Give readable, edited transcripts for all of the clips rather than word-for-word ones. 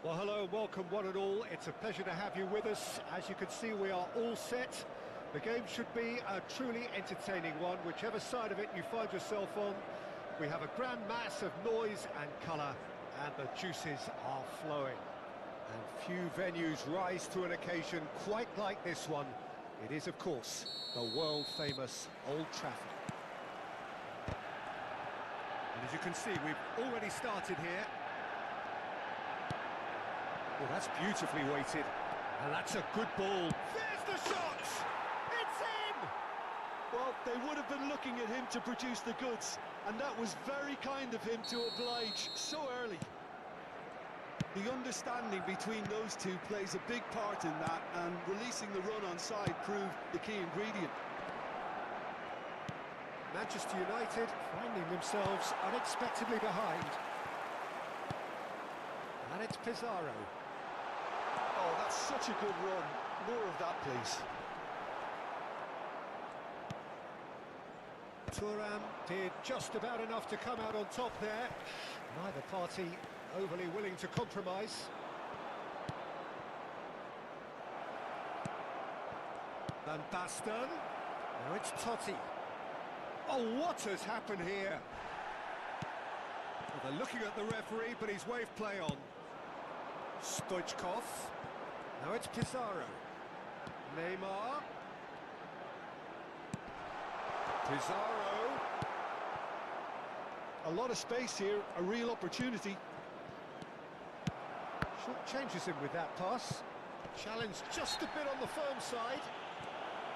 Well, hello and welcome one and all. It's a pleasure to have you with us. As you can see, we are all set. The game should be a truly entertaining one, whichever side of it you find yourself on. We have a grand mass of noise and colour, and the juices are flowing. And few venues rise to an occasion quite like this one. It is, of course, the world-famous Old Trafford. And as you can see, we've already started here. Well, that's beautifully weighted, and that's a good ball. There's the shot! It's in! Well, they would have been looking at him to produce the goods, and that was very kind of him to oblige so early. The understanding between those two plays a big part in that, and releasing the run on side proved the key ingredient. Manchester United finding themselves unexpectedly behind. And it's Pizarro. Oh, that's such a good run. More of that, please. Thuram did just about enough to come out on top there. Neither party overly willing to compromise. Van Basten. Now it's Totti. Oh, what has happened here? Well, they're looking at the referee, but he's waved play on. Stoichkov. Now it's Pizarro. Neymar. Pizarro. A lot of space here, a real opportunity. Short changes him with that pass. Challenge just a bit on the firm side.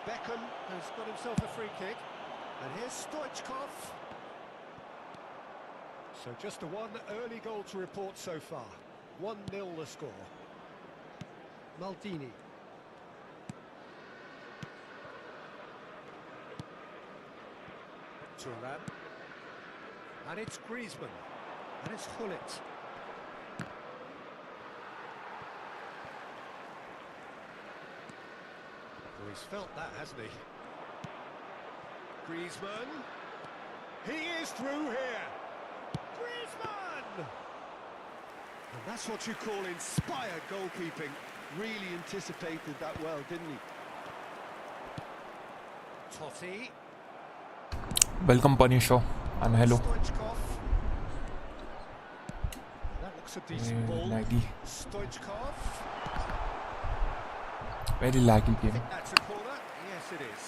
Beckham has got himself a free kick. And here's Stoichkov. So just a one early goal to report so far. 1-0 the score. Maldini. Thuram. And it's Griezmann. And it's Hullet. Well, he's felt that, hasn't he? Griezmann. He is through here. Griezmann! And that's what you call inspired goalkeeping. Really anticipated that well, didn't he? Totti. Welcome Punisher and hello. Stoichkov. That looks a decent ball. Laggy. Stoichkov. Very laggy I game. think that's a corner. Yes, it is.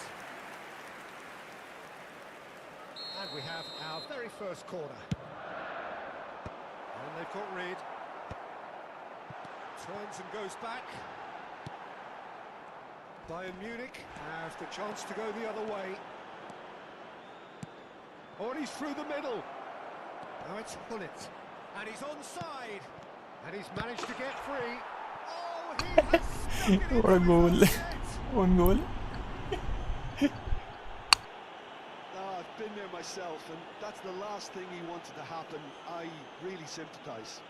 And we have our very first corner. And they've got rid. Turns and goes back. Bayern Munich have the chance to go the other way. Oh, and he's through the middle. Now it's Hullet. And he's onside. And he's managed to get free. Oh, he has stuck it into What a his goal. own net. One goal. I've been there myself, and that's the last thing he wanted to happen. I really sympathise.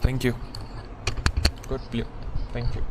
Thank you. Good play. Thank you.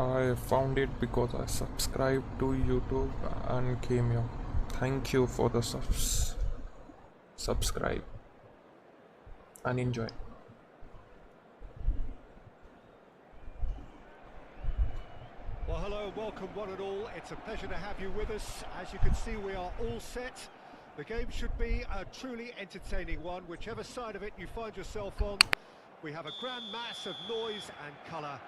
I found it because I subscribed to YouTube and came here. Thank you for the subscribe and enjoy. Well, hello, welcome one and all. It's a pleasure to have you with us. As you can see, we are all set. The game should be a truly entertaining one, whichever side of it you find yourself on. We have a grand mass of noise and colour,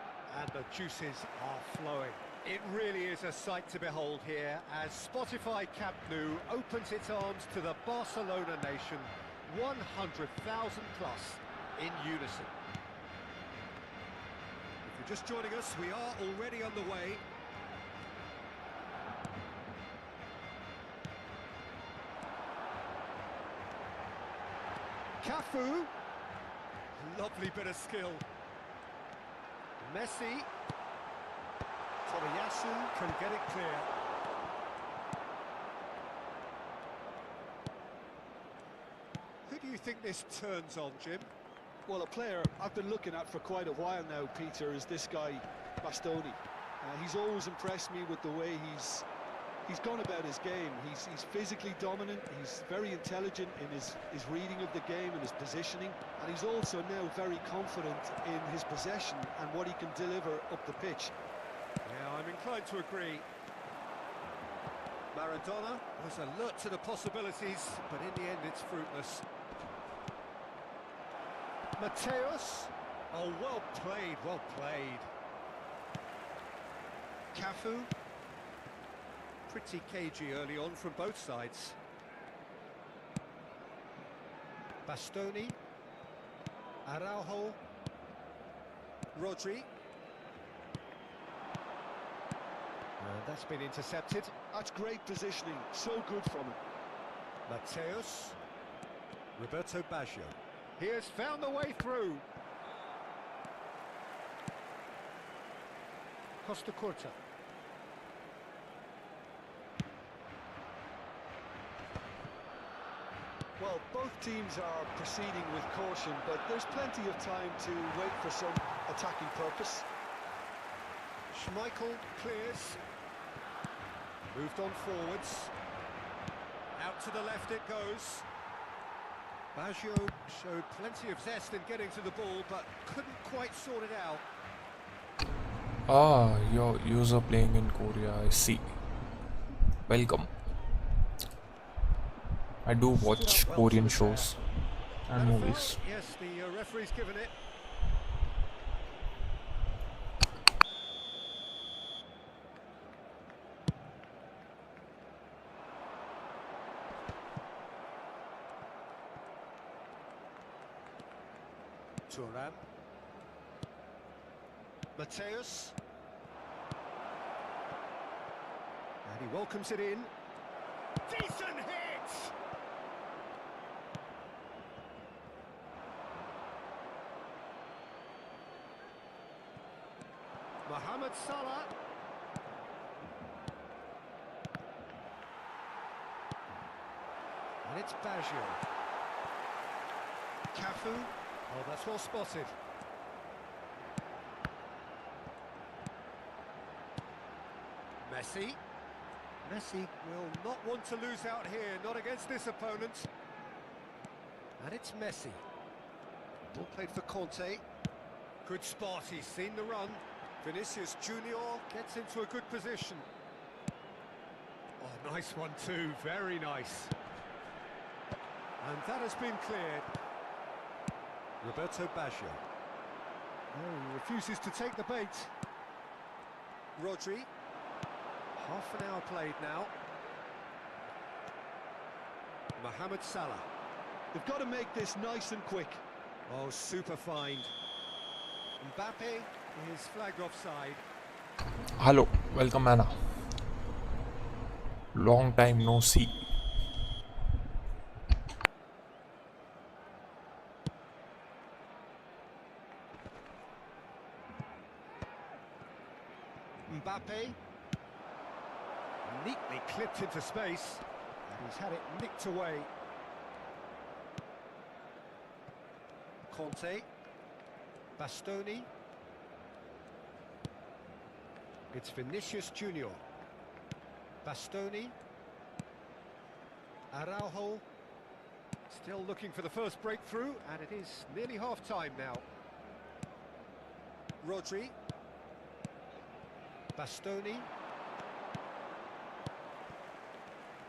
and the juices are flowing. It really is a sight to behold here, as Spotify Camp Nou opens its arms to the Barcelona nation, 100,000 plus in unison. If you're just joining us, we are already underway. Cafu, lovely bit of skill. Messi, Tomiyasu can get it clear. Who do you think this turns on, Jim? Well, a player I've been looking at for quite a while now, Peter, is this guy, Bastoni. He's always impressed me with the way he's gone about his game. He's physically dominant, he's very intelligent in his reading of the game and his positioning, and he's also now very confident in his possession and what he can deliver up the pitch. Yeah, I'm inclined to agree. Maradona was alert to the possibilities, but in the end it's fruitless. Mateus, oh, well played, well played. Cafu, pretty cagey early on from both sides. Bastoni, Araujo, Rodri. And that's been intercepted. That's great positioning, so good from him. Mateus, Roberto Baggio. He has found the way through. Costa Curta. Well, both teams are proceeding with caution, but there's plenty of time to wait for some attacking purpose. Schmeichel clears. Moved on forwards. Out to the left it goes. Baggio showed plenty of zest in getting to the ball, but couldn't quite sort it out. Ah, your user playing in Korea, I see. Welcome. I do watch Korean shows and movies. Yes, the referee's given it. Thuram. Mateus. And he welcomes it in. Decent hit! Mohamed Salah. And it's Baggio. Cafu. Oh, that's well spotted. Messi. Messi will not want to lose out here, not against this opponent. And it's Messi. Ball played for Conte. Good spot, he's seen the run. Vinicius Junior gets into a good position. Oh, nice one too, very nice. And that has been cleared. Roberto Baggio. Oh, he refuses to take the bait. Rodri. Half an hour played now. Mohamed Salah. They've got to make this nice and quick. Oh, super find. Mbappe is flagged offside. Hello, welcome Anna. Long time no see. Mbappe. Neatly clipped into space. And he's had it nicked away. Conte. Bastoni. It's Vinicius Junior. Bastoni. Araujo. Still looking for the first breakthrough, and it is nearly half-time now. Rodri. Bastoni.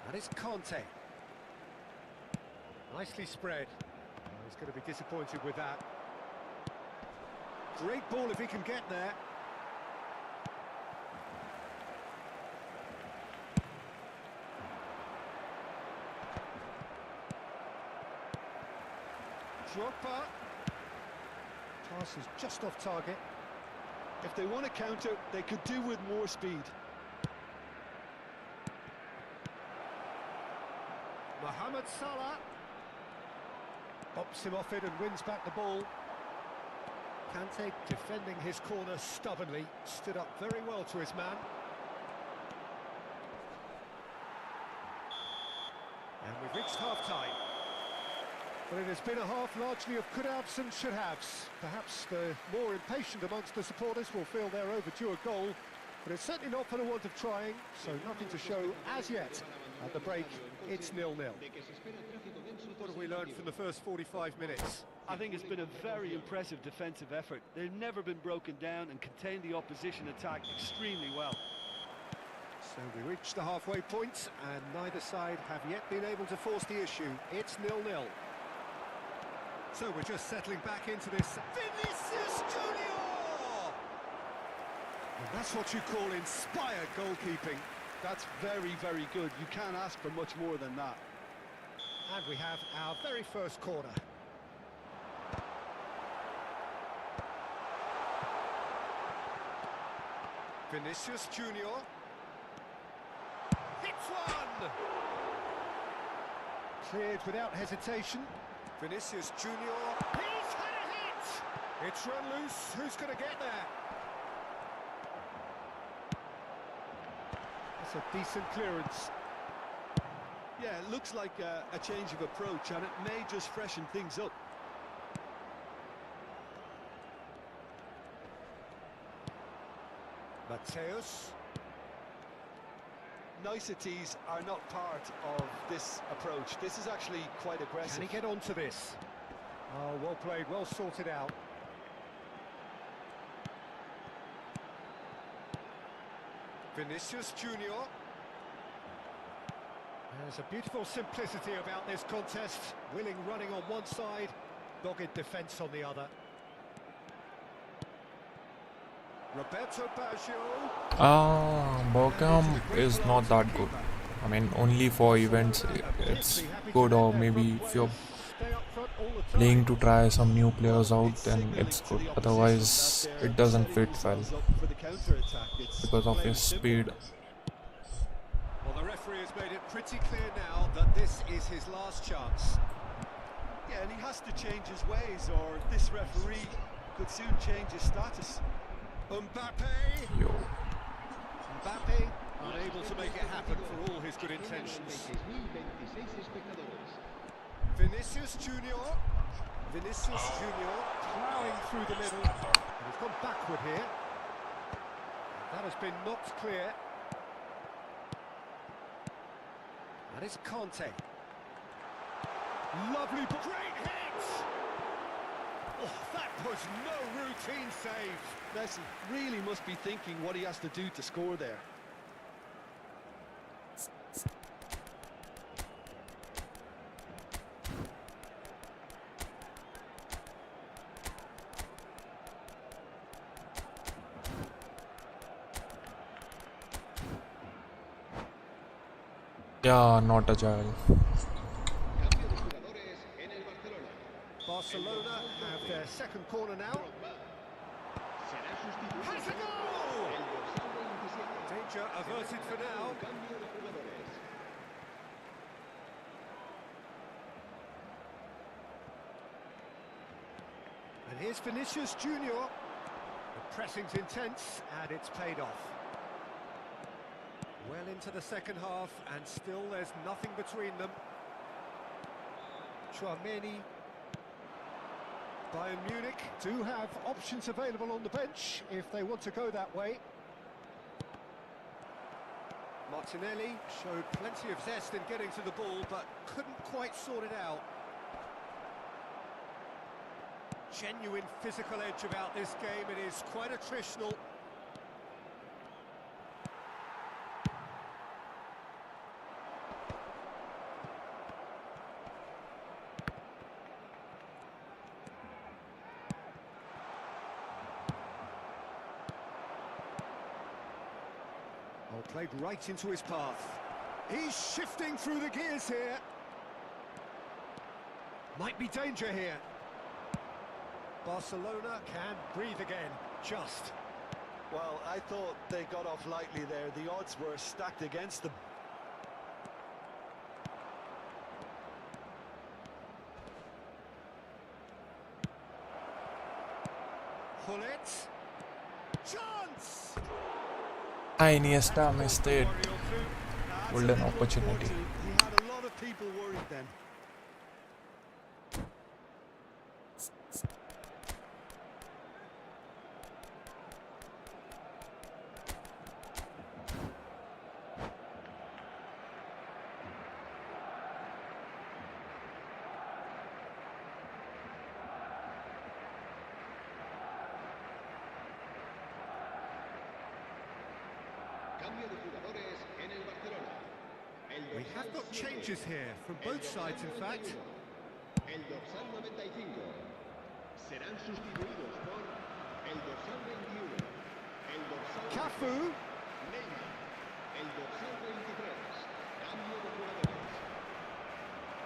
And it's Conte. Nicely spread. Oh, he's going to be disappointed with that. Great ball if he can get there. Drogba. Pass is just off target. If they want to counter, they could do with more speed. Mohamed Salah. Bops him off it and wins back the ball. Kante defending his corner stubbornly. Stood up very well to his man. And we've reached half-time. But it has been a half largely of could-haves and should-haves. Perhaps the more impatient amongst the supporters will feel they're overdue a goal, but it's certainly not for the want of trying, so nothing to show as yet. At the break, it's 0-0. What have we learned from the first 45 minutes? I think it's been a very impressive defensive effort. They've never been broken down and contained the opposition attack extremely well. So we reached the halfway point, and neither side have yet been able to force the issue. It's 0-0. So we're just settling back into this. Vinicius Junior! And that's what you call inspired goalkeeping. That's very, very good. You can't ask for much more than that. And we have our very first corner. Vinicius Junior. Hits one! Cleared without hesitation. Vinicius Junior. He's had a hit! It's run loose. Who's going to get there? That's a decent clearance. Yeah, it looks like a change of approach, and it may just freshen things up. Mateus. Niceties are not part of this approach. This is actually quite aggressive. Can he get onto this? Oh, well played, well sorted out. Vinicius Junior. There's a beautiful simplicity about this contest. Willing running on one side, dogged defence on the other. Roberto Baggio. Bergkamp is not that good. I mean, only for events it's good, or maybe if you're playing to try some new players out, then it's good. Otherwise, it doesn't fit well because of his speed. Well, the referee has made it pretty clear now that this is his last chance. Yeah, and he has to change his ways, or this referee could soon change his status. Mbappe. Yo. Mbappe unable to make it happen for all his good intentions. Vinicius Junior. Vinicius Junior ploughing through the middle. And he's gone backward here. That has been knocked clear. And it's Conte. Lovely, great hit! Oh, that was no routine save. Messi really must be thinking what he has to do to score there. Yeah, not agile. Barcelona have their second corner now. Has a goal! Danger averted for now. And here's Vinicius Junior. The pressing's intense, and it's paid off. Well into the second half, and still there's nothing between them. Chouameni. Bayern Munich do have options available on the bench if they want to go that way. Martinelli showed plenty of zest in getting to the ball, but couldn't quite sort it out. Genuine physical edge about this game. It is quite attritional. Oh, played right into his path. He's shifting through the gears here. Might be danger here. Barcelona can breathe again, just. Well, I thought they got off lightly there. The odds were stacked against them. Pull it. Chance! Iniesta missed it. Golden opportunity. He had a lot of people worried then. We have got changes here from both sides, in fact. El dorsal 95 serán sustituidos por el dorsal 21, el dorsal Cafu. Neymar, el dorsal 23, cambio de jugadores.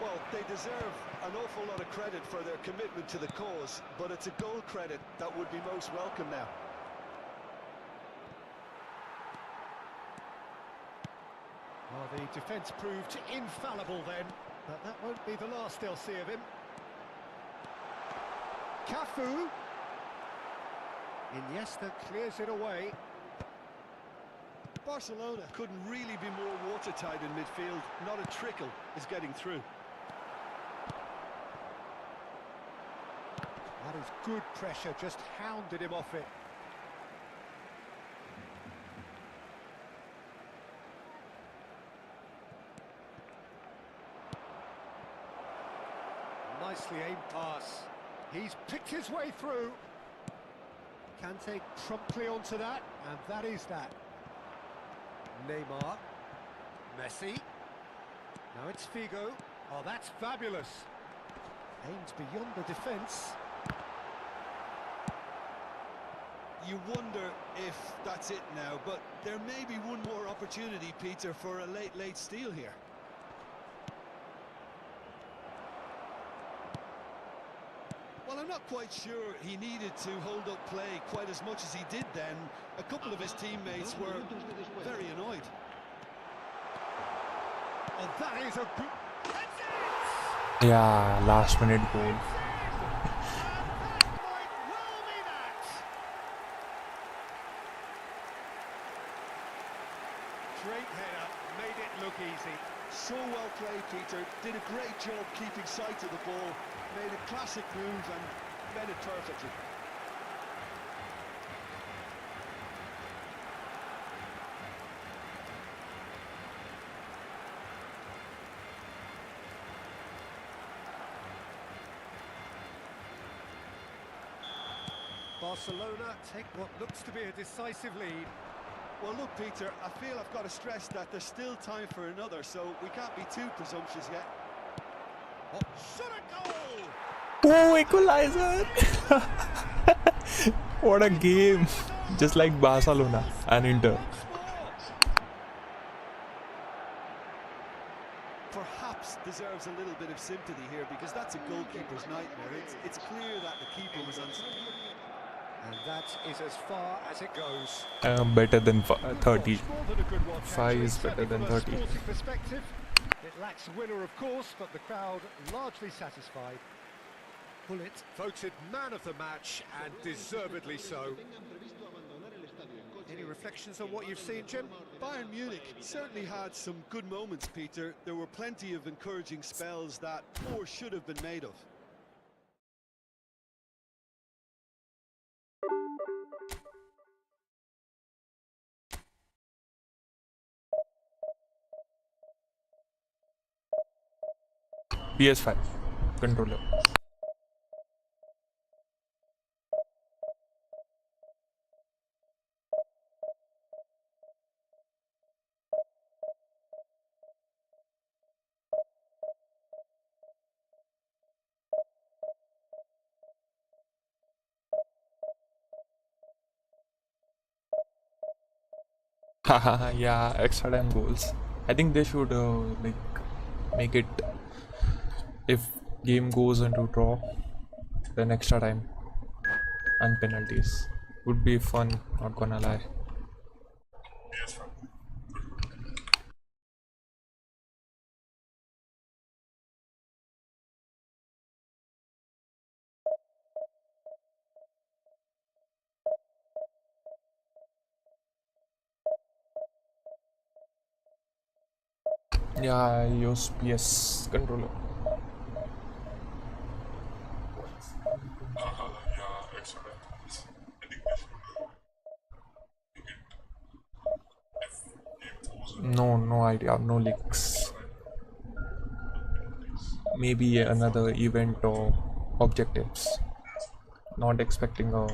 Well, they deserve an awful lot of credit for their commitment to the cause, but it's a goal credit that would be most welcome now. Well, the defence proved infallible then, but that won't be the last they'll see of him. Cafu. Iniesta clears it away. Barcelona couldn't really be more watertight in midfield. Not a trickle is getting through. That is good pressure, just hounded him off it. Nicely aimed pass. He's picked his way through. Kante promptly onto that, and that is that. Neymar. Messi. Now it's Figo. Oh, that's fabulous. Aims beyond the defence. You wonder if that's it now, but there may be one more opportunity, Peter, for a late steal here. Well, I'm not quite sure he needed to hold up play quite as much as he did then. A couple of his teammates were very annoyed. Oh, that is a good... That's it! Yeah, last minute goal. That might well be that! Great header, made it look easy. So well played, Peter. Did a great job keeping sight of the ball. Made a classic move and read it perfectly. Barcelona take what looks to be a decisive lead. Well, look, Peter, I feel I've got to stress that there's still time for another, so we can't be too presumptuous yet. Oh, shot a goal! Oh, equalizer! What a game! Just like Barcelona and Inter. Perhaps deserves a little bit of sympathy here because that's a goalkeeper's nightmare. It's clear that the keeper was unsafe. And that is as far as it goes. Better than 30. More than a good watch, 5 is actually, better than certainly from 30. a sporting perspective. It lacks a winner, of course, but the crowd largely satisfied. Bullet voted man of the match, and deservedly so. Any reflections on what you've seen, Jim? Bayern Munich certainly had some good moments, Peter. There were plenty of encouraging spells that more should have been made of. PS5 controller. Haha, yeah, extra time goals. I think they should like make it, if game goes into draw, then extra time and penalties. Would be fun, not gonna lie. Yeah, I use PS controller. No, no idea, no leaks. Maybe another event or objectives. Not expecting a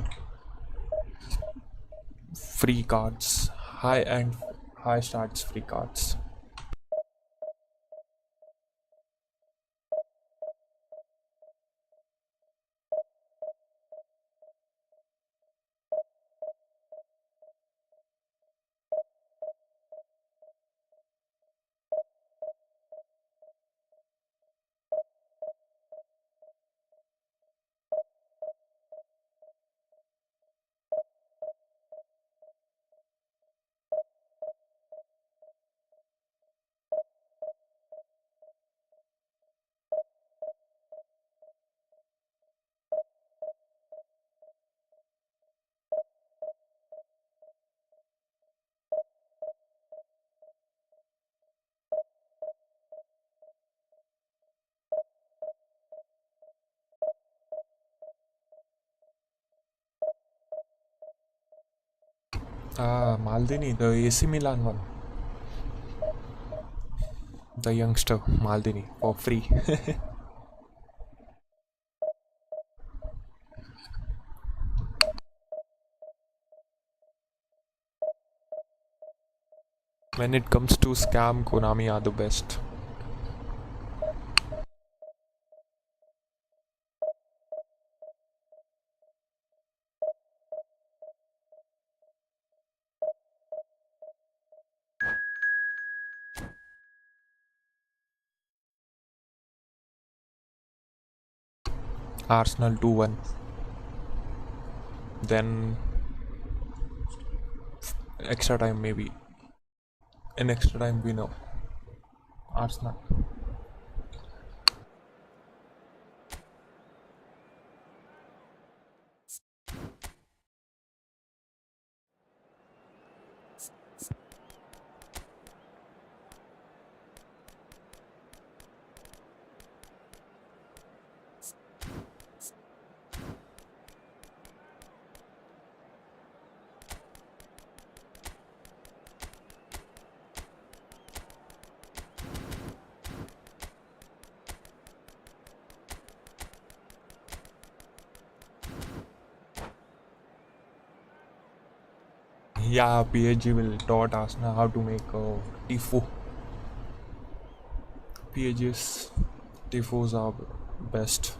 free cards, high end, high starts free cards. Ah, Maldini, the AC Milan one. The youngster Maldini for free. When it comes to scam, Konami are the best. Arsenal 2-1. Then extra time maybe. In extra time we know. Arsenal. Yeah, PSG will taught Arsenal how to make a tifo. PSG's tifos are best.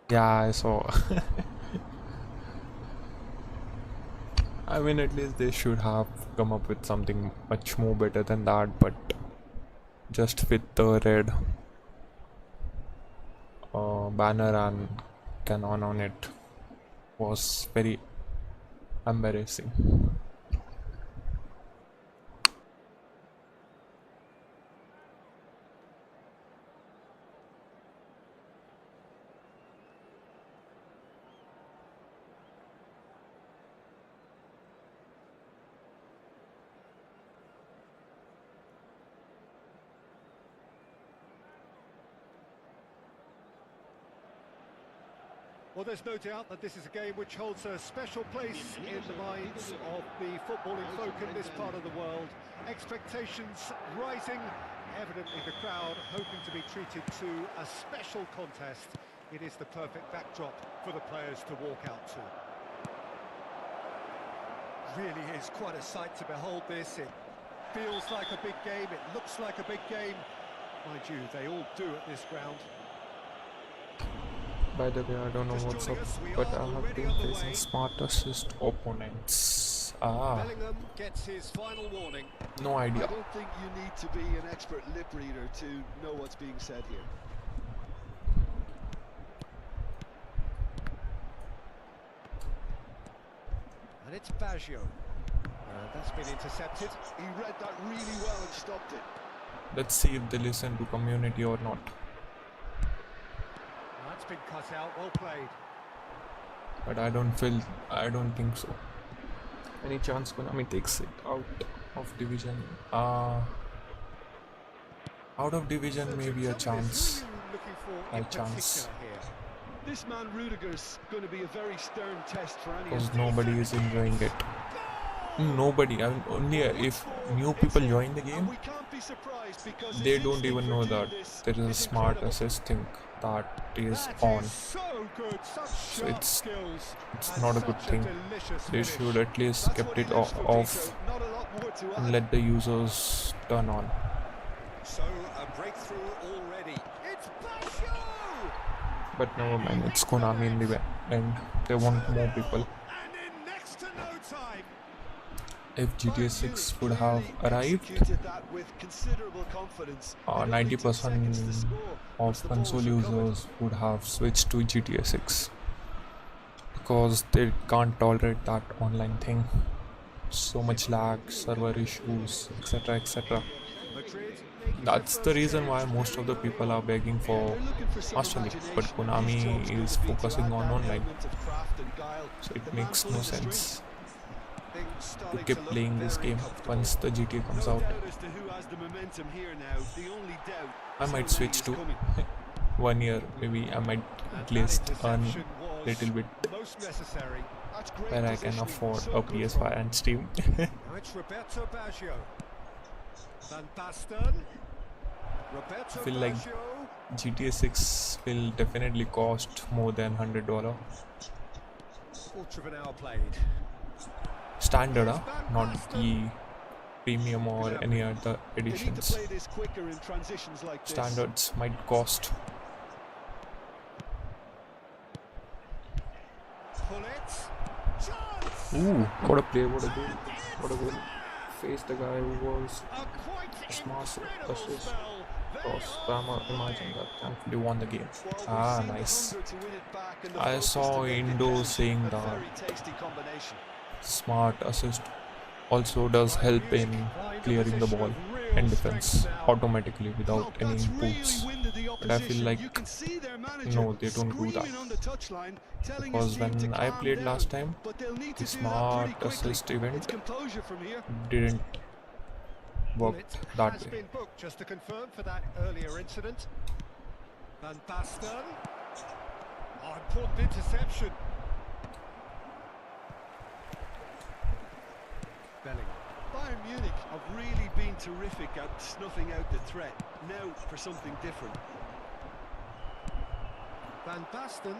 Yeah, I saw. I mean, at least they should have come up with something much more better than that, but just with the red banner and cannon on it was very embarrassing. Well, there's no doubt that this is a game which holds a special place in the minds of the footballing folk in this part of the world. Expectations rising, evidently the crowd hoping to be treated to a special contest. It is the perfect backdrop for the players to walk out to. Really is quite a sight to behold this. It feels like a big game, it looks like a big game. Mind you, they all do at this ground. By the way, I don't know what's up, but I have been facing smart assist opponents. Bellingham gets his final warning. No idea. I don't think you need to be an expert lip reader to know what's being said here. And it's Baggio. That's been intercepted. He read that really well and stopped it. Let's see if they listen to community or not. That's been cut out, well played. But I don't think so. Any chance Konami takes it out of division? Out of division, maybe a chance. A chance. This man Rudiger's going to be a very stern test for any. Because nobody is enjoying it. Nobody. I mean, only if new people join the game, they don't even know that there is a smart assist thing that is on. So it's not a good thing. They should at least kept it off and let the users turn on. So a breakthrough already. It's Baggio! But never mind, it's Konami in the end. They want more people. And in next to no time. If GTA 6 would have arrived, 90% of console users would have switched to GTA 6 because they can't tolerate that online thing. So much lag, server issues, etc. etc. That's the reason why most of the people are begging for Master League, but Konami is focusing on online, so it makes no sense to keep playing this game once the GTA comes out. I might switch to 1 year, maybe I might at least earn a little bit where I can afford a PS5 and Steam. I feel like GTA 6 will definitely cost more than $100. Standard, not the premium or any other editions. Standards might cost. Ooh, what a play, what a goal, what a goal. Face the guy who was a smart assist. Imagine that. Thankfully won the game. Ah, nice. I saw Indo saying that smart assist also does help in clearing the ball and defense automatically without any inputs. But I feel like no, they don't do that. Because when I played last time, the smart assist event didn't work that way. Just to confirm for that earlier incident. Van Basten. Oh, important interception. Bellingham. Bayern Munich have really been terrific at snuffing out the threat. Now for something different. Van Basten.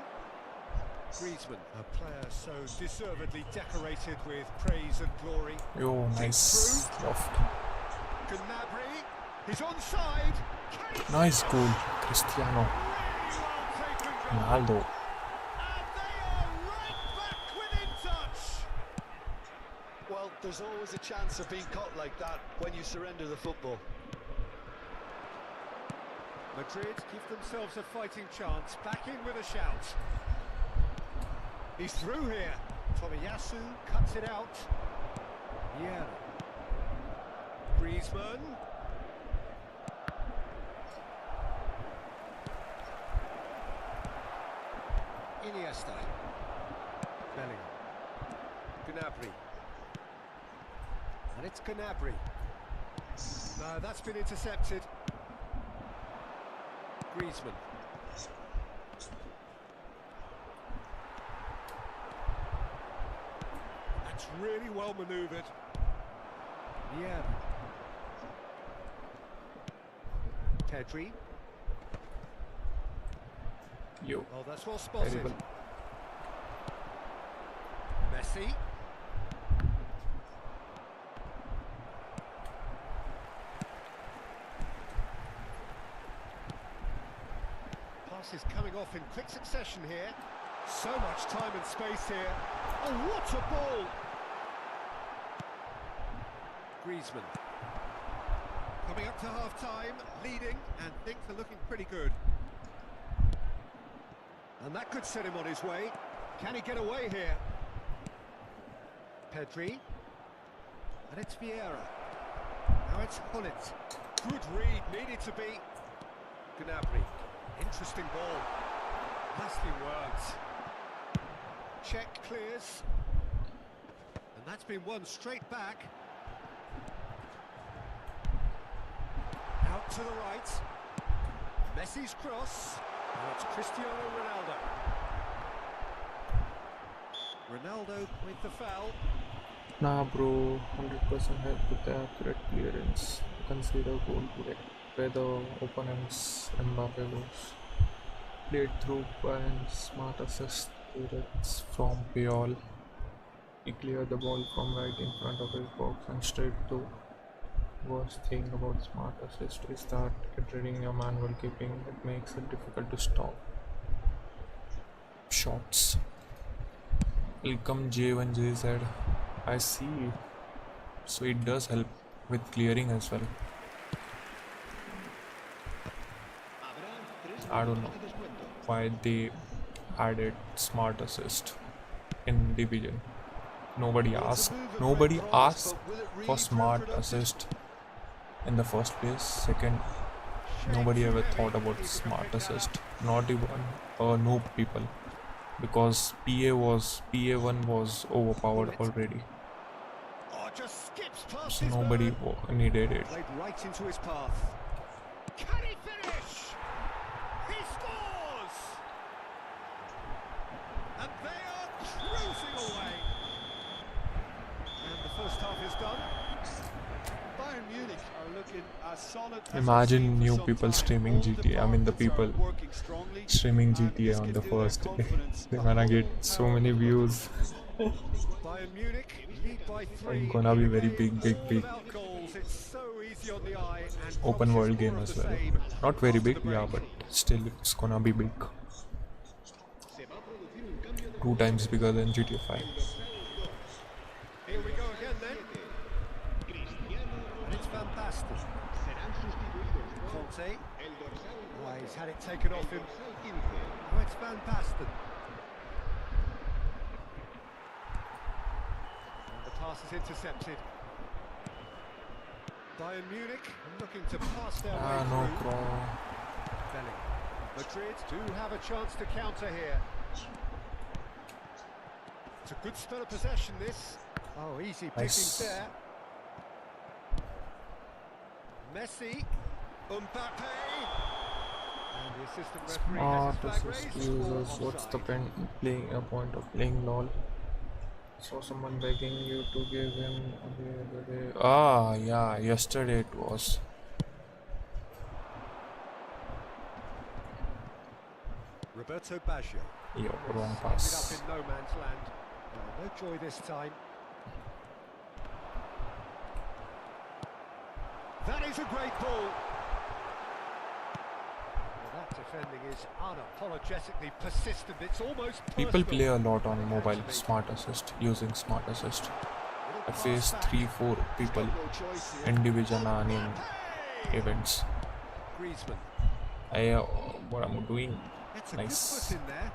Griezmann, a player so deservedly decorated with praise and glory. Yo, nice loft. Gnabry, he's onside. Nice goal, Cristiano Ronaldo. Well, there's always a chance of being caught like that when you surrender the football. Madrid give themselves a fighting chance. Back in with a shout. He's through here. Tomiyasu cuts it out. Yeah. Griezmann. Iniesta. Bellingham. Gnabry. And it's Gnabry. No, that's been intercepted. Griezmann. That's really well manoeuvred. Yeah. Pedri. Yo, Oh, that's well spotted. terrible. Messi. Pass is coming off in quick succession here. So much time and space here. Oh, what a ball! Griezmann. Coming up to half-time, leading, and things are looking pretty good. And that could set him on his way. Can he get away here? Pedri. And it's Vieira. Now it's Hullet. Good read, needed to be. Gnabry. Interesting ball. Nicely worked. Check clears. And that's been won straight back. Out to the right. Messi's cross. Now it's Cristiano Ronaldo. Ronaldo with the foul. Nah, bro, 100% help with the accurate clearance. Consider goal today. Where the opponent's Mbappe goes. Played through and smart assist. It's from Puyol. He cleared the ball from right in front of his box and straight to. Worst thing about smart assist is that considering your manual keeping, it makes it difficult to stop shots. Welcome J1JZ. I see. So it does help with clearing as well. I don't know why they added smart assist in division. Nobody asked for smart assist in the first place. Second, nobody ever thought about smart assist, not even noob people, because PA1 was overpowered already, Oh, just skips past so his nobody man. needed it. Played right into his path. Can he finish? He scores! And they are cruising away. And the first half is done. Bayern Munich are looking as solid as Imagine I've seen for new some people time. streaming All GTA. I mean the departments are people working strongly, streaming and GTA this on can the do their first day. confidence They're a gonna whole get so hell many of a lot. views. Bayern Munich lead by 3. It's gonna be very Game big all about goals. It's so easy on the eye and open promises world more game of as the well. same Not very after big, the yeah, break. but still it's gonna be big. 2 times bigger than GTA 5. Here we go again then. And it's Van Basten. Conte. Oh, he's had it taken off him. Now it's Van Basten. And the pass is intercepted. Bayern Munich looking to pass their way No through. cross. Bellingham. Madrid do have a chance to counter here. It's a good spell of possession, this. Oh, easy pickings Nice. there. Messi. Mbappe. And the assistant referee has Smart his flag assist raised. users. For What's the offside. point of playing LOL? Saw someone begging you to give him the other day. Ah, yeah, yesterday it was. Roberto Baggio. Yo, wrong Ended up pass. in no man's land. No joy this time. That is a great ball. Well, that defending is unapologetically persistent. It's almost People personal. play a lot on mobile smart assist, using smart assist. I faced 3-4 people No choice here. in division and in events. Griezmann. What I'm doing. It's a Nice. good foot in there.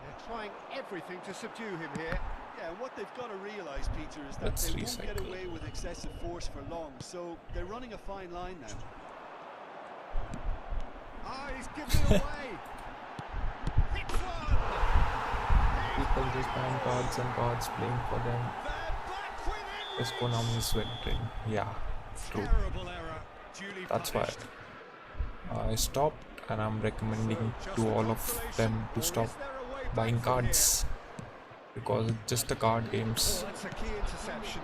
They're trying everything to subdue him here. Yeah, and what they've got to realise, Peter, is that Let's they won't get recycle. away with excessive force for long, so they're running a fine line now. Ah, he's given it away. Hits one. People just buying cards and cards, playing for them. They're back within This Konami is sweating. Yeah, true. Terrible error. Duly That's why punished. I stopped, and I'm recommending to all of them to stop buying cards because it's just the card games. Oh, that's a key interception.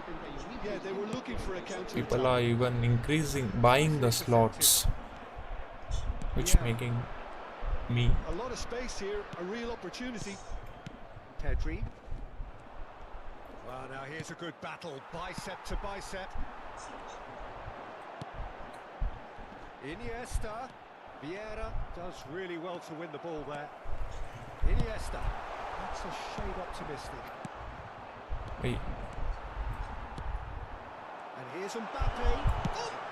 Yeah, they were looking for a counter. People are even buying the slots, which making me A lot of space here, a real opportunity. Pedri. Well, now here's a good battle, bicep to bicep. Iniesta. Vieira does really well to win the ball there. Iniesta. That's a shade optimistic. wait. And here's Mbappe.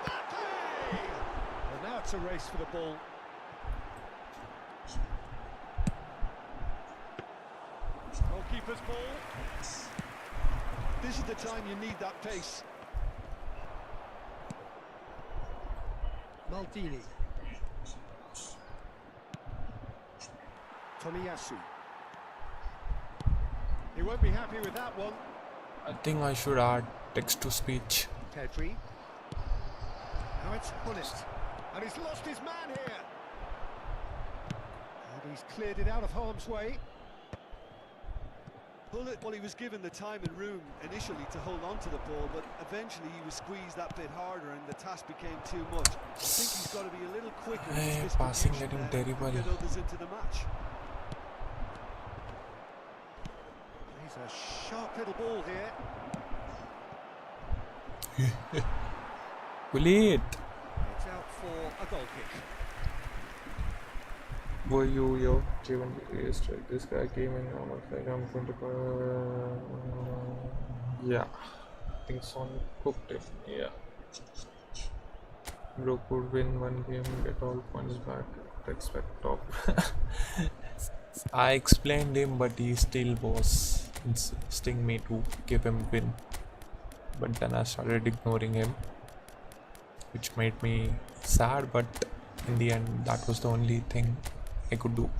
Mbappe! And now it's a race for the ball. Goalkeeper's ball. This is the time you need that pace. Maldini. Tomiyasu. He won't be happy with that one. I think I should add text to speech. Pedri. Now it's Hullet. And he's lost his man here. And he's cleared it out of harm's way. Hullet, well, he was given the time and room initially to hold on to the ball, but eventually he was squeezed that bit harder and the task became too much. I think he's got to be a little quicker in his distribution Passing getting there terrible. to get others into the match. He's a sharp little ball here. Bullet. It's out for a goal kick. Were you your J1 strike? This guy came in almost like I'm going to yeah. I think Son cooked it. Yeah. Bro could win one game, get all points back. Expect top. I explained him, but he still was insisting me to give him win. But then I started ignoring him, which made me sad, but in the end that was the only thing I could do.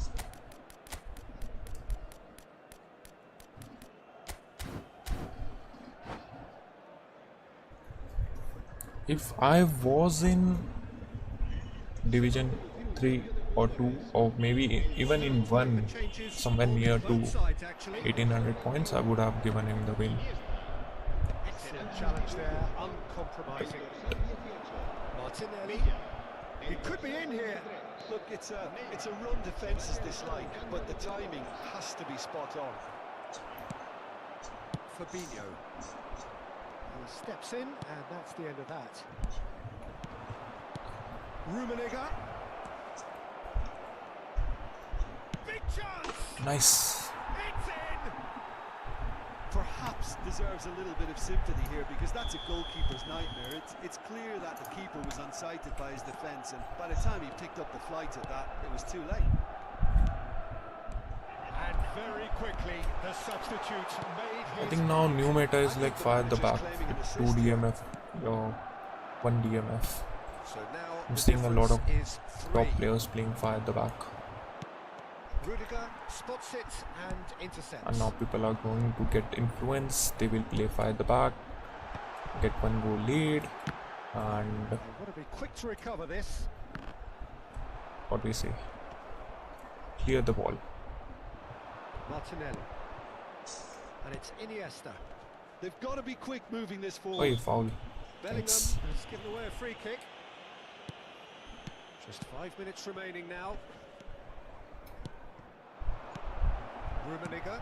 If I was in Division 3 or 2 or maybe even in 1, somewhere near to 1800 points, I would have given him the win. Excellent challenge there, uncompromising. Martinelli. He could be in here. Look, it's a run defence is dislike, but the timing has to be spot on. Fabinho. He steps in, and that's the end of that. Rummenigge. Big chance! Nice. It's in! Perhaps deserves a little bit of sympathy here because that's a goalkeeper's nightmare. It's clear that the keeper was unsighted by his defence, and by the time he picked up the flight at that, it was too late. And very quickly, the substitute made his... I think now new meta is like fire the back, 2 DMF or 1 DMF. So now I'm the seeing a lot of difference is top 3. players playing fire the back, Rudiger spots it and intercepts. and now people are going to get influence. They will play fire the back, get 1 goal lead, and They've got to be quick to recover this. what we say, clear the ball. Martinelli. And it's Iniesta. They've got to be quick moving this Oh, forward. foul. Bellingham Thanks. has given away a free kick. Just 5 minutes remaining now. Rummenigge.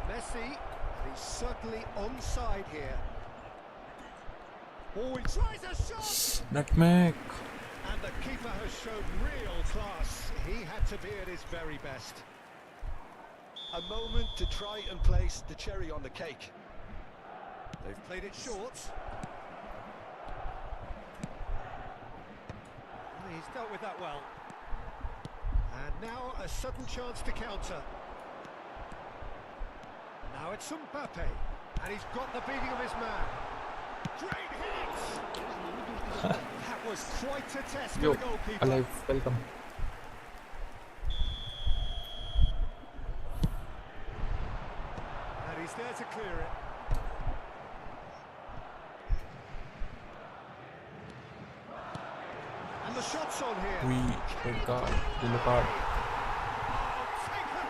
Messi. And he's certainly onside here. Oh, he tries a shot! Nutmeg. And the keeper has shown real class. He had to be at his very best. A moment to try and place the cherry on the cake. They've played it short. He's dealt with that well. a sudden chance to counter. Now it's Mbappe, and he's got the beating of his man. Great hit! That was quite a test for Yo, the goalkeeper. alive, welcome. And he's there to clear it. And the shot's on here. We red card, yellow card.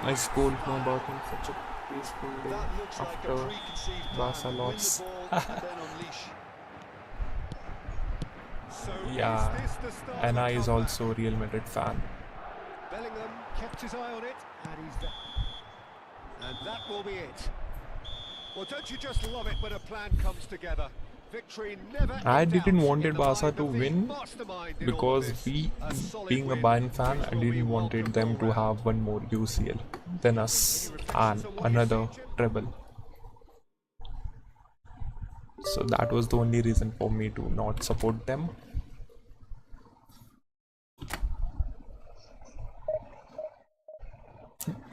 Nice goal from Barton. Such a peaceful day That looks like a after preconceived plan. Barca Win the loss. ball and then unleash. So Yeah, is this the start of Anna a is comeback? also a Real Madrid fan. Bellingham kept his eye on it, and he's there. And that will be it. Well, don't you just love it when a plan comes together? Victory never I in didn't doubt wanted in the Barca mind to of the win mastermind in all of because this. we, A solid being a win Bayern fan, is I what we didn't wanted welcome them all to round. have one more UCL than us Any and reflections on what you another see, Jim? treble. So that was the only reason for me to not support them.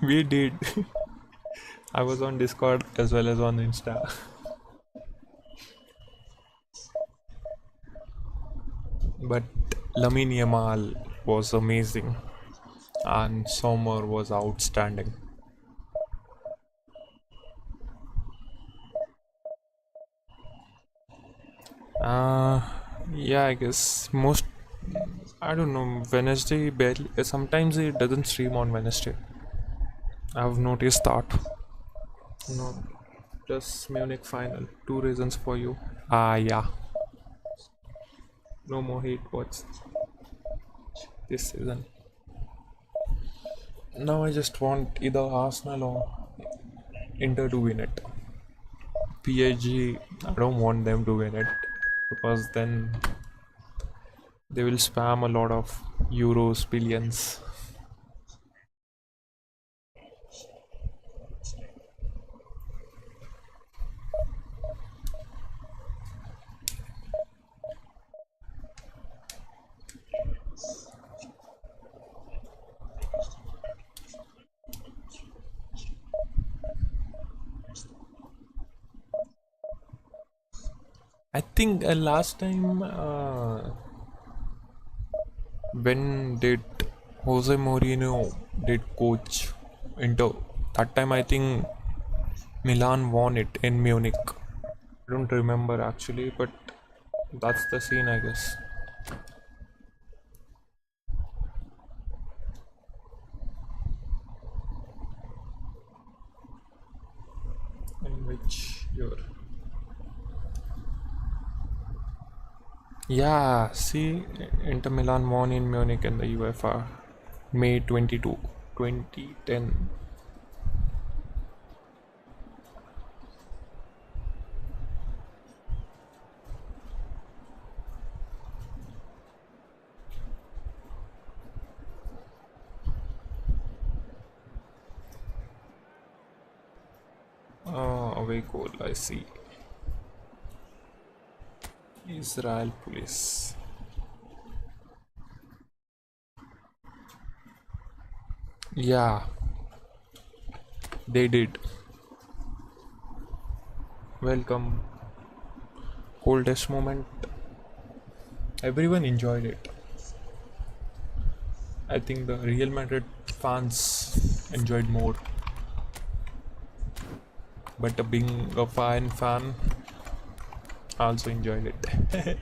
We did. I was on Discord as well as on Insta. But Lamine Yamal was amazing and Sommer was outstanding. Yeah, I guess most, I don't know, Wednesday barely, sometimes it doesn't stream on Wednesday. I've noticed that. No, just Munich final. 2 reasons for you. Yeah. No more hate watch this season. Now I just want either Arsenal or Inter to win it. PSG, I don't want them to win it because then they will spam a lot of euros, billions. I think last time when did Jose Mourinho did coach Inter, that time I think Milan won it in Munich. I don't remember actually, but that's the scene, I guess. In which year? Yeah, see, Inter Milan won in Munich in the UEFA May 22, 2010. Away goal, I see. Israel police. Yeah, they did. Welcome. Coldest moment. Everyone enjoyed it. I think the Real Madrid fans enjoyed more. But being a Bayern fan, I also enjoyed it.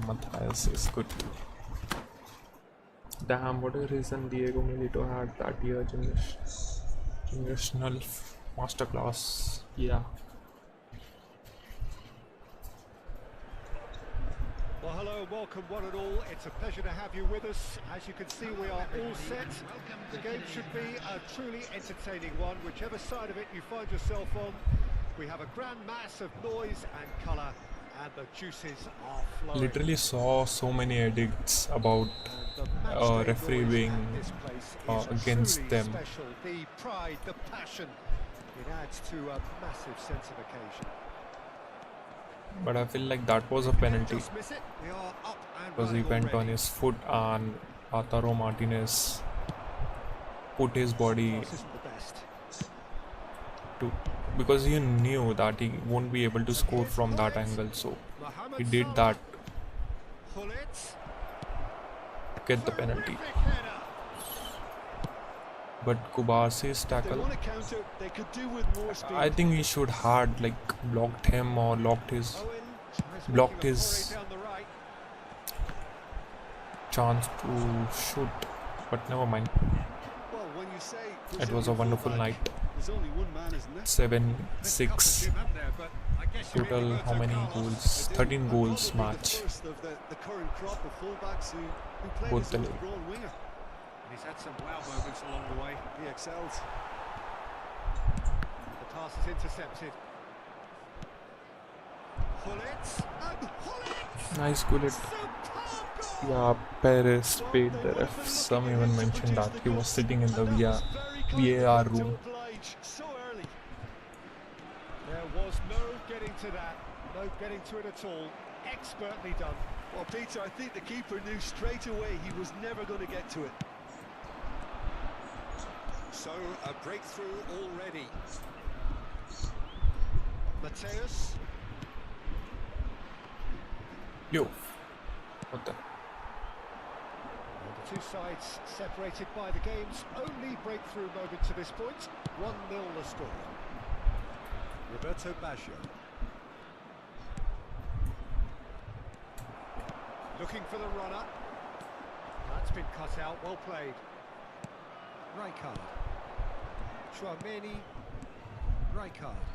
Matthias is good. Damn, what a reason Diego Milito had that year. Generational masterclass. Yeah. Well, hello and welcome one and all. It's a pleasure to have you with us. As you can see, we are all set. The game should be a truly entertaining one, whichever side of it you find yourself on. We have a grand mass of noise and colour, and the juices are flowing. Literally saw so many edicts about referee being against them. Special. The pride, the passion, it adds to a massive sense of occasion. but I feel like that was a penalty Just miss it. We are up and because he running went on already. his foot and Lautaro Martinez put his body Pass isn't the best. to, because he knew that he won't be able to score from that angle, so he did that to get the penalty. But Kubasi's If they tackle, want to counter, they could do with more speed. I think he should had like blocked him or blocked his chance to shoot, but never mind. Well, when you say It was a wonderful night. there's only one man, isn't there? 7-6 total. How many goals? 13 goals Probably match. The first of the current crop of fullbacks who played Both as the a league. brawn winger. He's had some wow moments along the way. He excels. The pass is intercepted. Nice Gullit. Yeah, Perez paid the ref. Some even mentioned that he was sitting in the VAR room. So early. There was no getting to that, no getting to it at all. Expertly done. Well, Peter, I think the keeper knew straight away he was never going to get to it. So, a breakthrough already. Mateus. Yo, what the? And the two sides separated by the game's only breakthrough moment to this point. 1-0 the score. Roberto Baggio. Looking for the runner. That's been cut out, well played. Rijkaard. Chouameni. Rijkaard.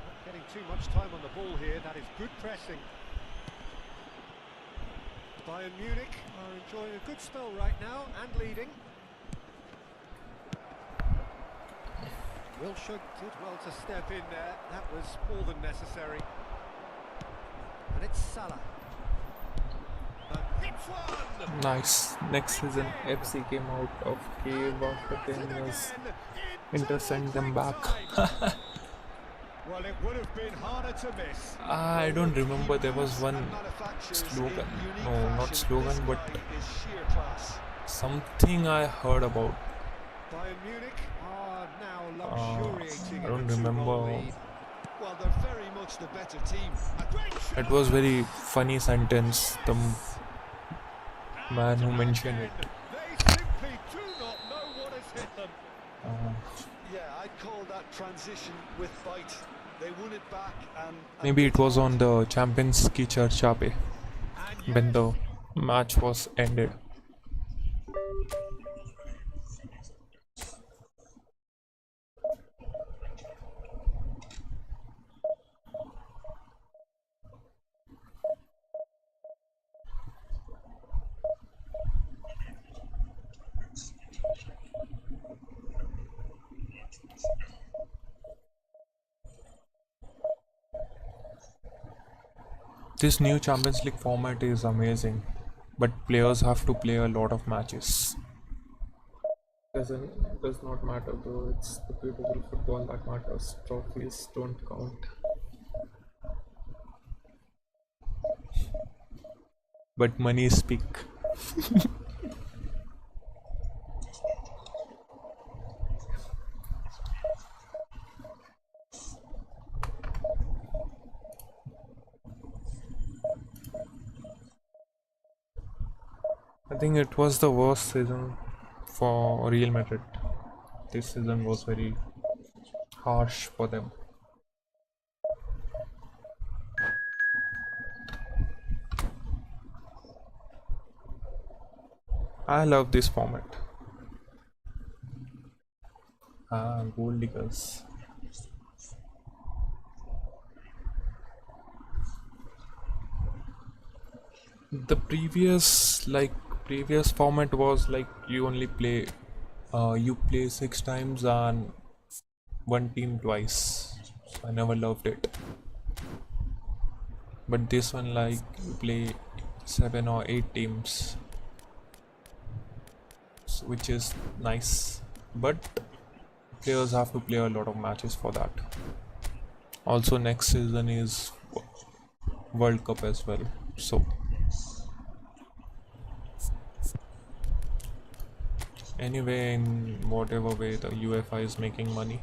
Not getting too much time on the ball here, that is good pressing. Bayern Munich are enjoying a good spell right now and leading. Wilshere did well to step in there, that was more than necessary. And it's Salah. And hits one! Nice. Next season, FC came out of cave after 10 years. Inter sent them back. Well, it would have been harder to miss. I don't remember, there was one slogan. No, not slogan, but something I heard about. Bayern Munich are now luxuriating I in don't a 2-goal remember. lead. Well, they're very much the better team. A great shot. It was very funny sentence. The man who mentioned it. They simply do not know what has hit them. Yeah, I'd call that transition with bite. They won it back and Maybe it was on the Champions Ki Charcha pe when the match was ended. This new Champions League format is amazing, but players have to play a lot of matches. Does not matter though, it's the beautiful football that matters. Trophies don't count. But money speak. I think it was the worst season for Real Madrid. This season was very harsh for them. I love this format. Goal diggers. The previous format was like you only play you play 6 times and one team twice. So I never loved it. But this one, like, you play 7 or 8 teams, which is nice, but players have to play a lot of matches for that. Also, next season is World Cup as well. So anyway, in whatever way, the UEFA is making money.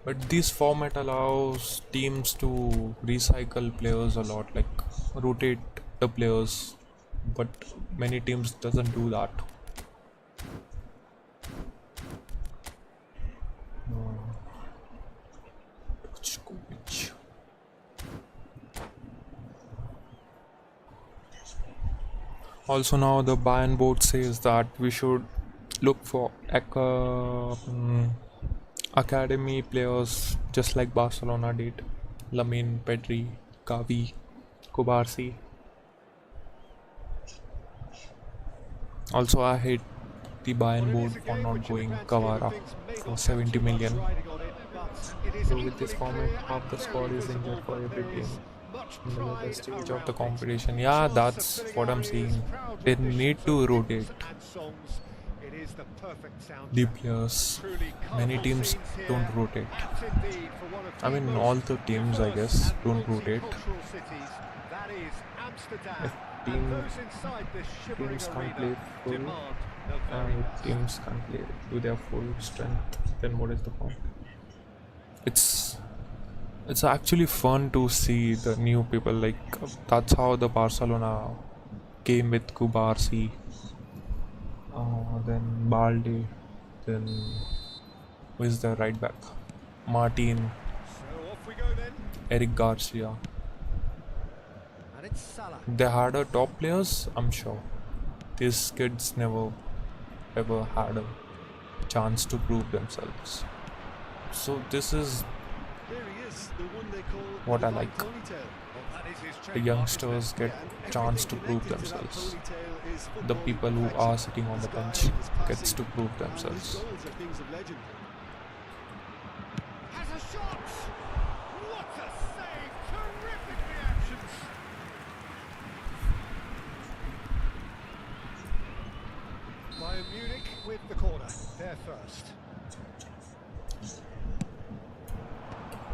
But this format allows teams to recycle players a lot, like rotate the players. But many teams doesn't do that. Also now the Bayern board says that we should look for academy players just like Barcelona did. Lamine, Pedri, Gavi, Kubarsi. Also I hate the Bayern board for not going Kavara for 70 million. So with this format, half the squad is injured for every game in the later stage of the competition. Yeah, that's what I'm saying. They need to rotate the players. Many teams don't rotate. I mean, all the teams, I guess, don't rotate. If teams can't play full, and if teams can't play to their full strength, then what is the point? It's actually fun to see the new people. Like that's how the Barcelona came with Kubarsi, then Balde, then who is the right back? Martin, Eric Garcia. They had a top players, I'm sure. These kids never ever had a chance to prove themselves. So this is what I like. The youngsters get chance to prove themselves. The people who are sitting on the bench gets to prove themselves. Bayern Munich with the corner, there first.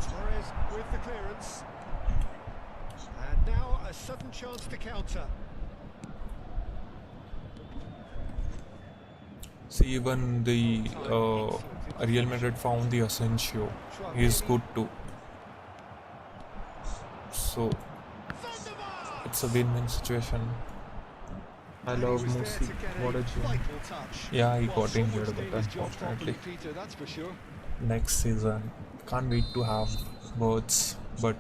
Torres with the clearance. And now a sudden chance to counter. See, even the Real Madrid found the Asensio. He's good too. So it's a win-win situation. I love Musi. What a gem. Yeah, he got injured, but unfortunately. Next season, can't wait to have words. But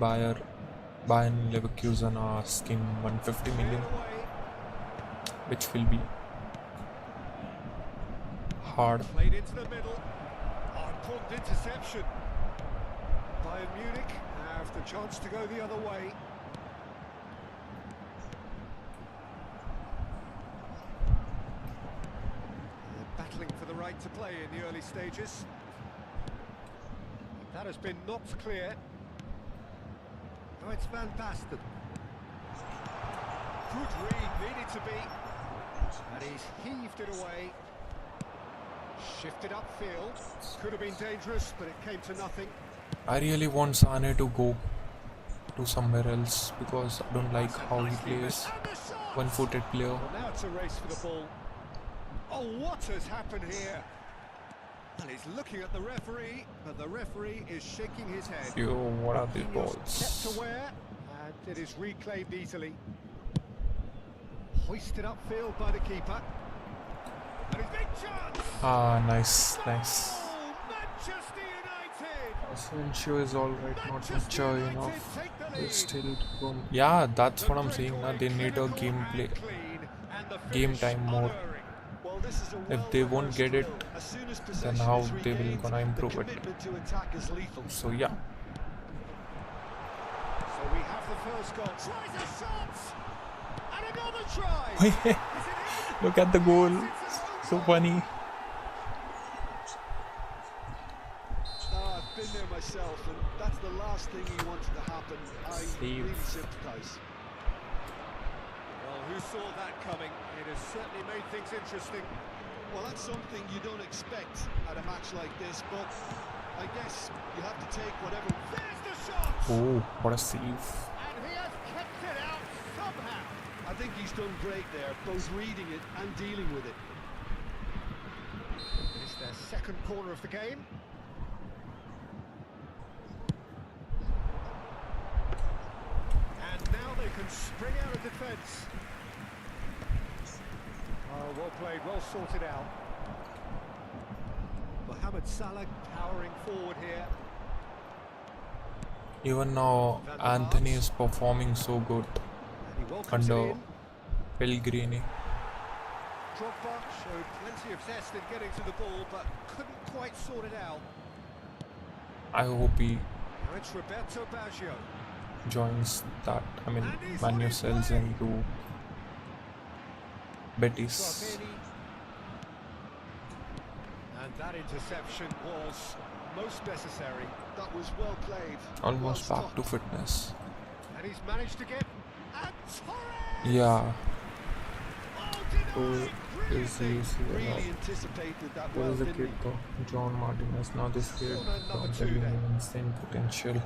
Bayern Leverkusen are asking 150 million, which will be hard. Played into the middle. Important interception. Bayern Munich have the chance to go the other way. Battling for the right to play in the early stages. That has been knocked clear. Oh, it's Van Basten. Good read, needed to be. And he's heaved it away. Shifted upfield. Could have been dangerous, but it came to nothing. I really want Sane to go to somewhere else because I don't like how he plays. One-footed player. Well, now it's a race for the ball. Oh, what has happened here? And he's looking at the referee, but the referee is shaking his head. Yo, what are these Kept balls? aware, and it is reclaimed easily. Hoisted upfield by the keeper. And his big chance! Ah, nice, nice. Oh, Manchester United! Asensio is alright, not mature enough. It's still yeah, that's what I'm saying. Now they need a game time more. If they won't get it, then how they will gonna improve it? So yeah. So we have the first goal. Tries a shot! And another try! Look at the goal. So funny. I've been there myself, and that's the last thing you wanted to happen. I really sympathise. Well, who saw that coming? It has certainly made things interesting. Well, that's something you don't expect at a match like this, but I guess you have to take whatever... There's the shot! Oh, what a save. And he has kept it out somehow. I think he's done great there, both reading it and dealing with it. It's their second corner of the game. And now they can spring out of defence. Oh, well played, well sorted out. Mohamed Salah powering forward here. Even now, Anthony is performing so good And he welcomes it under in. Pellegrini. Drogba showed plenty of zest in getting to the ball, but couldn't quite sort it out. I hope he Now it's Roberto Baggio. joins that. I mean, And he's Man on U his sells way. him to Betis. Tchouaméni. And that interception was most necessary. That was well played. Almost well back to stopped. fitness. And he's managed to get... And Torres! Yeah, Oh, denied is brilliantly. Really anticipated that There well, is a didn't kid he? though, John Martinez. Now this kid, Corner number I'm two telling you, then. insane potential.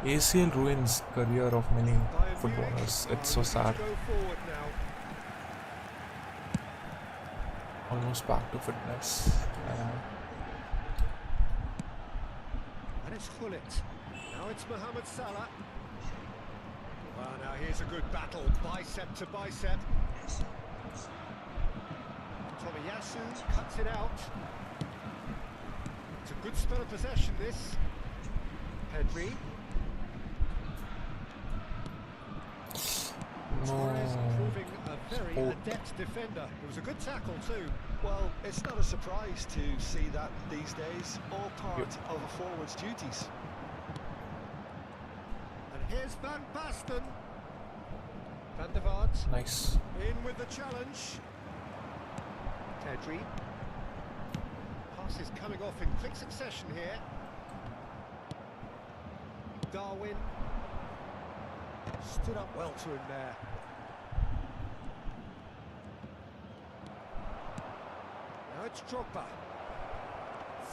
ACL ruins career of many Bayern footballers. Munich It's so are sad. looking to go forward now. Almost back to fitness. And it's Gullit. Now it's Mohamed Salah. Well, now here's a good battle, bicep to bicep. Tomiyasu cuts it out. It's a good spell of possession, this. Pedri. Torres No. proving a very Oh. adept defender. It was a good tackle too. Well, it's not a surprise to see that these days, all part of a forward's duties. And here's Van Basten. Van der Vaart Nice. in with the challenge. Pedri. Passes coming off in quick succession here. Darwin. Stood up well to him there. Now it's Drogba.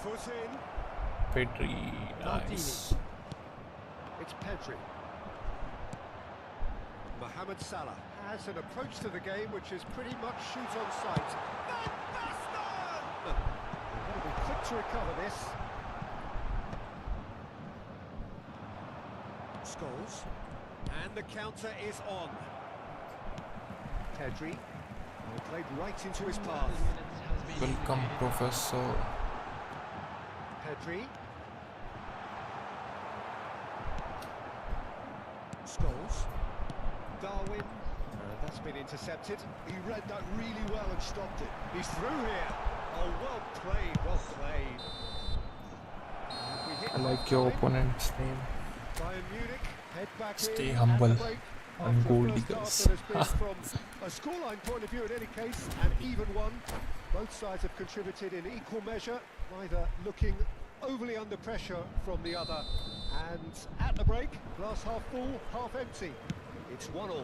Foot in. Pedri. Nice. It's Pedri. Mohamed Salah has an approach to the game which is pretty much shoot on sight. Van Basten! They're going to be quick to recover this. Scholes. And the counter is on. Pedri. Well, played right into his path. Welcome, Professor. Pedri. Scholes. Darwin. That's been intercepted. He read that really well and stopped it. He's through here. Oh, well played, well played. We hit I like your half-time. opponent's name. Bayern Munich head back Stay in humble at the break and after a goal first diggers. half that has been from a scoreline point of view in any case, an even one. Both sides have contributed in equal measure, neither looking overly under pressure from the other. And at the break, glass half full, half empty. It's 1-1.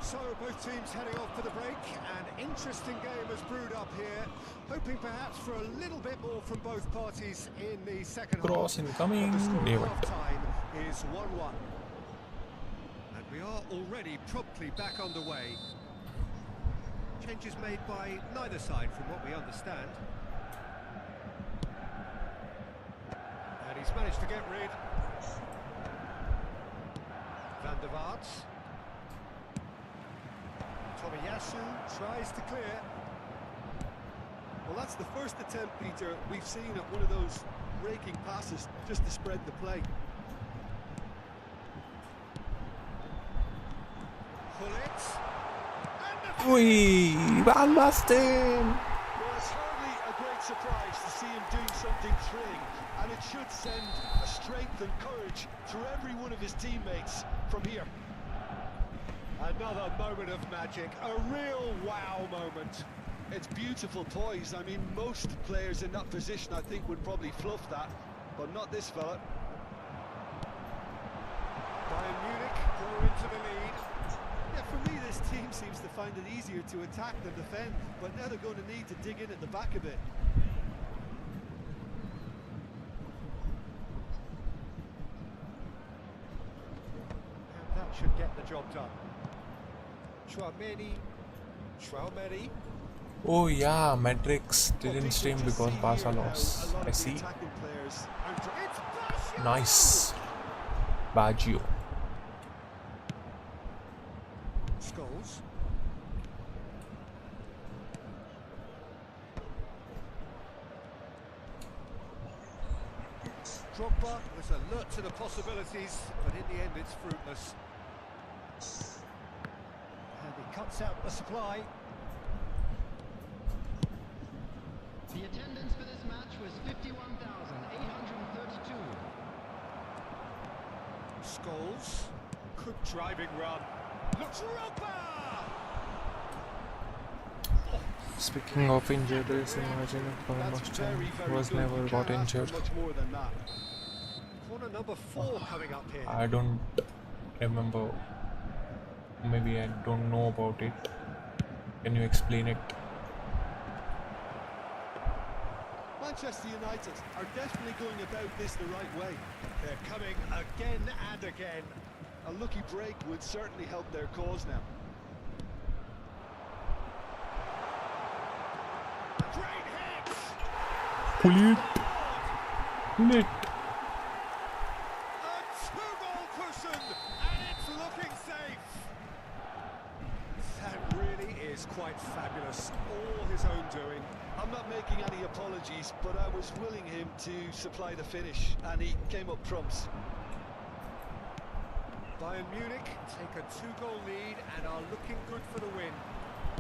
So both teams heading off for the break. An interesting game has brewed up here, hoping perhaps for a little bit more from both parties in the second Cross half. incoming. But the score David. at half-time is 1-1. And we are already promptly back underway. Changes made by neither side from what we understand. And he's managed to get rid. Van der Vaart. Tomiyasu tries to clear. Well, that's the first attempt, Peter, we've seen at one of those raking passes just to spread the play. Gullit. And the Ui, Van Basten. Well, it's hardly a great surprise to see him doing something thrilling, and it should send a strength and courage through every one of his teammates from here. another moment of magic, a real wow moment. It's beautiful poise. I mean, most players in that position, I think, would probably fluff that, but not this fella. Bayern Munich go into the lead. Yeah, for me, this team seems to find it easier to attack than defend, but now they're going to need to dig in at the back a bit. And that should get the job done. Chouameni. Oh yeah, Matrix didn't stream because Barca lost. I see. Nice. Baggio. Scholes. Drogba was alert to the possibilities, but in the end it's fruitless. And he cuts out the supply. The attendance for this match was 51,832. Scholes. Good driving run. Look, Drogba! Speaking of injuries, imagine if Bernstein was never got injured. Corner number 4 coming up here. I don't remember. Maybe I don't know about it. Can you explain it? Manchester United are definitely going about this the right way. They're coming again and again. A lucky break would certainly help their cause now. Great hit! Pull it. Pull it. A 2-goal cushion, and it's looking safe. That really is quite fabulous. All his own doing. I'm not making any apologies, but I was willing him to supply the finish, and he came up trumps. Bayern Munich take a 2-goal lead and are looking good for the win.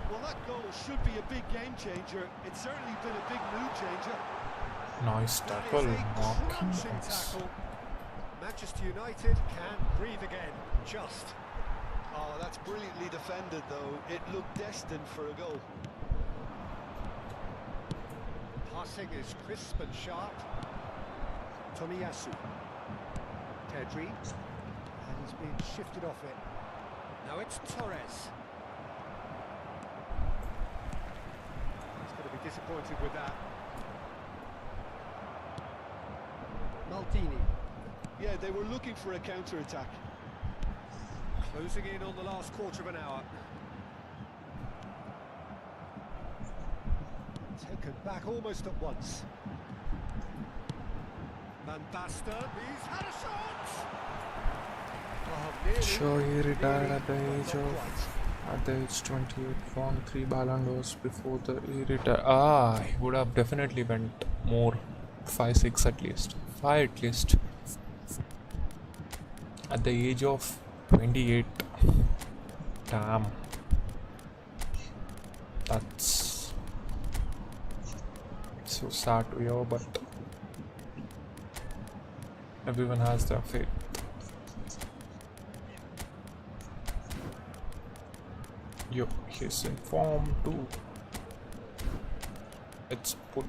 Well, that goal should be a big game changer. It's certainly been a big mood changer. Nice That tackle. is a crunching Marquinhos. tackle. Manchester United can breathe again. Just. Oh, that's brilliantly defended, though. It looked destined for a goal. Passing is crisp and sharp. Tomiyasu. Pedri. And he's being shifted off it. Now it's Torres. He's going to be disappointed with that. Maldini. Yeah, they were looking for a counter-attack. Closing in on the last quarter of an hour. Taken back almost at once. Van Basten, he's had a shot! Oh, nearly. Sure, he retired at the Nearly, age but not of quite. at the age 28. Won 3 Ballon d'Ors before he retired. Ah, he would have definitely went more. 5, 6 at least. 5 at least. At the age of 28. Damn. That's so sad to hear, but everyone has their fate. Yo, he's in form too. It's put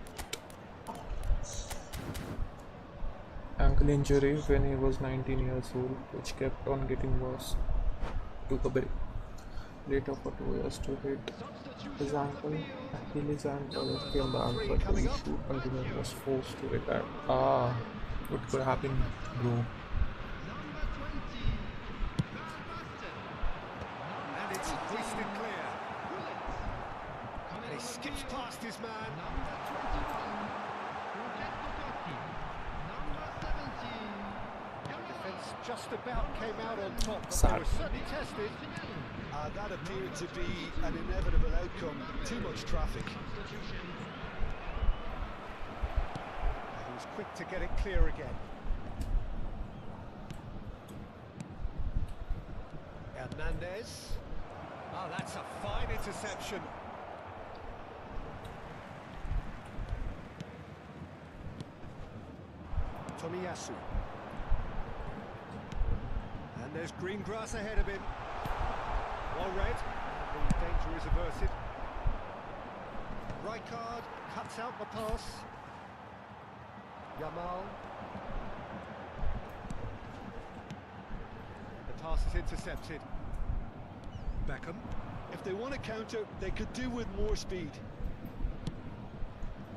ankle injury when he was 19 years old, which kept on getting worse. Took a break later for 2 years to hit his ankle, Achilles ankle, came back, but the issue continued, was forced to retire. Ah, what could happen, bro? And it's hoisted clear. And he skips past his man. Defence just about came out on top, but they were certainly tested. That appeared to be an inevitable outcome. Too much traffic. And he was quick to get it clear again. Hernandez. Oh, that's a fine interception. Tomiyasu. And there's green grass ahead of him. Well read. The danger is averted. Rijkaard cuts out the pass. Yamal. The pass is intercepted. Beckham. If they want to counter, they could do with more speed.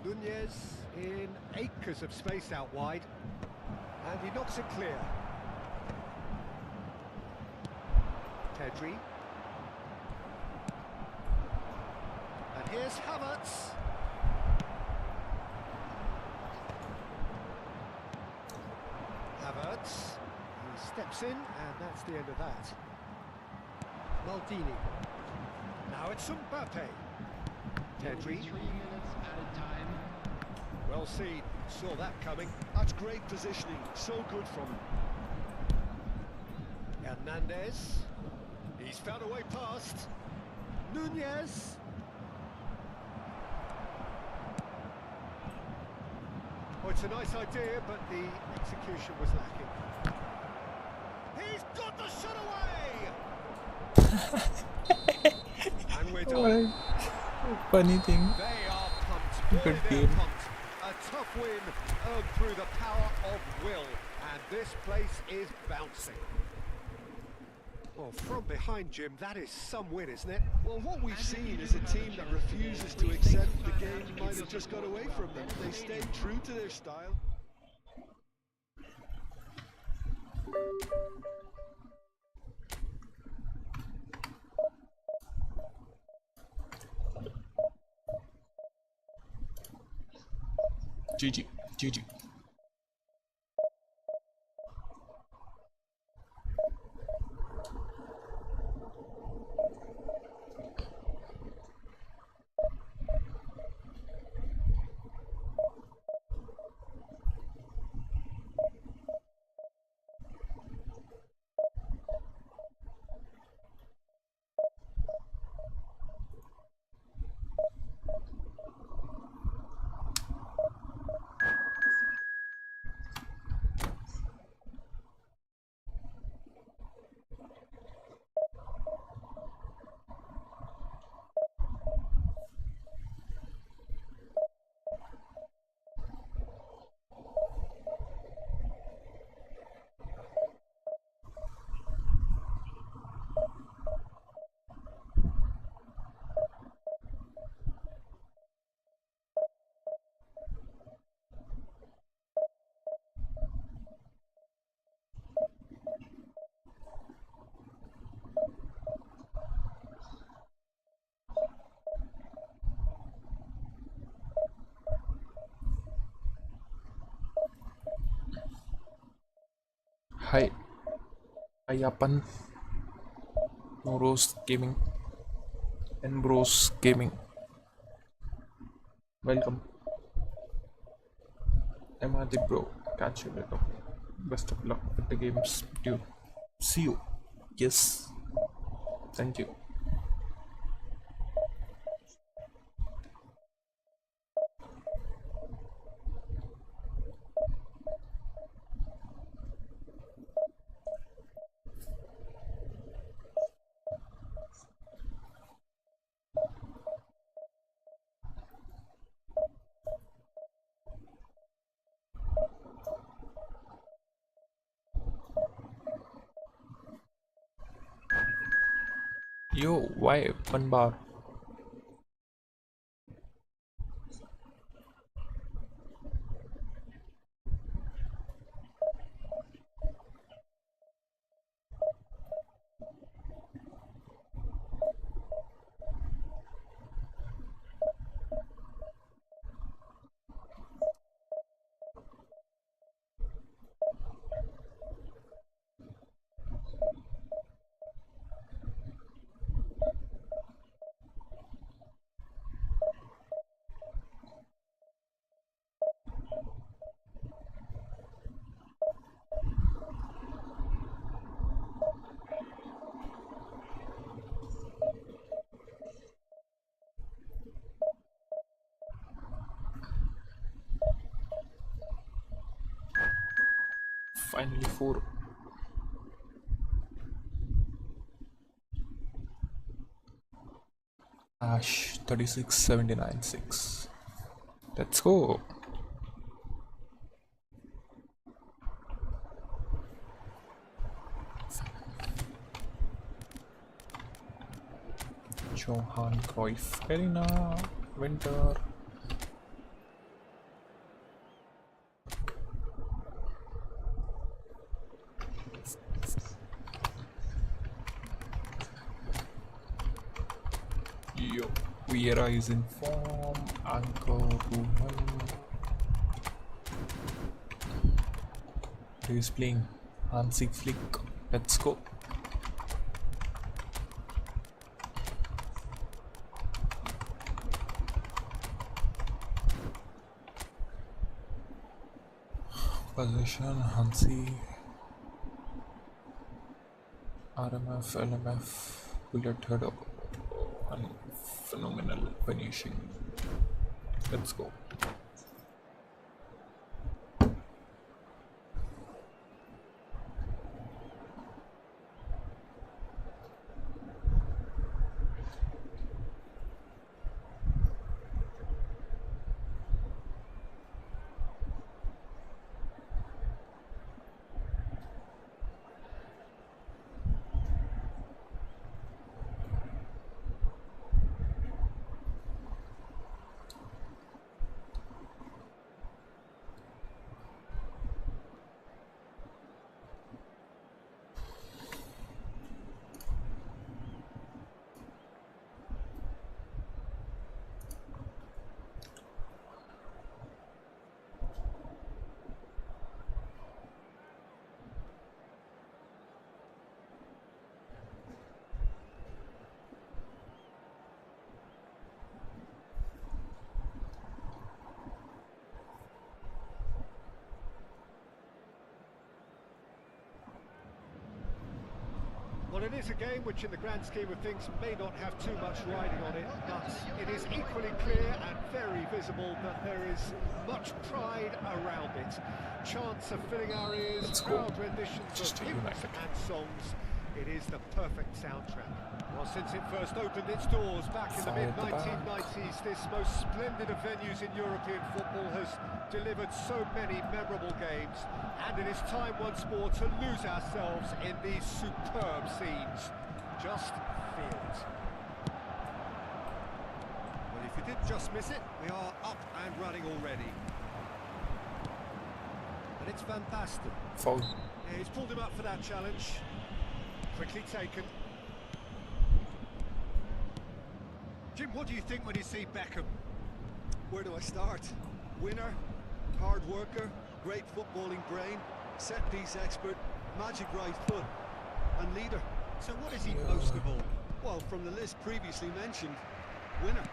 Nunez in acres of space out wide. And he knocks it clear. Pedri. And here's Havertz. Havertz. He steps in, and that's the end of that. Maldini. Now it's Mbappe. Pedri. 3 minutes added time. Well seen. Saw that coming. That's great positioning. So good from him. Hernandez. He's found a way past. Nunez. Oh, it's a nice idea, but the execution was lacking. He's got the shot away! And we're done. Funny thing. They are pumped. Good Boy, they're game. pumped. A tough win earned through the power of will. And this place is bouncing. Well, from behind, Jim, that is some win, isn't it? Well, what we've seen is a team that refuses to accept the game might have just got away from them. They stayed true to their style. GG. GG. Hi. Ayapan. Noros Gaming. And Bros Gaming. Welcome. I'm Adi Bro. Catch you later. Best of luck with the games, dude. See you. Yes. Thank you. Yo, why 1 bar? Finally 4. Ash 3679.6. Let's go. Johan Cruyff Arena, Winter. Yo, Vieira is in form. Anchor Ruben. He is playing Hansi Flick. Let's go. Position Hansi. RMF, LMF, bullet head and phenomenal finishing. Let's go. Well, it is a game which in the grand scheme of things may not have too much riding on it, but it is equally clear and very visible that there is much pride around it. Chants are filling our ears, proud renditions of hymns and songs. It is the perfect soundtrack. Well, since it first opened its doors back in the mid-1990s, this most splendid of venues in European football has delivered so many memorable games, and it is time once more to lose ourselves in these superb scenes. Just feel it. Well, if you did just miss it, we are up and running already. And it's Van Basten. Foul. Yeah, he's pulled him up for that challenge. Quickly taken. Jim, what do you think when you see Beckham? Where do I start? Winner, hard worker, great footballing brain, set-piece expert, magic right foot, and leader. So what is he most of all? Well, from the list previously mentioned, winner.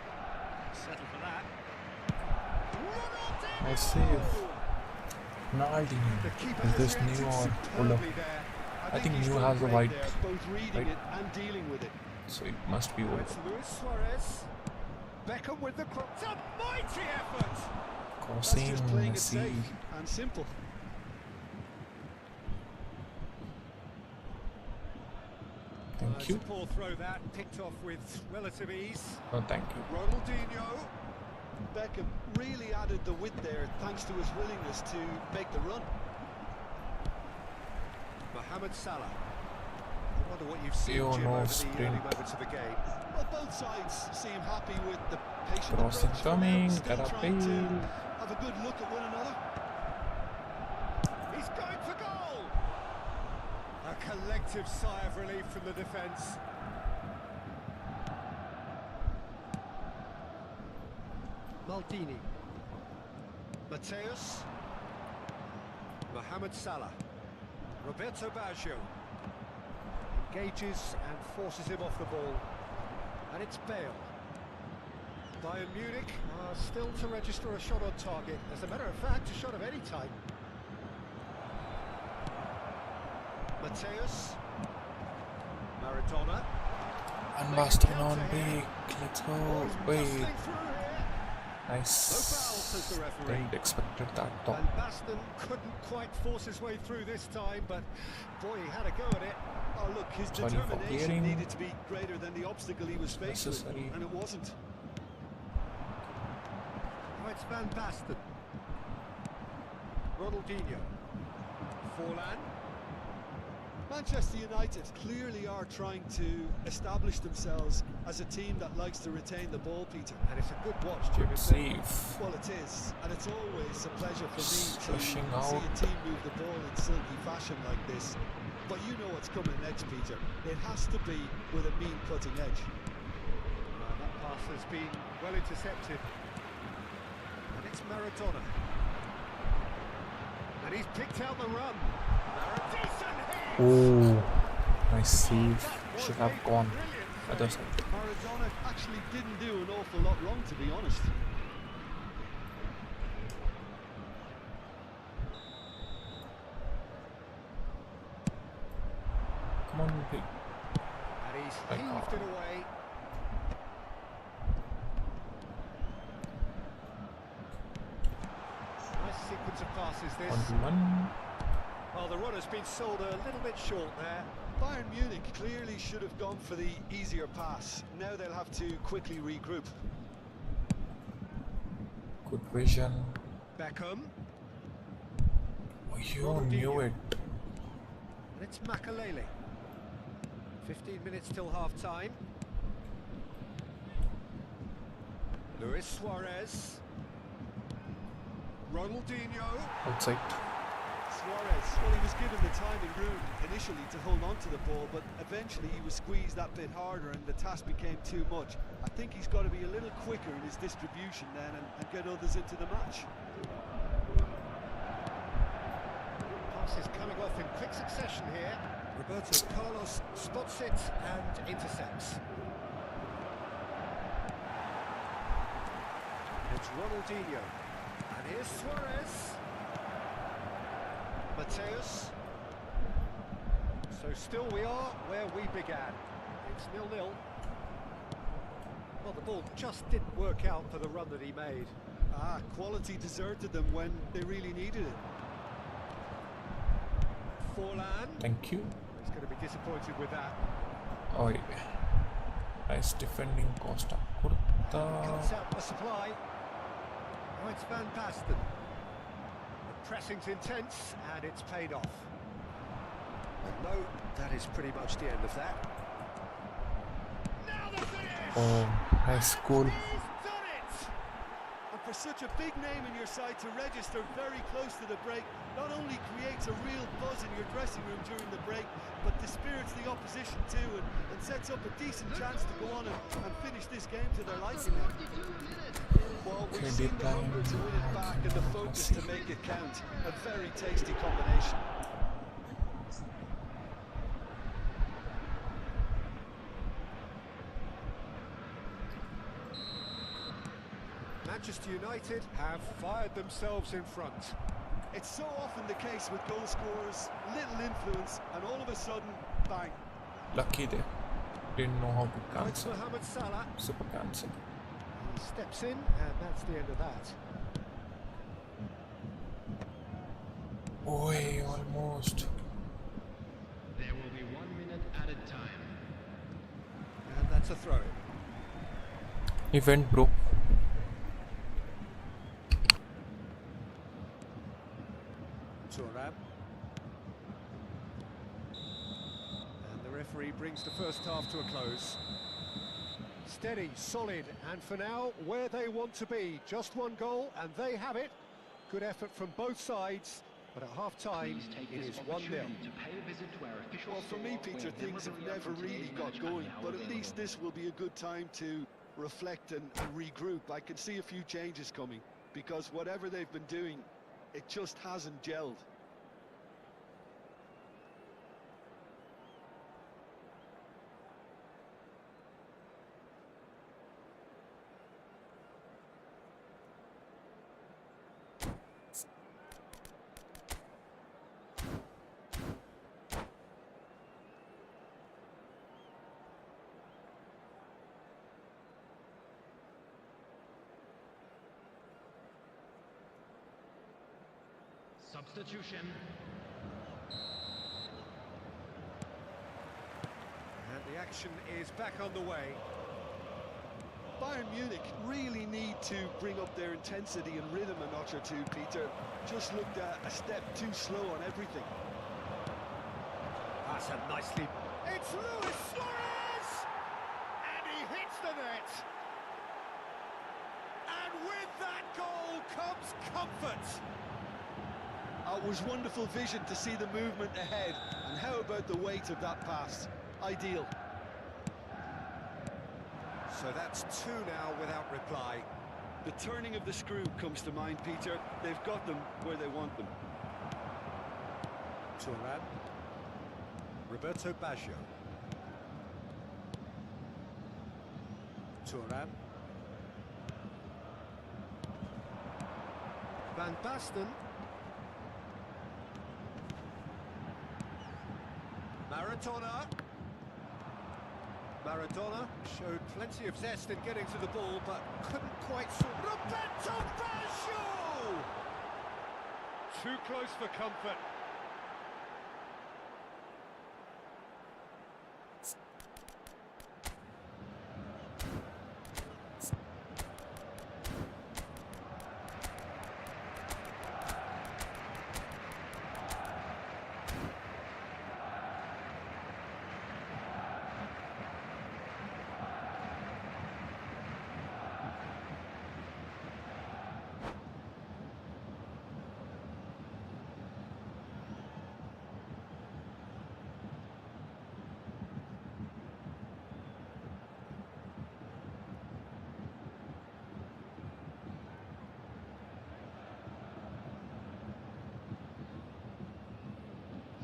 Settle for that. Nice save. Ronaldinho. Is this new or older? I think new has a white, both reading it and dealing with it. so it must be older. It's Luis Suarez. Beckham with the cross. It's a mighty effort. That's just playing it Messi. safe and simple. Thank you. It's a poor throw that, picked off with relative ease. Oh, thank you. Ronaldinho. Beckham really added the width there thanks to his willingness to make the run. Mohamed Salah. I wonder what you've seen, Oh, Jim, no, over the sprint. early moments of the game. Well, both sides seem happy with the patient Crossing approach for coming, now, still trying to Carapel. have a good look at one another. He's going for goal! A collective sigh of relief from the defence. Maldini. Mateus. Mohamed Salah. Roberto Baggio. Engages and forces him off the ball. And it's Bale. Bayern Munich are still to register a shot on target. As a matter of fact, a shot of any type. Mateus. Maradona. Van Basten on big. Let's go. Wait. Nice. No foul, says the referee. Didn't expect that though. Van Basten couldn't quite force his way through this time, but boy, he had a go at it. Oh, look, his Sorry for determination clearing. needed to be greater than the obstacle he was faced with, Necessary. and it wasn't. Oh, it's Van Basten. Ronaldinho. Forlan. Manchester United clearly are trying to establish themselves as a team that likes to retain the ball, Peter. And it's a good watch, Jim. Good isn't it? save. Well, it is, and it's always a pleasure for me Stretching to see out. a team move the ball in silky fashion like this. But you know what's coming next, Peter. It has to be with a mean cutting edge. That pass has been well intercepted. And it's Maradona. And he's picked out the run. Decent hit! Oh, nice save. Should have gone other side. Maradona actually didn't do an awful lot wrong, to be honest. Come on, big. And he's heaved it away. Nice sequence of passes this. 1-1. Well, the run has been sold a little bit short there. Bayern Munich clearly should have gone for the easier pass. Now they'll have to quickly regroup. Good vision. Beckham. Oh, you knew it. And it's Makalele. 15 minutes till half-time. Luis Suarez. Ronaldinho. Outside. Suarez, well, he was given the time and room initially to hold on to the ball, but eventually he was squeezed that bit harder and the task became too much. I think he's got to be a little quicker in his distribution then and get others into the match. Passes coming off in quick succession here. Roberto Carlos spots it and intercepts. It's Ronaldinho. And here's Suarez. Mateus. So still we are where we began. It's 0-0. Well, the ball just didn't work out for the run that he made. Quality deserted them when they really needed it. Forlan. Thank you. He's going to be disappointed with that. Oh, yeah. Nice defending, Costa. Cuts out the supply. Oh, it's Van Basten. The pressing's intense, and it's paid off. And no, that is pretty much the end of that. Now the finish! Oh, nice goal. He's done it! And for such a big name in your side to register very close to the break, not only creates a real buzz in your dressing room during the break, but dispirits the opposition too and sets up a decent chance to go on and finish this game to their liking. Well, we've seen the hunger to win it back and the focus to make it count. A very tasty combination. Manchester United have fired themselves in front. It's so often the case with goal scorers, little influence, and all of a sudden, bang. Lucky there. Didn't know how to Now it's cancel. Mohamed Salah. Super cancel. He steps in, and that's the end of that. Oi, almost. There will be 1 minute added time. And that's a throw. Event, bro. Thuram. And the referee brings the first half to a close. Steady, solid, and for now, where they want to be. Just one goal, and they have it. Good effort from both sides, but at half-time, Please take it this is 1-0. opportunity to pay a visit to our official Well, for me, store Peter, where things have memorabilia never from really today's got match are going, now but at available. least this will be a good time to reflect and regroup. I can see a few changes coming, because whatever they've been doing, it just hasn't gelled. Substitution. And the action is back on the way. Bayern Munich really need to bring up their intensity and rhythm a notch or two, Peter. Just looked a step too slow on everything. That's a nicely... It's Luis Suarez! And he hits the net! And with that goal comes comfort! It was wonderful vision to see the movement ahead. And how about the weight of that pass? Ideal. So that's two now without reply. The turning of the screw comes to mind, Peter. They've got them where they want them. Turan. Roberto Baggio. Turan. Van Basten. Maradona. Maradona showed plenty of zest in getting to the ball, but couldn't quite sort... Roberto Baggio! Too close for comfort.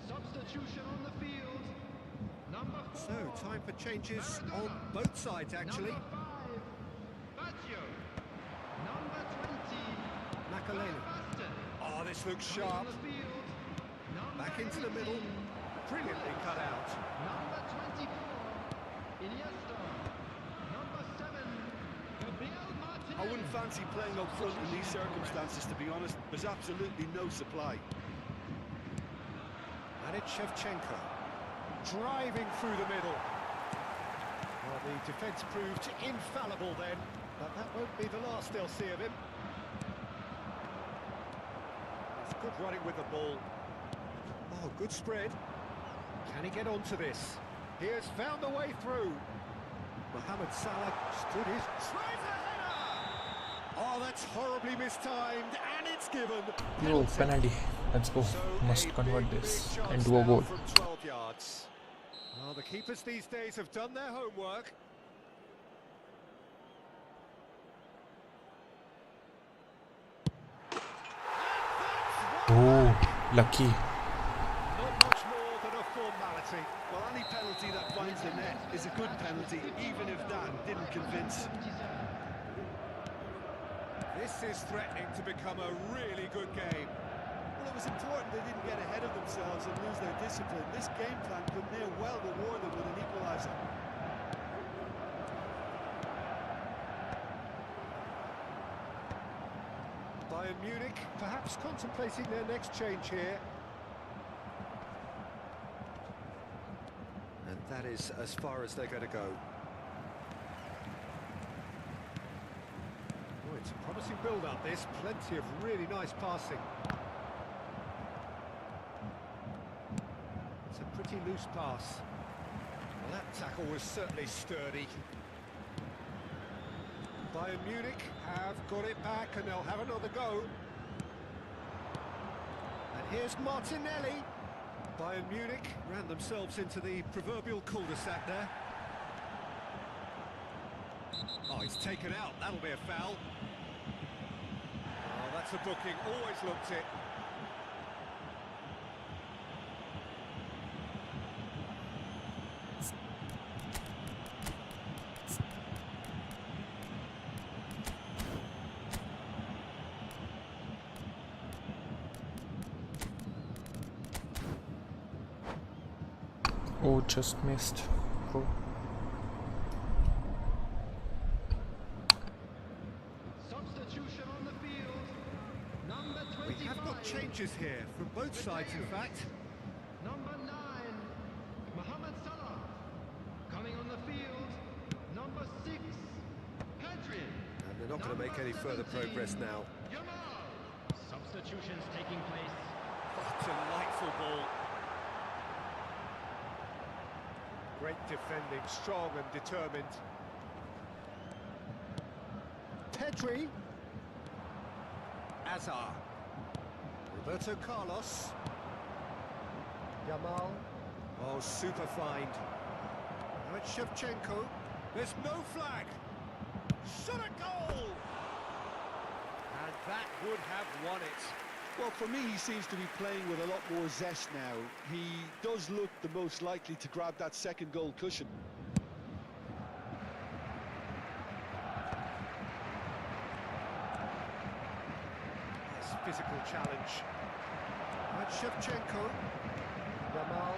Substitution on the field. Number 4. So, time for changes on both sides, actually. Number 5, Baggio. Number 20, Makaleli. Basten. Oh, this looks Coming on sharp. the field. Number Back into the middle. 18, Brilliantly cut out. Number 24, Iniesta. Number 7, Gabriel Martinez. I wouldn't fancy playing up front in these circumstances, to be honest. There's absolutely no supply. And it's Shevchenko, driving through the middle. Well, the defence proved infallible then, but that won't be the last they'll see of him. It's good running with the ball. Oh, good spread. Can he get onto this? He has found a way through. Mohamed Salah stood his... Tries a header! Oh, that's horribly mistimed, and it's given. Yo, penalty. Let's go. Must convert this into a goal. From 12 yards. Well, the keepers these days have done their homework. Oh, lucky. Not much more than a formality. Well, any penalty that finds the net is a good penalty, even if that didn't convince. This is threatening to become a really good game. Well, it was important they didn't get ahead of themselves and lose their discipline. This game plan could near well reward them with an equaliser. Bayern Munich perhaps contemplating their next change here. And that is as far as they're going to go. Oh, it's a promising build-up, this. Plenty of really nice passing. It's a pretty loose pass. Well, that tackle was certainly sturdy. Bayern Munich have got it back and they'll have another go. And here's Martinelli. Bayern Munich ran themselves into the proverbial cul-de-sac there. Oh, he's taken out. That'll be a foul. Oh, that's a booking. Always looked it. Oh, just missed. Bro. Substitution on the field. Number 25. We have got changes here from both sides, in fact. Number 9, Mohamed Salah. Coming on the field. Number 6, Pedri. And they're not going to make any further progress now. Yamal. Substitutions taking place. Oh, delightful ball. Great defending, strong and determined. Pedri. Azar. Roberto Carlos. Yamal. Oh, super find. Now it's Shevchenko. There's no flag. Shot a goal! And that would have won it. Well, for me, he seems to be playing with a lot more zest now. He does look the most likely to grab that second goal cushion. Yes, physical challenge. And Shevchenko. Yamal.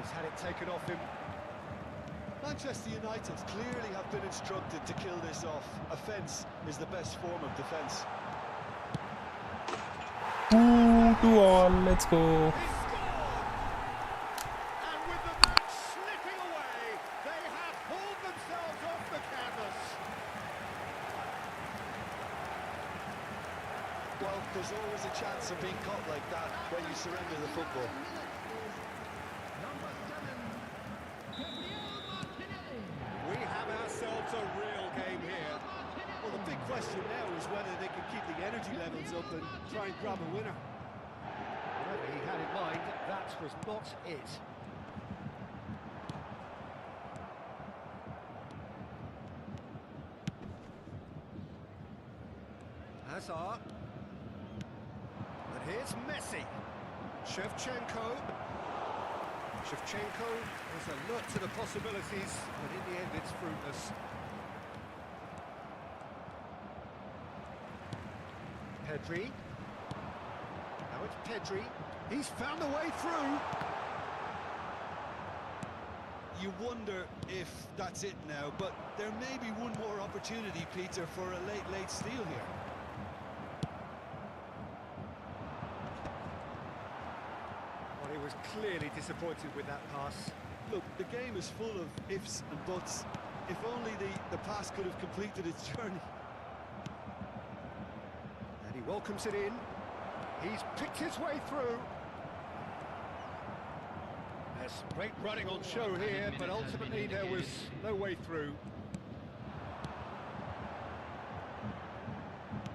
He's had it taken off him. Manchester United clearly have been instructed to kill this off. Offence is the best form of defence. 2-2 let's go. He scored! And with the match slipping away, they have hauled themselves off the canvas. Well, there's always a chance of being caught like that when you surrender the football. We have ourselves a real game here. Well, the big question now is whether they can keep the energy levels up and try and grab a winner. Whatever he had in mind, that was not it. Hazard. And here's Messi. Shevchenko. Shevchenko is alert to the possibilities, but in the end it's fruitless. Pedri. Now it's Pedri. He's found a way through. You wonder if that's it now, but there may be one more opportunity, Peter, for a late steal here. Well, he was clearly disappointed with that pass. Look, the game is full of ifs and buts. If only the pass could have completed its journey. And he welcomes it in. He's picked his way through. There's great running on show here, but ultimately there was no way through.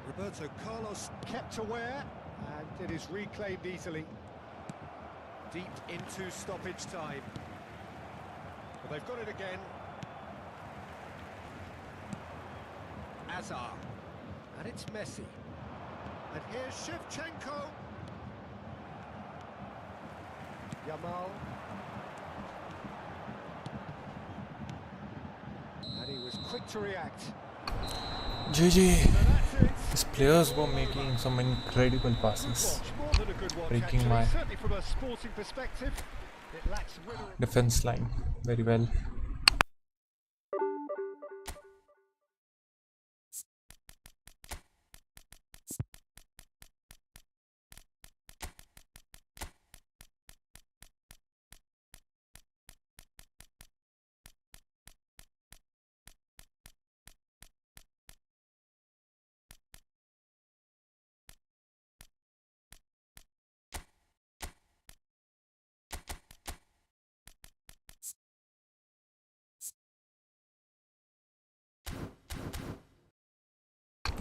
Roberto Carlos kept aware, and it is reclaimed easily. Deep into stoppage time. Well, they've got it again. Azar. And it's Messi. And here's Shevchenko. Yamal. And he was quick to react. GG. So that's it. These players were making some incredible passes. Watch, more than a good watch, Breaking actually. my Certainly from a sporting perspective, it lacks winner. defense line very well.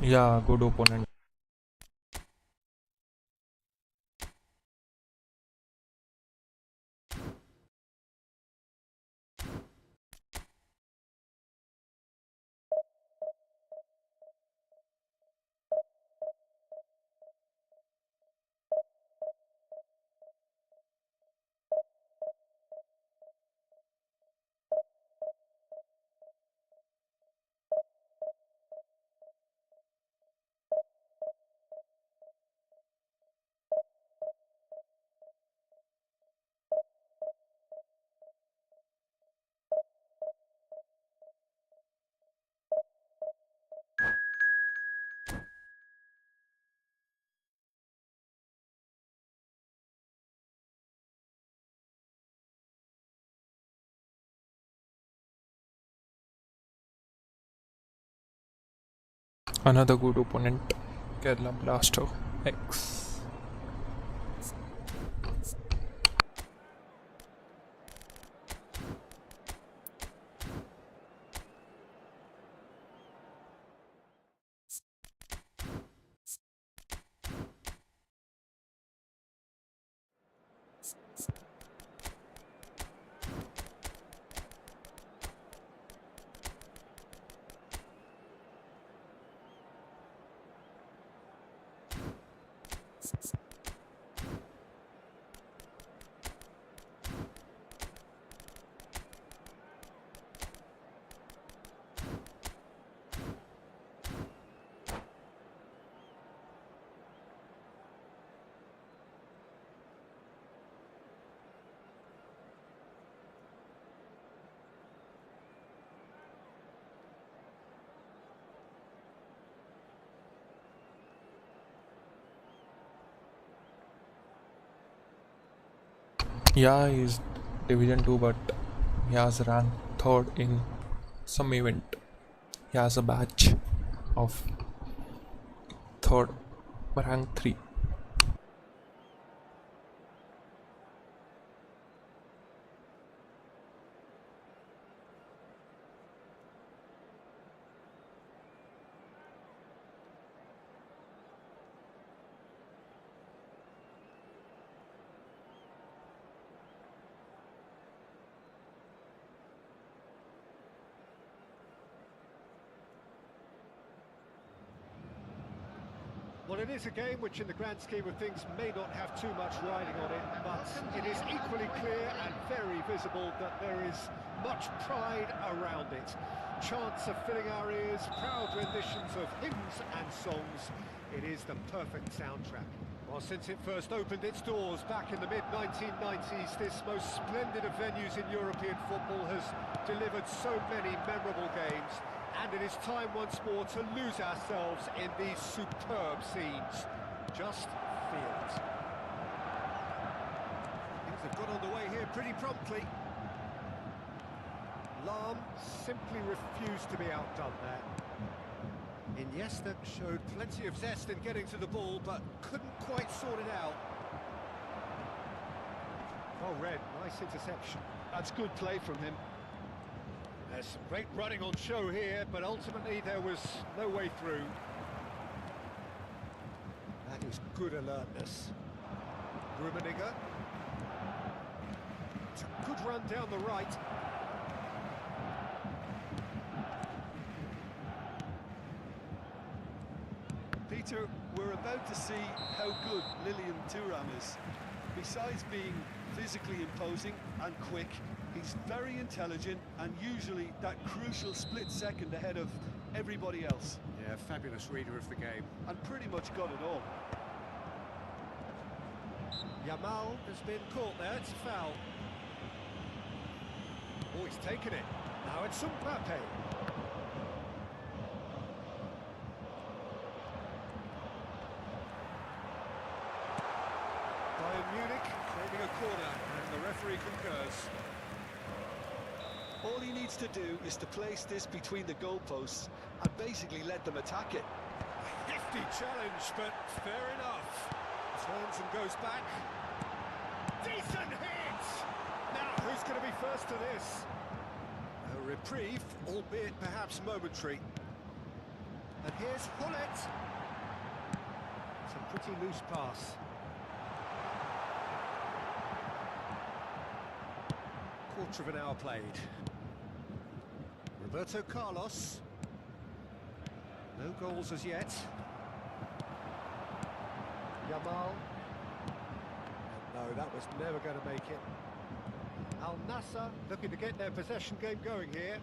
Yeah, good opponent. Another good opponent, Kerala Blaster X. Yeah, he's Division 2, but he has ranked third in some event. He has a badge of third, rank 3. Well, it is a game which in the grand scheme of things may not have too much riding on it, but it is equally clear and very visible that there is much pride around it. Chants are filling our ears, proud renditions of hymns and songs. It is the perfect soundtrack. Well, since it first opened its doors back in the mid-1990s, this most splendid of venues in European football has delivered so many memorable games. And it is time once more to lose ourselves in these superb scenes. Just feel it. Things have got underway here pretty promptly. Lahm simply refused to be outdone there. Iniesta showed plenty of zest in getting to the ball, but couldn't quite sort it out. Oh, Red, nice interception. That's good play from him. There's some great running on show here, but ultimately there was no way through. That is good alertness. Rummenigge. It's a good run down the right. Peter, we're about to see how good Lilian Thuram is. Besides being physically imposing and quick, he's very intelligent and usually that crucial split second ahead of everybody else. Yeah, fabulous reader of the game. And pretty much got it all. Yamal has been caught there, it's a foul. Oh, he's taken it. Now it's Mbappe. Bayern Munich claiming a corner, and the referee concurs. All he needs to do is to place this between the goalposts and basically let them attack it. Hefty challenge, but fair enough. Turns and goes back. Decent hit! Now, who's going to be first to this? A reprieve, albeit perhaps momentary. And here's Hullet. It's a pretty loose pass. Quarter of an hour played. Roberto Carlos. No goals as yet. Yamal. No, that was never going to make it. Al Nassr looking to get their possession game going here.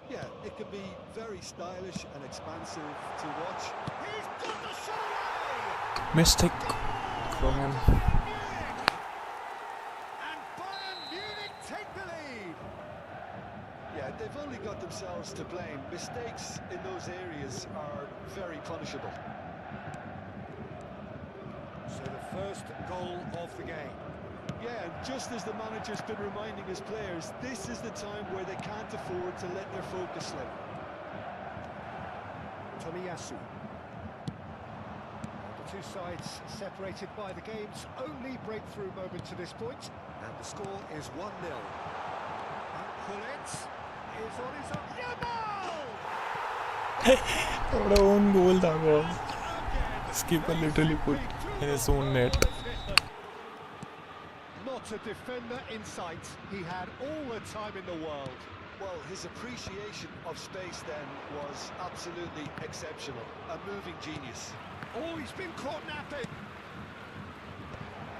Yeah, it can be very stylish and expansive to watch. He's got the shot! Mistake from him. And Bayern Munich take the lead. Yeah, they've only got themselves to blame. Mistakes in those areas are very punishable. So the first goal of the game. Yeah, and just as the manager's been reminding his players, this is the time where they can't afford to let their focus slip. Tomiyasu. The two sides separated by the game's only breakthrough moment to this point, and the score is 1-0. And Hullet is on his own. Yamal! What a own goal that was. Skipper literally put in his own net. Not a defender in sight. He had all the time in the world. Well, his appreciation of space then was absolutely exceptional. A moving genius. Oh, he's been caught napping.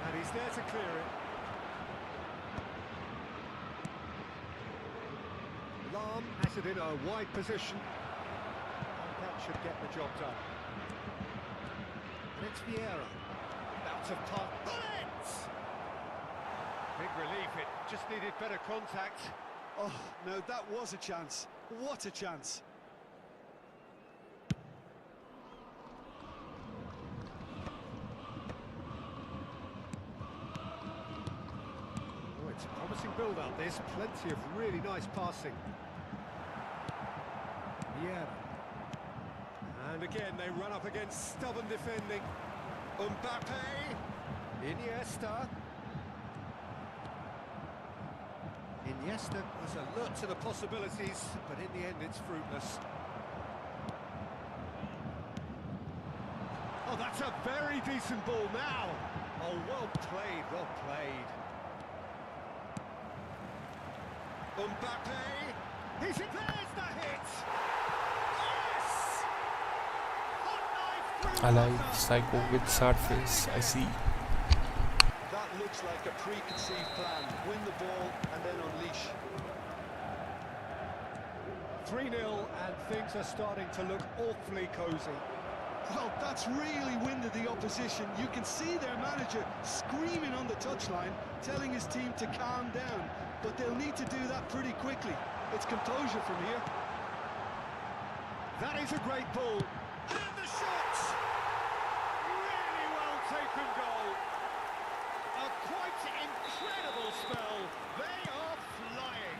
And he's there to clear it. Lahm has it in a wide position. And that should get the job done. And it's Vieira. Out of pass. Bullets! Big relief, it just needed better contact. Oh, no, that was a chance. What a chance. build-up, this. Plenty of really nice passing. Yeah. And again, they run up against stubborn defending. Mbappe. Iniesta. Iniesta was alert to the possibilities, but in the end it's fruitless. Oh, that's a very decent ball now. Oh, well played, well played. Mbappe. There's the hit. Yes! Hot knife through. Alive, psycho with sad face, I see. That looks like a preconceived plan. Win the ball and then unleash. 3-0 and things are starting to look awfully cosy. Well, that's really winded the opposition. You can see their manager screaming on the touchline, telling his team to calm down. But they'll need to do that pretty quickly. It's composure from here. That is a great ball. And the shot! Really well taken goal. A quite incredible spell. They are flying.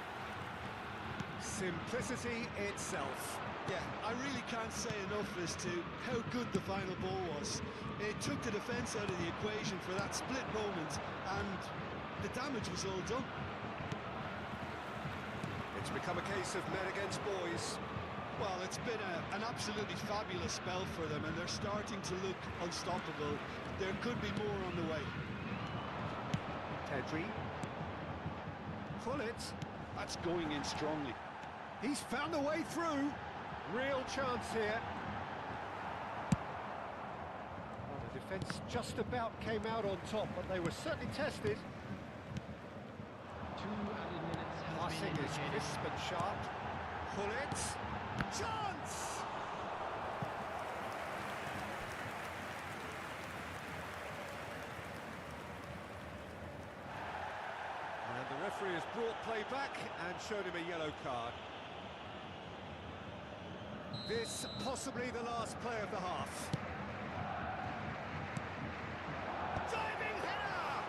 Simplicity itself. Yeah, I really can't say enough as to how good the final ball was. It took the defence out of the equation for that split moment, and the damage was all done. It's become a case of men against boys. Well, it's been an absolutely fabulous spell for them, and they're starting to look unstoppable. There could be more on the way. Pedri. Pullet. That's going in strongly. He's found a way through. Real chance here. Well, the defence just about came out on top, but they were certainly tested. 2 added minutes has Passing been is indicated. crisp and sharp. Pullet. Chance! And the referee has brought play back and shown him a yellow card. This possibly the last play of the half. Diving header!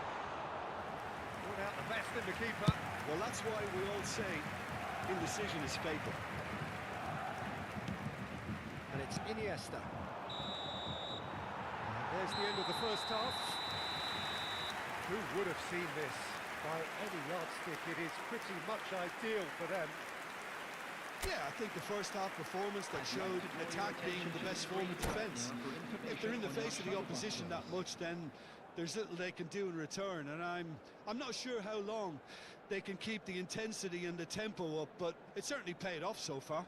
Brought out the best in the keeper. Well, that's why we all say indecision is fatal. And it's Iniesta. And there's the end of the first half. Who would have seen this? By any yardstick, it is pretty much ideal for them. Yeah, I think the first half performance that showed attack being the best form of defence. If they're in the face of the opposition that much, then there's little they can do in return, and I'm not sure how long they can keep the intensity and the tempo up, but it certainly paid off so far.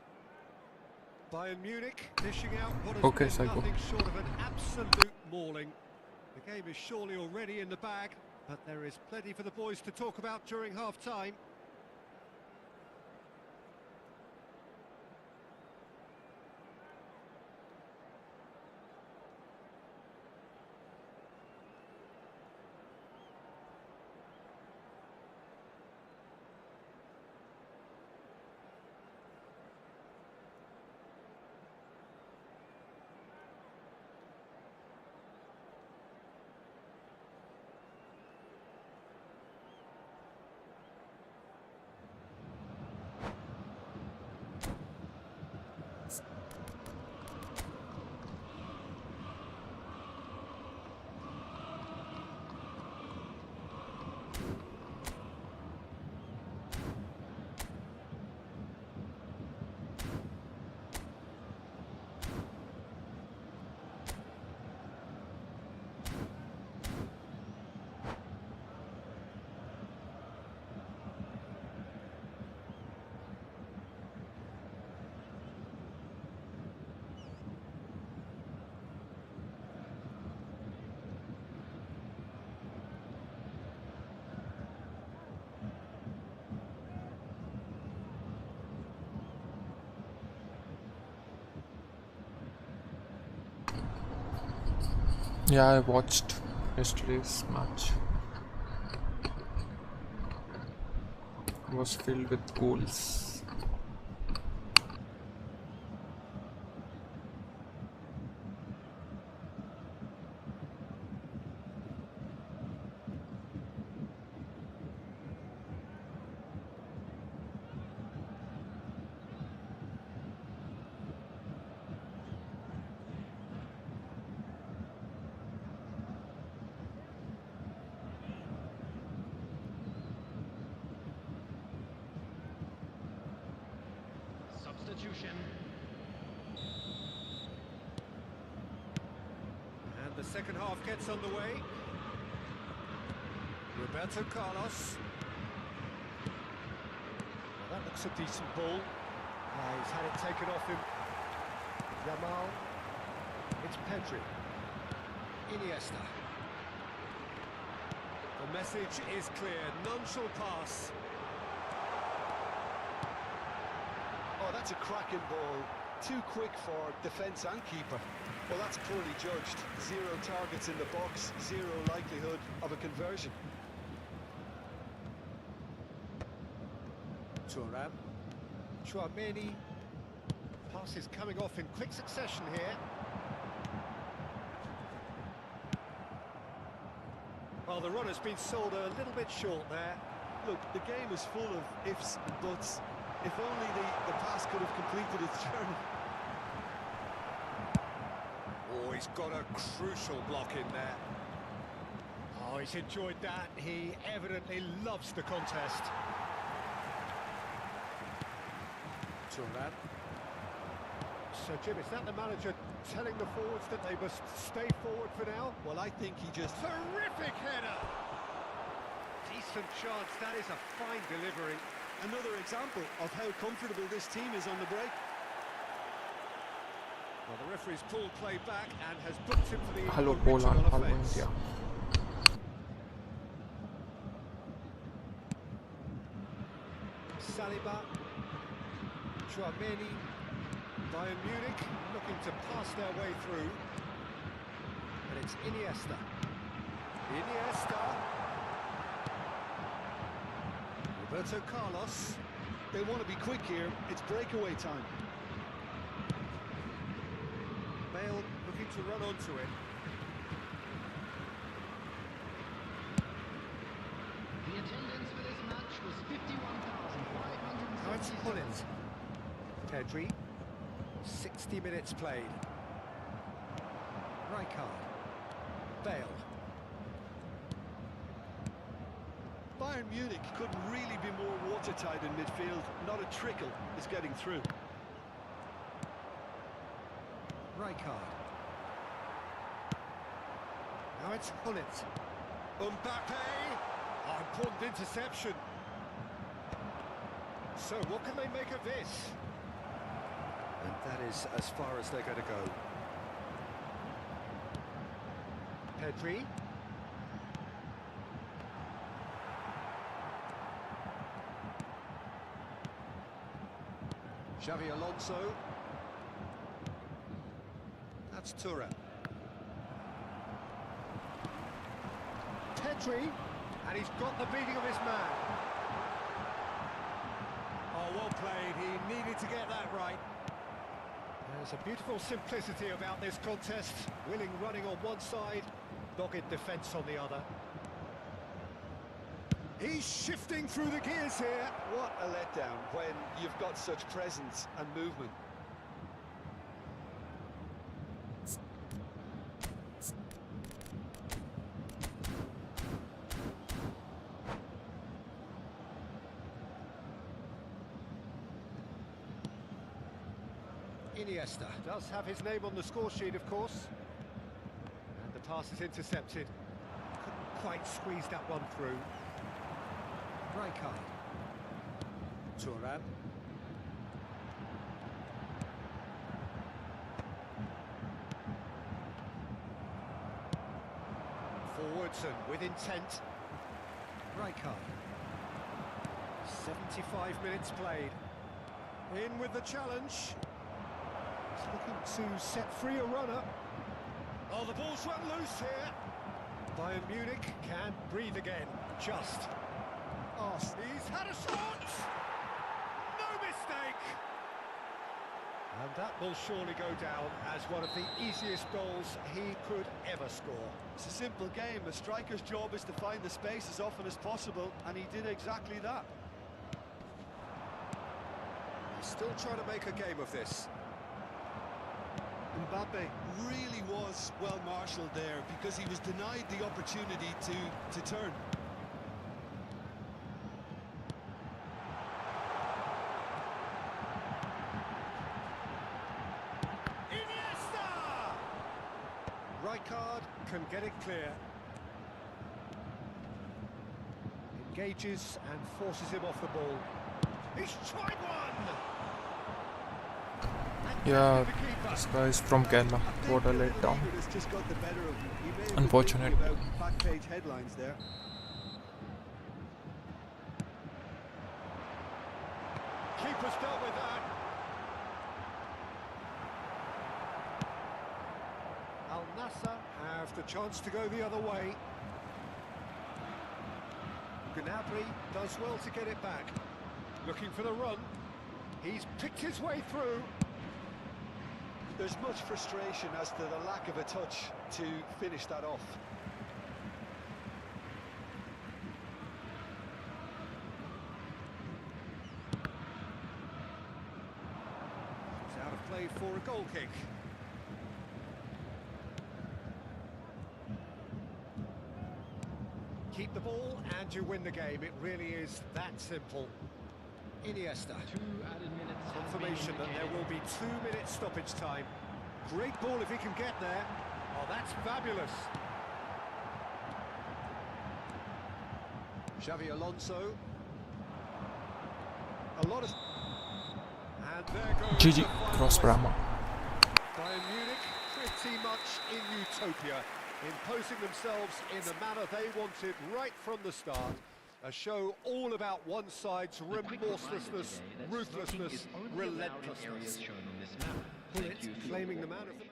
Bayern Munich dishing out what has Okay, been Psycho. nothing short of an absolute mauling. The game is surely already in the bag, but there is plenty for the boys to talk about during half-time. Yeah, I watched yesterday's match. It was filled with goals. substitution. And the second half gets underway. Roberto Carlos. Well, that looks a decent ball. He's had it taken off him. Yamal. It's Pedri. Iniesta. The message is clear. None shall pass. Oh, that's a cracking ball. Too quick for defence and keeper. Well, that's poorly judged. 0 targets in the box, 0 likelihood of a conversion. Thuram. Tchouaméni. Passes coming off in quick succession here. Well, the run has been sold a little bit short there. Look, the game is full of ifs and buts. If only the pass could have completed its journey. Oh, he's got a crucial block in there. Oh, he's enjoyed that. He evidently loves the contest. Thuram. So, Jim, is that the manager telling the forwards that they must stay forward for now? Well, I think he just... Terrific header! Decent chance. That is a fine delivery. Another example of how comfortable this team is on the break. Well, the referee's pulled play back and has booked him for the Hallo original Poland, hallo offence. India. Saliba. Tchouaméni. Bayern Munich looking to pass their way through. And it's Iniesta. Iniesta. Roberto Carlos. They want to be quick here. It's breakaway time. Bale looking to run onto it. The attendance for this match was 51,500. Now it's Mullins. Pedri. 60 minutes played. Rijkaard. Bale. Bayern Munich couldn't really be more watertight in midfield. Not a trickle is getting through. Rijkaard. Now it's Mullins. Mbappe. Oh, important interception. So what can they make of this? And that is as far as they're going to go. Pedri. Xavi Alonso. That's Thuram. Pedri. And he's got the beating of his man. Oh, well played. He needed to get that right. There's a beautiful simplicity about this contest. Willing running on one side, dogged defence on the other. He's shifting through the gears here. What a letdown when you've got such presence and movement. Iniesta does have his name on the score sheet, of course. And the pass is intercepted. Couldn't quite squeeze that one through. Rijkaard. Thuram. Forwards and with intent. Rijkaard. 75 minutes played. In with the challenge. He's looking to set free a runner. Oh, the ball's run loose here. Bayern Munich can breathe again. Just. Oh, he's had a shot! No mistake! And that will surely go down as one of the easiest goals he could ever score. It's a simple game. A striker's job is to find the space as often as possible, and he did exactly that. He's still trying to make a game of this. Mbappe really was well marshalled there because he was denied the opportunity to turn. high card, can get it clear. Engages and forces him off the ball. He's tried one! Yeah, this guy is from Kerala. What a letdown. Unfortunate. Back page headlines there. Keeper's dealt with that. Al Nassr have the chance to go the other way. Gnabry does well to get it back. Looking for the run. He's picked his way through. There's much frustration as to the lack of a touch to finish that off. It's out of play for a goal kick. Keep the ball and you win the game. It really is that simple. Iniesta. 2 added minutes. Confirmation that there will be 2 minutes stoppage time. Great ball if he can get there. Oh, that's fabulous. Xavi Alonso. A lot of... And there goes... GG, the final CROSSPLAY. whistle. Bayern Munich, pretty much in utopia, imposing themselves in the manner they wanted right from the start. A show all about one side's remorselessness, ruthlessness, relentlessness. Pullet claiming the man of the match.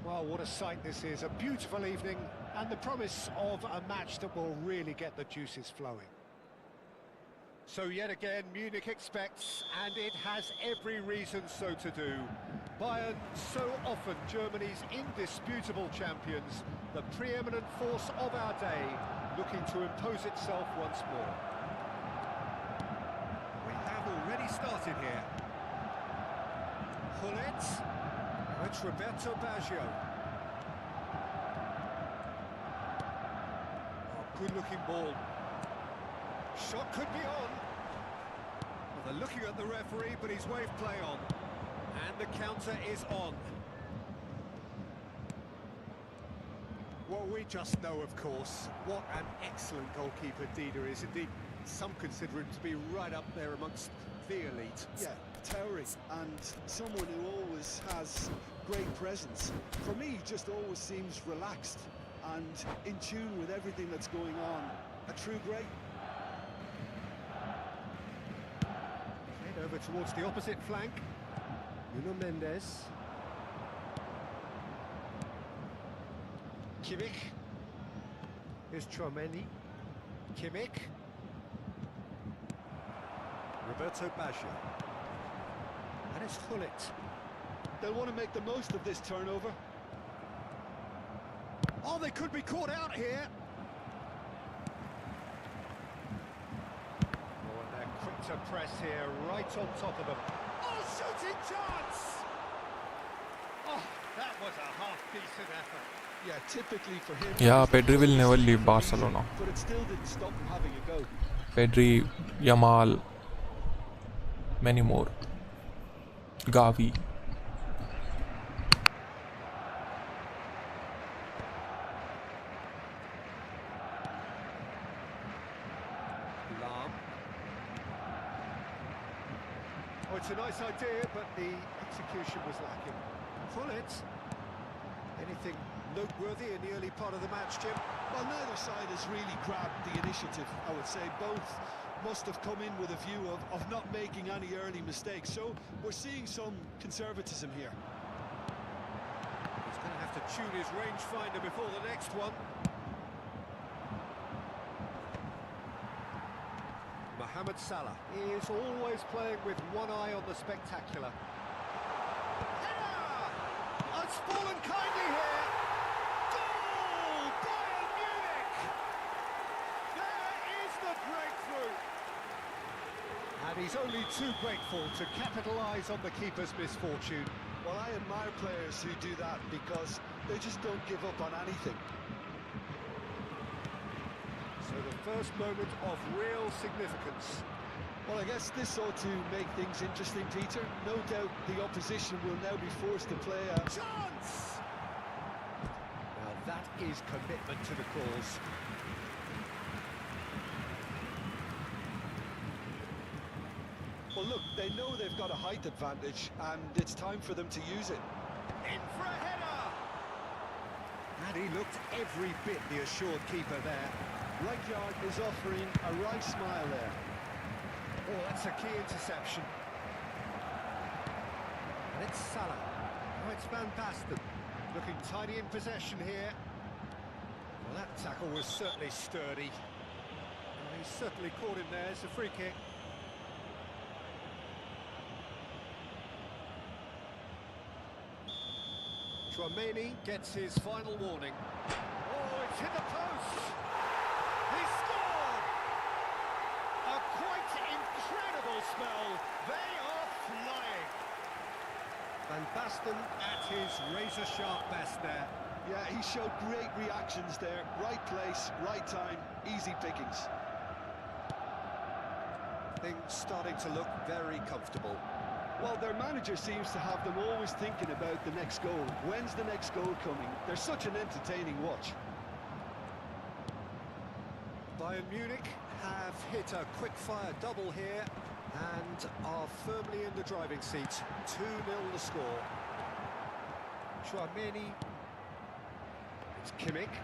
Well, what a sight this is, a beautiful evening and the promise of a match that will really get the juices flowing. So yet again, Munich expects, and it has every reason so to do. Bayern, so often Germany's indisputable champions, the preeminent force of our day, looking to impose itself once more. We have already started here. Pullet. It's Roberto Baggio. Oh, good-looking ball. Shot could be on. Well, they're looking at the referee, but he's waved play on. And the counter is on. Well, we just know, of course, what an excellent goalkeeper Dida is. Indeed, some consider him to be right up there amongst the elite. Yeah, towering, and someone who always has great presence. For me, he just always seems relaxed and in tune with everything that's going on. A true great. Played over towards the opposite flank. Nuno Mendes. Kimmich. Here's Chouameni. Kimmich. Roberto Baggio. And it's Gullit. They'll want to make the most of this turnover. Oh, they could be caught out here. Oh, and they're quick to press here, right on top of them. Oh, shooting chance! Oh, that was a half-decent effort. Yeah, typically for him. Yeah, Pedri will never leave Barcelona. But it still didn't stop him having a go. Pedri, Yamal, many more. Gavi. Lam. Oh, it's a nice idea, but the execution was lacking. Gullit. Anything noteworthy in the early part of the match, Jim? Well, neither side has really grabbed the initiative, I would say. Both must have come in with a view of not making any early mistakes. So we're seeing some conservatism here. He's going to have to tune his rangefinder before the next one. Mohamed Salah is always playing with one eye on the spectacular. It's fallen kindly here. Goal! Bayern Munich! There is the breakthrough. And he's only too grateful to capitalise on the keeper's misfortune. Well, I admire players who do that because they just don't give up on anything. So the first moment of real significance. Well, I guess this ought to make things interesting, Peter. No doubt the opposition will now be forced to play a Chance! Now that is commitment to the cause. Well, look, they know they've got a height advantage, and it's time for them to use it. In for a header! And he looked every bit the assured keeper there. Right yard is offering a right smile there. Oh, that's a key interception. And it's Salah. Oh, it's Van Basten. Looking tidy in possession here. Well, that tackle was certainly sturdy. And he's certainly caught him there. It's a free kick. Chouameni gets his final warning. Oh, it's hit the post! He scored! A quite incredible spell. They are flying. Van Basten at his razor-sharp best there. Yeah, he showed great reactions there. Right place, right time, easy pickings. Things starting to look very comfortable. Well, their manager seems to have them always thinking about the next goal. When's the next goal coming? They're such an entertaining watch. Bayern Munich have hit a quick-fire double here and are firmly in the driving seat. 2-0 the score. Chouameni. It's Kimmich.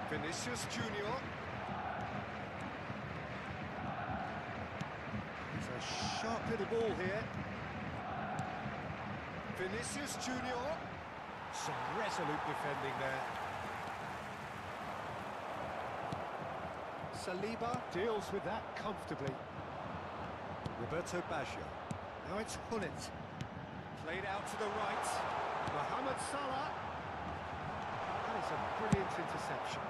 Vinicius Junior. It's a sharp little ball here. Vinicius Junior. Some resolute defending there. Saliba deals with that comfortably. Roberto Baggio. Now it's Gullit. Played out to the right. Mohamed Salah. That is a brilliant interception.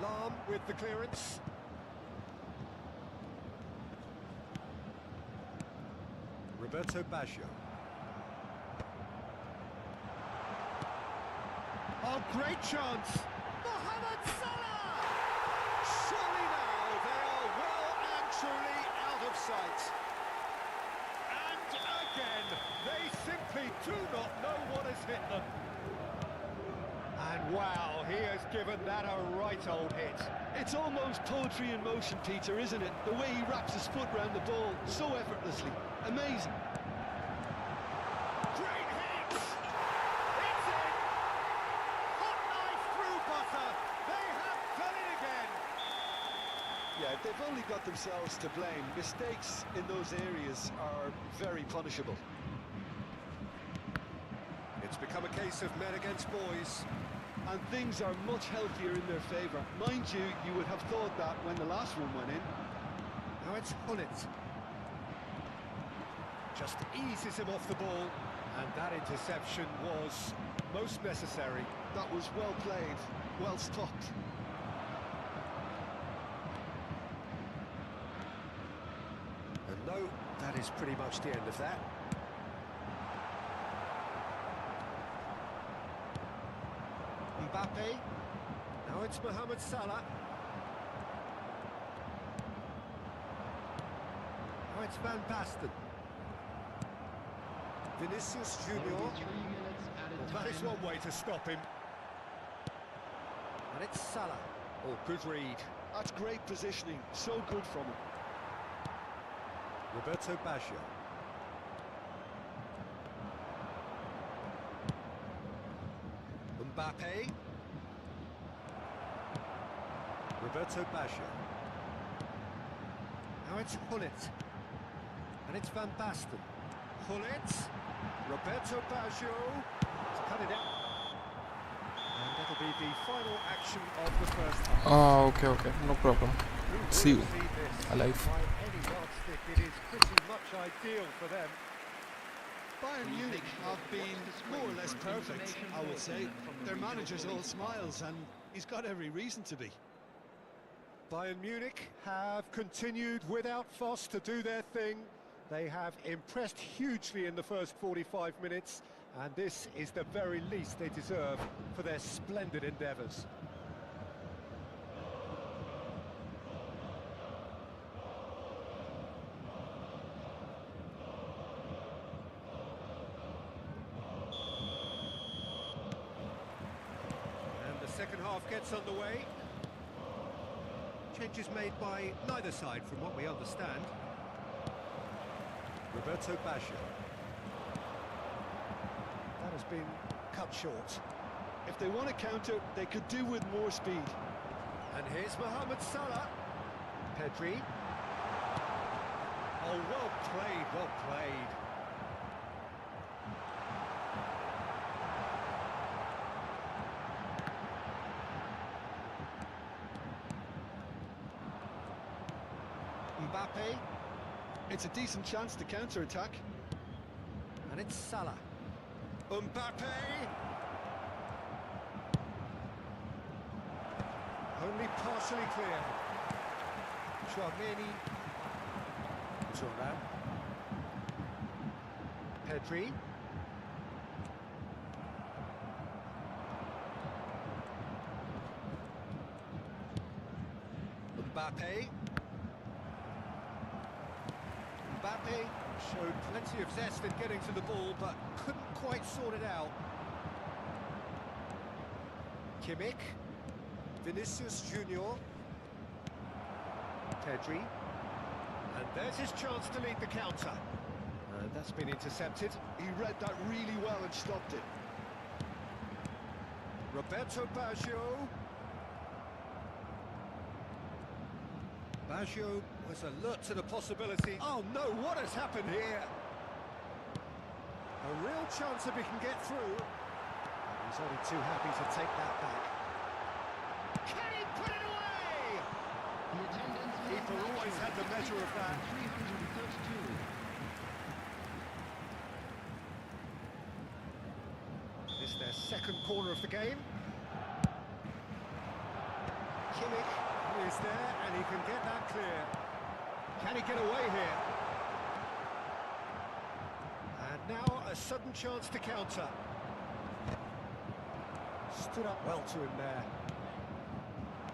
Lam with the clearance. Roberto Baggio. Oh, great chance! Mohamed Salah! Surely now they are well and truly out of sight. And again. They simply do not know what has hit them. And wow, he has given that a right old hit. It's almost poetry in motion, Peter, isn't it? The way he wraps his foot round the ball so effortlessly. Amazing. Great hit! It's in! Hot knife through butter. They have done it again. Yeah, they've only got themselves to blame. Mistakes in those areas are very punishable. It's become a case of men against boys. And things are much healthier in their favour. Mind you, you would have thought that when the last one went in. Now it's Hullet. Just eases him off the ball. And that interception was most necessary. That was well played, well stopped. And no, that is pretty much the end of that. Mbappe. Now it's Mohamed Salah. Now it's Van Basten. Vinicius Junior. 3 minutes added Well, that is time. one way to stop him. And it's Salah. Oh, good read. That's great positioning, so good from him. Roberto Baggio. Mbappe. Roberto Baggio. Now it's Hullet. And it's Van Basten. Hullet. Roberto Baggio. To cut it out. And that'll be the final action of the first half. Ah, okay, no problem. Who See you will see this? alive. By any yardstick, it is pretty much ideal for them. Bayern Munich have been more or less perfect, I would say. Their manager's all smiles, and he's got every reason to be. Bayern Munich have continued without fuss to do their thing. They have impressed hugely in the first 45 minutes, and this is the very least they deserve for their splendid endeavours. And the second half gets underway. Changes made by neither side, from what we understand. Roberto Baggio. That has been cut short. If they want to counter, they could do with more speed. And here's Mohamed Salah. Pedri. Oh, well played, well played. Mbappe. It's a decent chance to counter-attack. And it's Salah. Mbappe. Only partially clear. Chouameni. Thuram. Pedri. Mbappe. Mbappe showed plenty of zest in getting to the ball, but couldn't quite sort it out. Kimmich. Vinicius Junior. Pedri. And there's his chance to lead the counter. And that's been intercepted. He read that really well and stopped it. Roberto Baggio. Baggio was alert to the possibility. Oh no, what has happened here? A real chance if he can get through. He's only too happy to take that back. Can he put it away? The attendance for this Keeper match always was had the measure of that. 332. This is their second corner of the game. Kimmich is there and he can get that clear. Can he get away here? And now a sudden chance to counter. Stood up well to him there.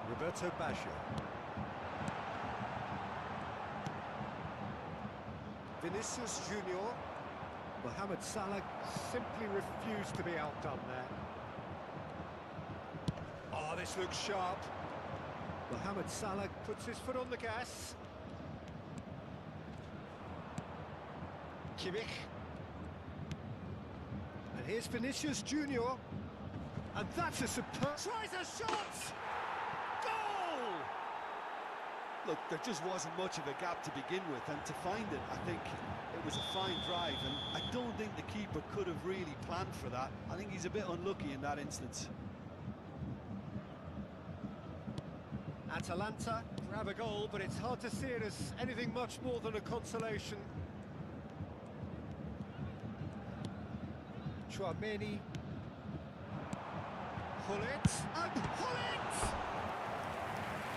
Roberto Baggio. Vinicius Junior. Mohamed Salah simply refused to be outdone there. Oh, this looks sharp. Mohamed Salah puts his foot on the gas. Kimmich. And here's Vinicius Junior. And that's a superb... Tries a shot! Goal! Look, there just wasn't much of a gap to begin with, and to find it, I think it was a fine drive, and I don't think the keeper could have really planned for that. I think he's a bit unlucky in that instance. Atalanta grab a goal, but it's hard to see it as anything much more than a consolation. Chouameni. Hullet. And Hullet!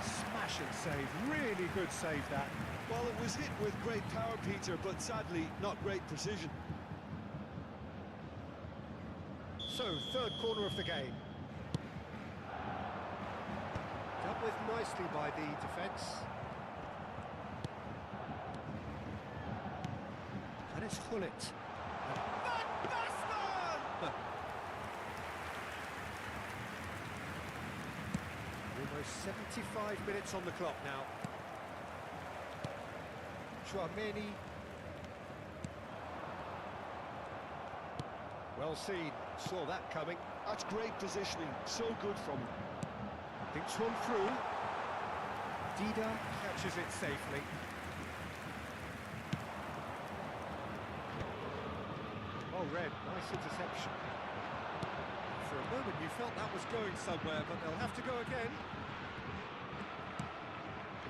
Smash and save, really good save that. Well, it was hit with great power, Peter, but sadly not great precision. So, third corner of the game. Dealt with nicely by the defence. And it's Hullet. Van Basten! Almost 75 minutes on the clock now. Chouameni. Well seen, saw that coming. That's great positioning, so good from him. Thinks one through. Dida catches it safely. Oh, Red, nice interception. For a moment you felt that was going somewhere, but they'll have to go again.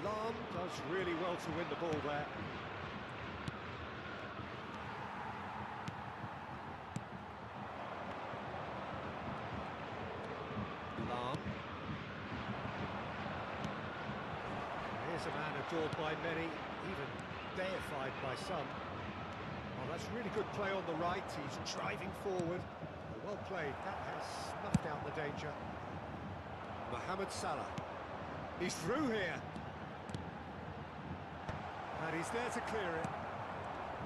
Lahm does really well to win the ball there. Lahm. Here's a man adored by many, even deified by some. Oh, that's really good play on the right. He's driving forward. Well played. That has snuffed out the danger. Mohamed Salah. He's through here. And he's there to clear it.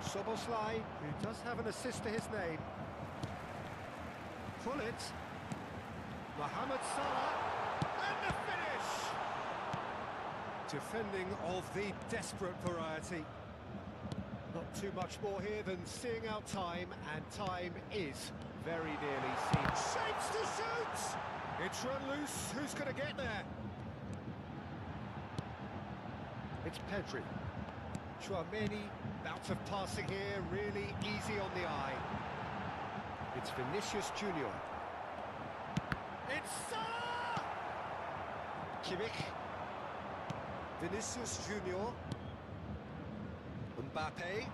Szoboszlai, who does have an assist to his name. Hullet. Mohamed Salah. And the finish! Defending of the desperate variety. Not too much more here than seeing out time, and time is very nearly seen. Shapes to shoot! It's run loose. Who's going to get there? It's Pedri. Chouameni, bout of passing here, really easy on the eye. It's Vinicius Junior. It's Salah! Kimmich. Vinicius Junior. Mbappe.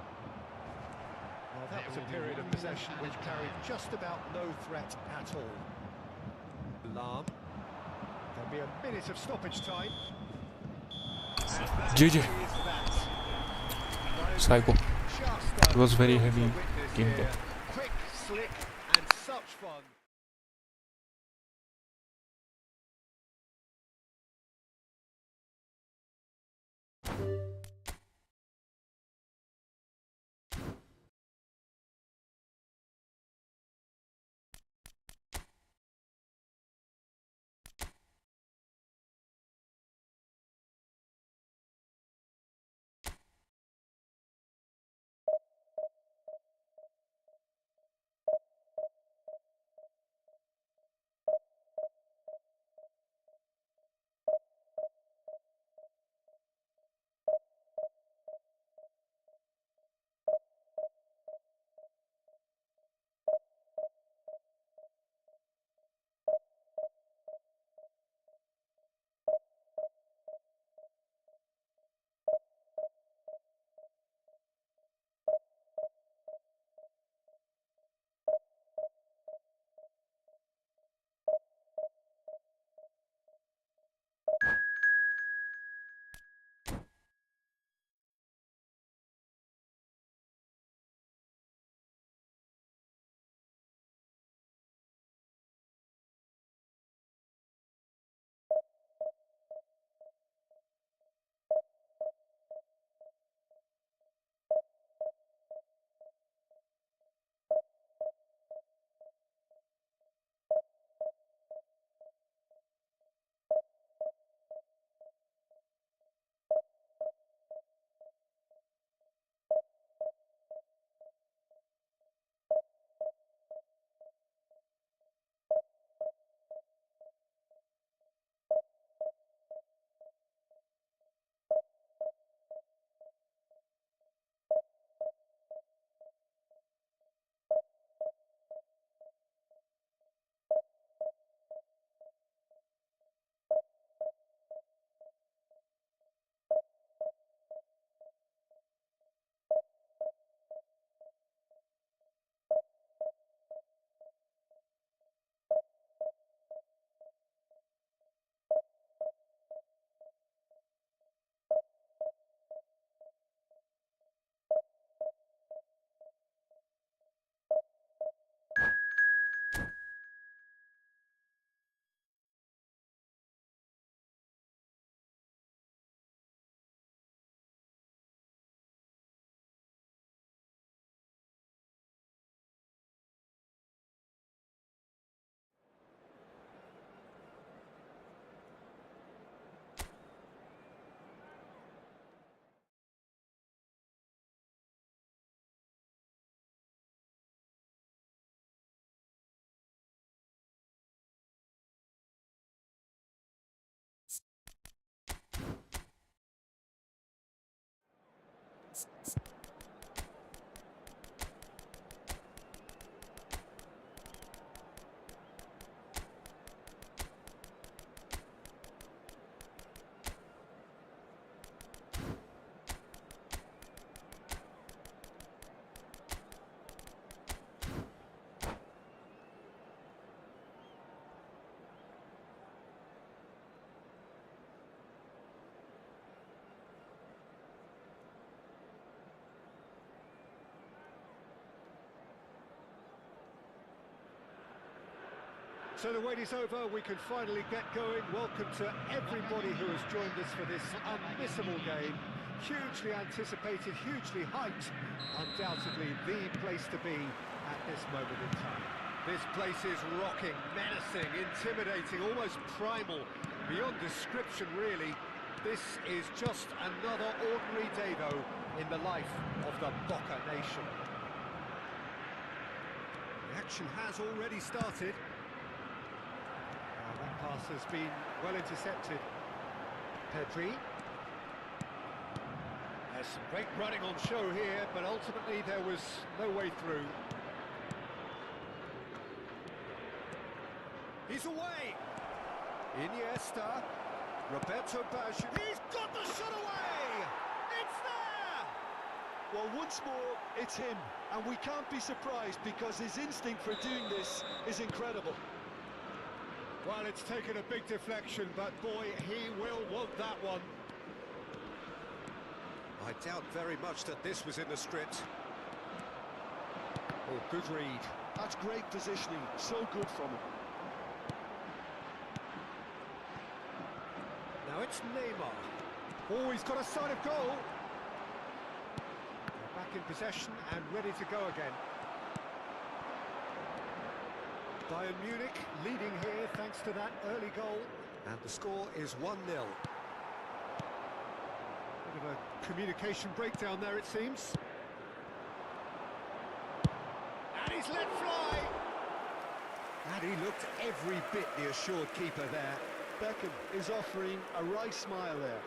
Well, that was a period of possession which carried just about no threat at all. Lahm. There'll be a minute of stoppage time. GG. Psycho. It was very heavy gameplay. Quick, slick, and such fun. So the wait is over, we can finally get going. Welcome to everybody who has joined us for this unmissable game. Hugely anticipated, hugely hyped. Undoubtedly the place to be at this moment in time. This place is rocking, menacing, intimidating, almost primal. Beyond description, really. This is just another ordinary day, though, in the life of the Boca Nation. The action has already started. That pass has been well intercepted. Pedri. There's some great running on show here, but ultimately there was no way through. He's away! Iniesta. Roberto Baggio. He's got the shot away! It's there! Well, once more, it's him. And we can't be surprised because his instinct for doing this is incredible. Well, it's taken a big deflection, but boy, he will want that one. I doubt very much that this was in the script. Oh, good read. That's great positioning, so good from him. Now it's Neymar. Oh, he's got a sign of goal. Back in possession and ready to go again. Bayern Munich leading here thanks to that early goal. And the score is 1-0. Bit of a communication breakdown there, it seems. And he's let fly! And he looked every bit the assured keeper there. Beckham is offering a wry smile there.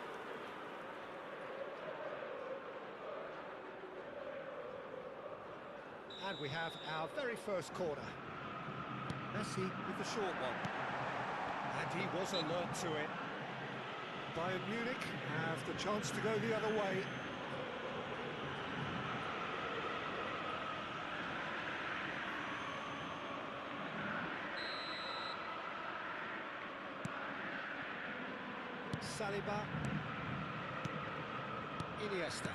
And we have our very first corner. Messi with the short one. And he was alert to it. Bayern Munich have the chance to go the other way. Saliba. Iniesta.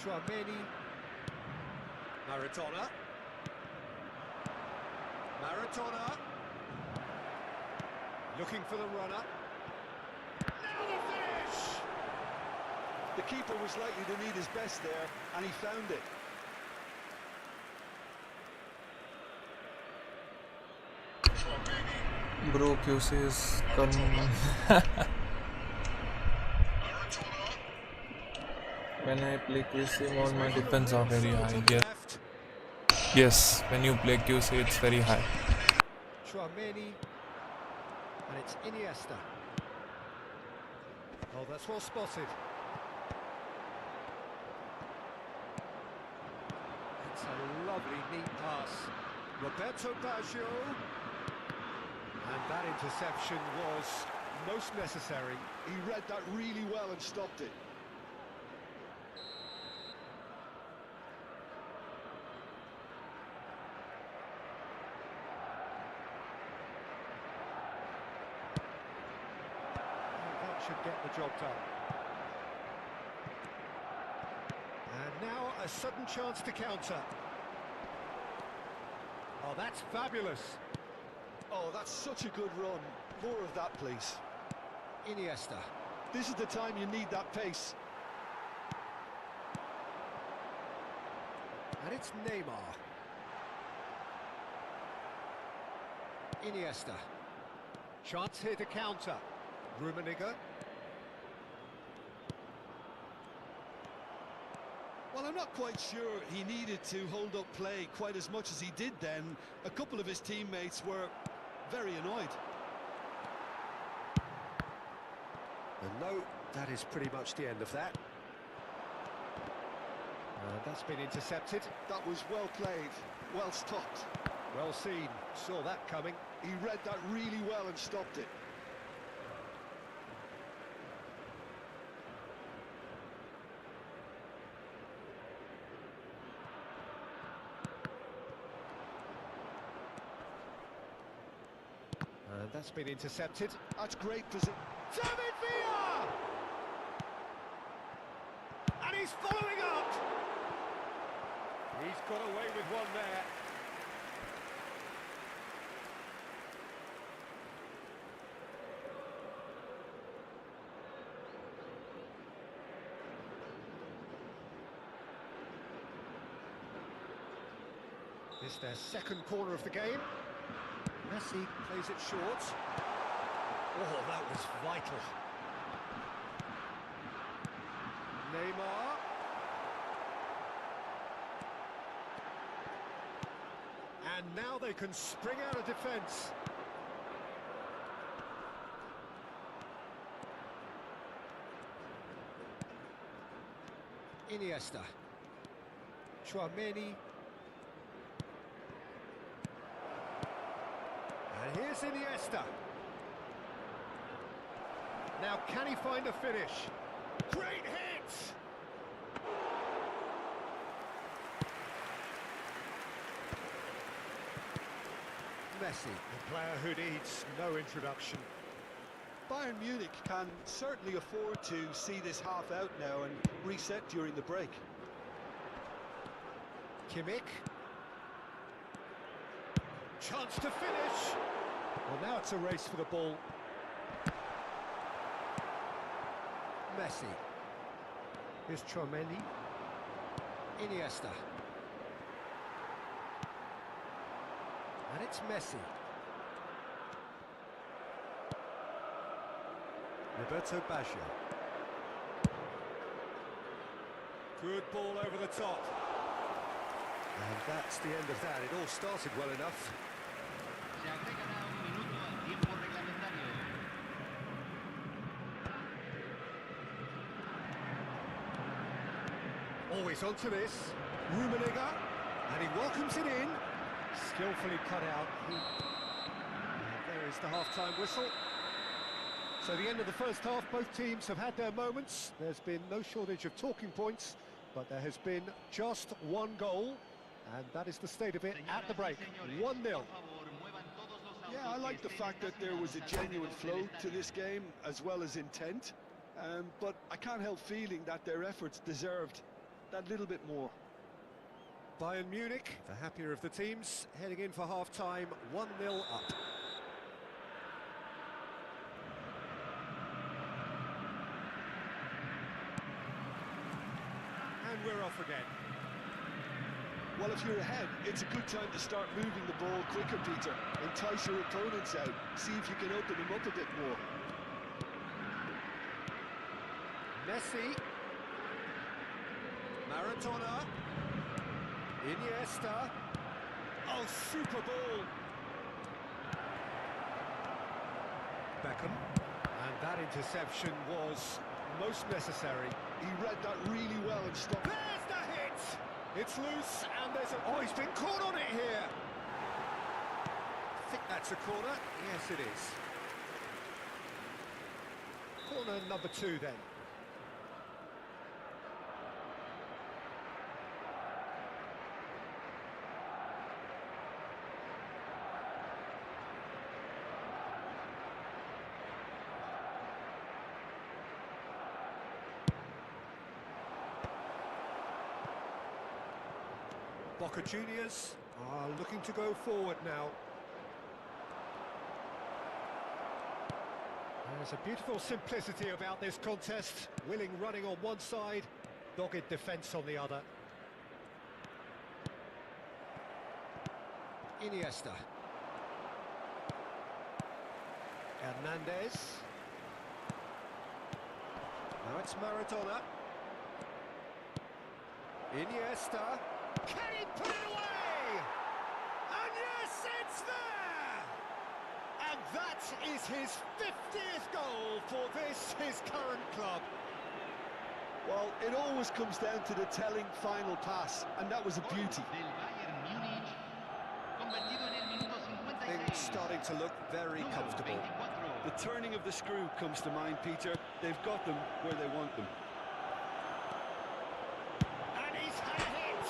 Chouameni. Maradona. Maradona. Looking for the runner. Now the finish! The keeper was likely to need his best there, and he found it. Bro, QC is come. When I play QC mode, my defense are very high. Yes, when you play QC, it's very high. Chouameni. And it's Iniesta. Oh, that's well spotted. It's a lovely, neat pass. Roberto Baggio. And that interception was most necessary. He read that really well and stopped it. That should get the job done. And now a sudden chance to counter. Oh, that's fabulous. Oh, that's such a good run. More of that, please. Iniesta. This is the time you need that pace. And it's Neymar. Iniesta. Chance here to counter. Rummenigge. Well, I'm not quite sure he needed to hold up play quite as much as he did then. A couple of his teammates were very annoyed. And no, that is pretty much the end of that. That's been intercepted. That was well played, well stopped. Well seen, saw that coming. He read that really well and stopped it. And that's been intercepted. That's great position. David Villa! And he's following up! He's got away with one there. This their second corner of the game. Messi plays it short. Oh, that was vital. Neymar. And now they can spring out of defence. Iniesta. Tchouaméni. And here's Iniesta. Now, can he find a finish? Great hit! Messi, a player who needs no introduction. Bayern Munich can certainly afford to see this half out now and reset during the break. Kimmich. Chance to finish. Well, now it's a race for the ball. Messi. Here's Tchouaméni. Iniesta. And it's Messi. Roberto Baggio. Good ball over the top. And that's the end of that. It all started well enough. Se agregará un minuto al tiempo reglamentario. Always onto this. Rummenigge. And he welcomes it in. Skillfully cut out. And there is the half-time whistle. So the end of the first half, both teams have had their moments. There's been no shortage of talking points, but there has been just one goal, and that is the state of it at the break. 1-0. Yeah, I like the fact that there was a genuine flow to this game as well as intent, but I can't help feeling that their efforts deserved that little bit more. Bayern Munich, the happier of the teams, heading in for half-time, 1-0 up. And we're off again. Well, if you're ahead, it's a good time to start moving the ball quicker, Peter. Entice your opponents out. See if you can open them up a bit more. Messi. Maradona. Iniesta. Oh, super ball. Beckham. And that interception was most necessary. He read that really well and stopped. There's the hit! It's loose, and there's a... Oh, he's been caught on it here! I think that's a corner. Yes, it is. Corner number 2, then. Boca Juniors are looking to go forward now. There's a beautiful simplicity about this contest. Willing running on one side, dogged defence on the other. Iniesta. Hernandez. Now it's Maradona. Iniesta. Can he put it away? And yes, it's there! And That is his 50th goal for this, his current club. Well, it always comes down to the telling final pass, and that was a beauty. Things starting to look very comfortable. The turning of the screw comes to mind, Peter. They've got them where they want them. And he's had a hit!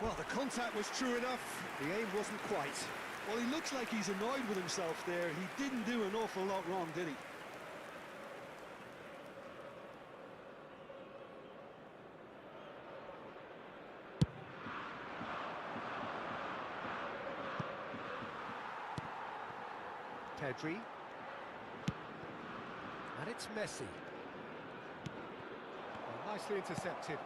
Well, the contact was true enough, the aim wasn't quite. Well, he looks like he's annoyed with himself there. He didn't do an awful lot wrong, did he? Pedri. And it's Messi. Well, nicely intercepted.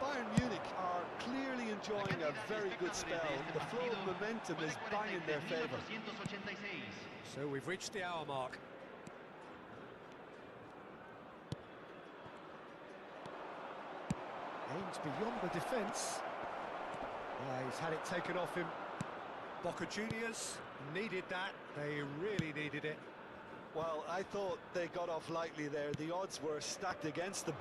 Bayern Munich are clearly enjoying a very good spell. The flow of momentum is bang in their favour. So we've reached the hour mark. Aims beyond the defence. He's had it taken off him. Boca Juniors needed that. They really needed it. Well, I thought they got off lightly there. The odds were stacked against them.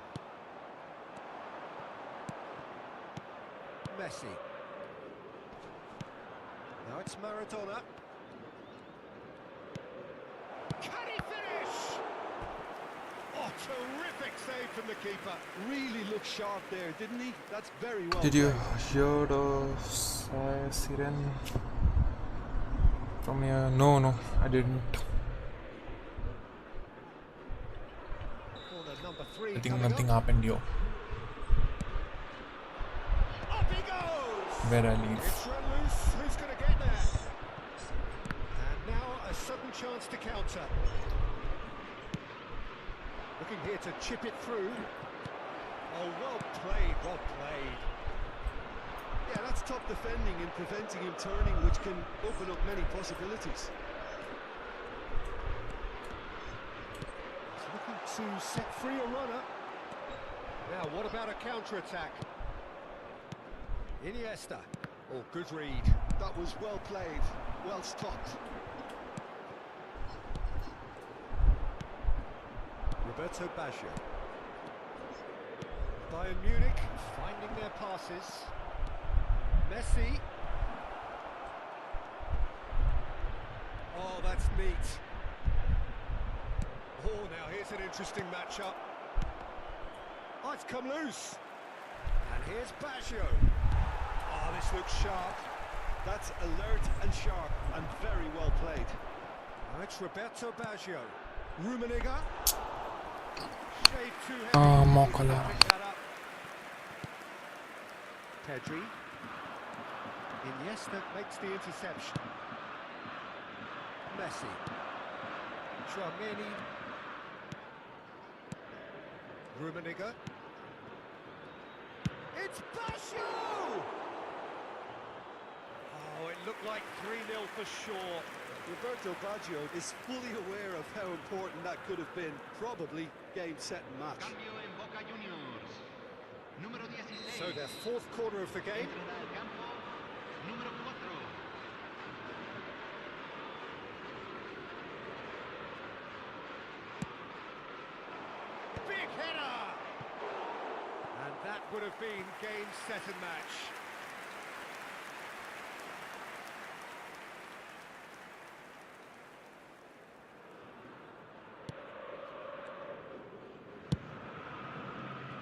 Messi. Now it's Maradona. Can he finish? Oh, terrific save from the keeper. Really looked sharp there, didn't he? That's very well Did you played. hear the siren from here? No, I didn't. Corner number 3 I think coming nothing up. happened here. Up he goes! Where I leave. It's run loose. Who's going to get there? And now a sudden chance to counter. Looking here to chip it through. Oh, well played, well played. Yeah, that's top defending and preventing him turning, which can open up many possibilities. He's looking to set free a runner. Now, what about a counter-attack? Iniesta. Oh, good read. That was well played, well stopped. Roberto Baggio. Bayern Munich finding their passes. Messi. Oh, that's neat. Oh, now here's an interesting matchup. Oh, it's come loose. And here's Baggio. Oh, this looks sharp. That's alert and sharp and very well played. Now it's Roberto Baggio. Rummenigge. Shade too heavy. Mokola. Pick that up. Pedri. Iniesta makes the interception. Messi. Chouameni. Rummenigge. It's Baggio! Oh, it looked like 3-0 for sure. Roberto Baggio is fully aware of how important that could have been. Probably game, set and match. Cambio en Boca Juniors. Número 16. So their fourth quarter of the game. Entrará al campo. Número 4. Big header! And that would have been game, set and match.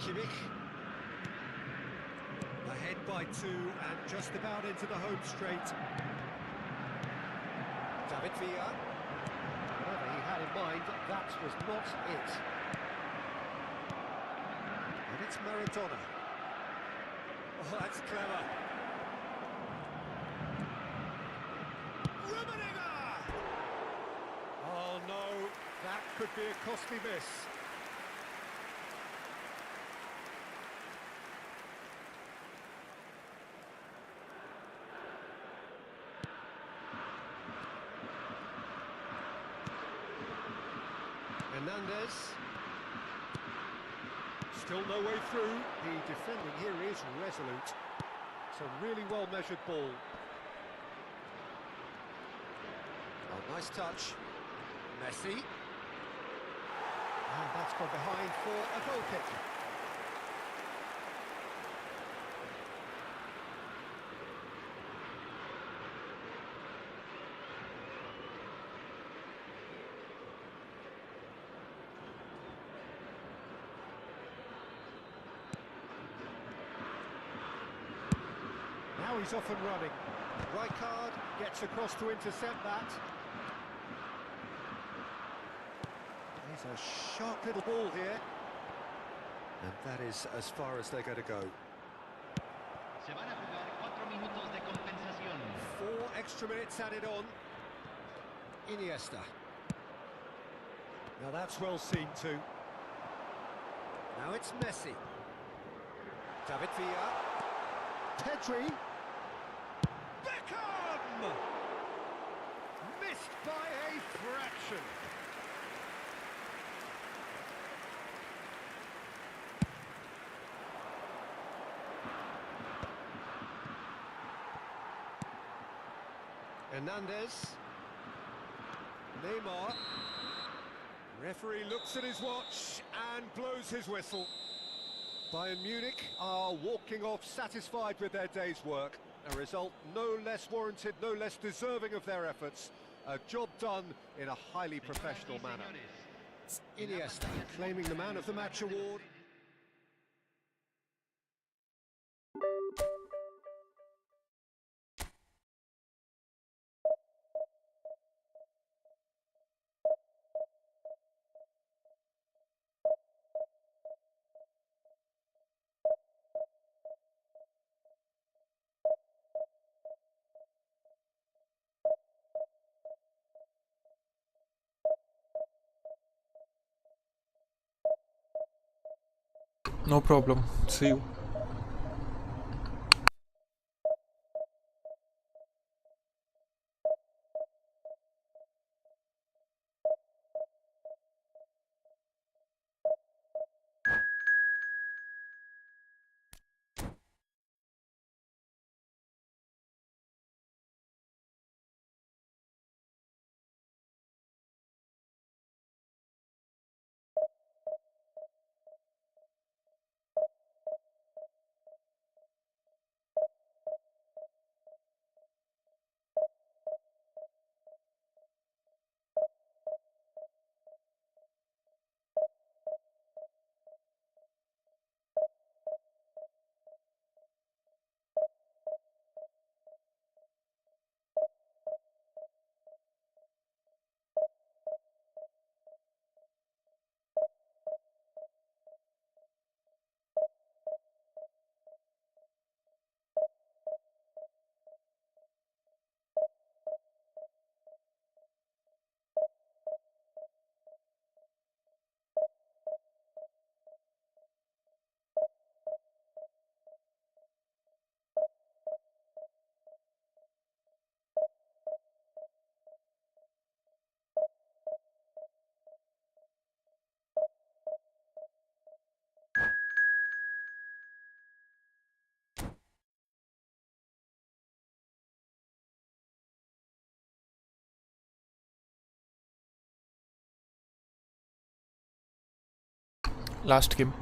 Kimmich. Ahead by 2 and just about into the home straight. David Villa. Whatever he had in mind, that was not it. And it's Maradona. Oh, that's clever. Rummenigge! Oh no, that could be a costly miss. Hernandez. Still no way through. The defending here is resolute. It's a really well-measured ball. Well, Nice touch. Messi. And that's gone behind for a goal kick. Now he's off and running. Rijkaard gets across to intercept that. There's a sharp little ball here. And that is as far as they're going to go. Se van a jugar 4 minutos de compensación. 4 extra minutes added on. Iniesta. Now that's well seen too. Now it's Messi. David Villa. Pedri. Beckham! Missed by a fraction. Hernandez. Neymar. Referee looks at his watch and blows his whistle. Bayern Munich are walking off satisfied with their day's work. A result no less warranted, no less deserving of their efforts. A job done in a highly professional manner. Iniesta claiming the Man of the Match award. No problem. See you. Last game.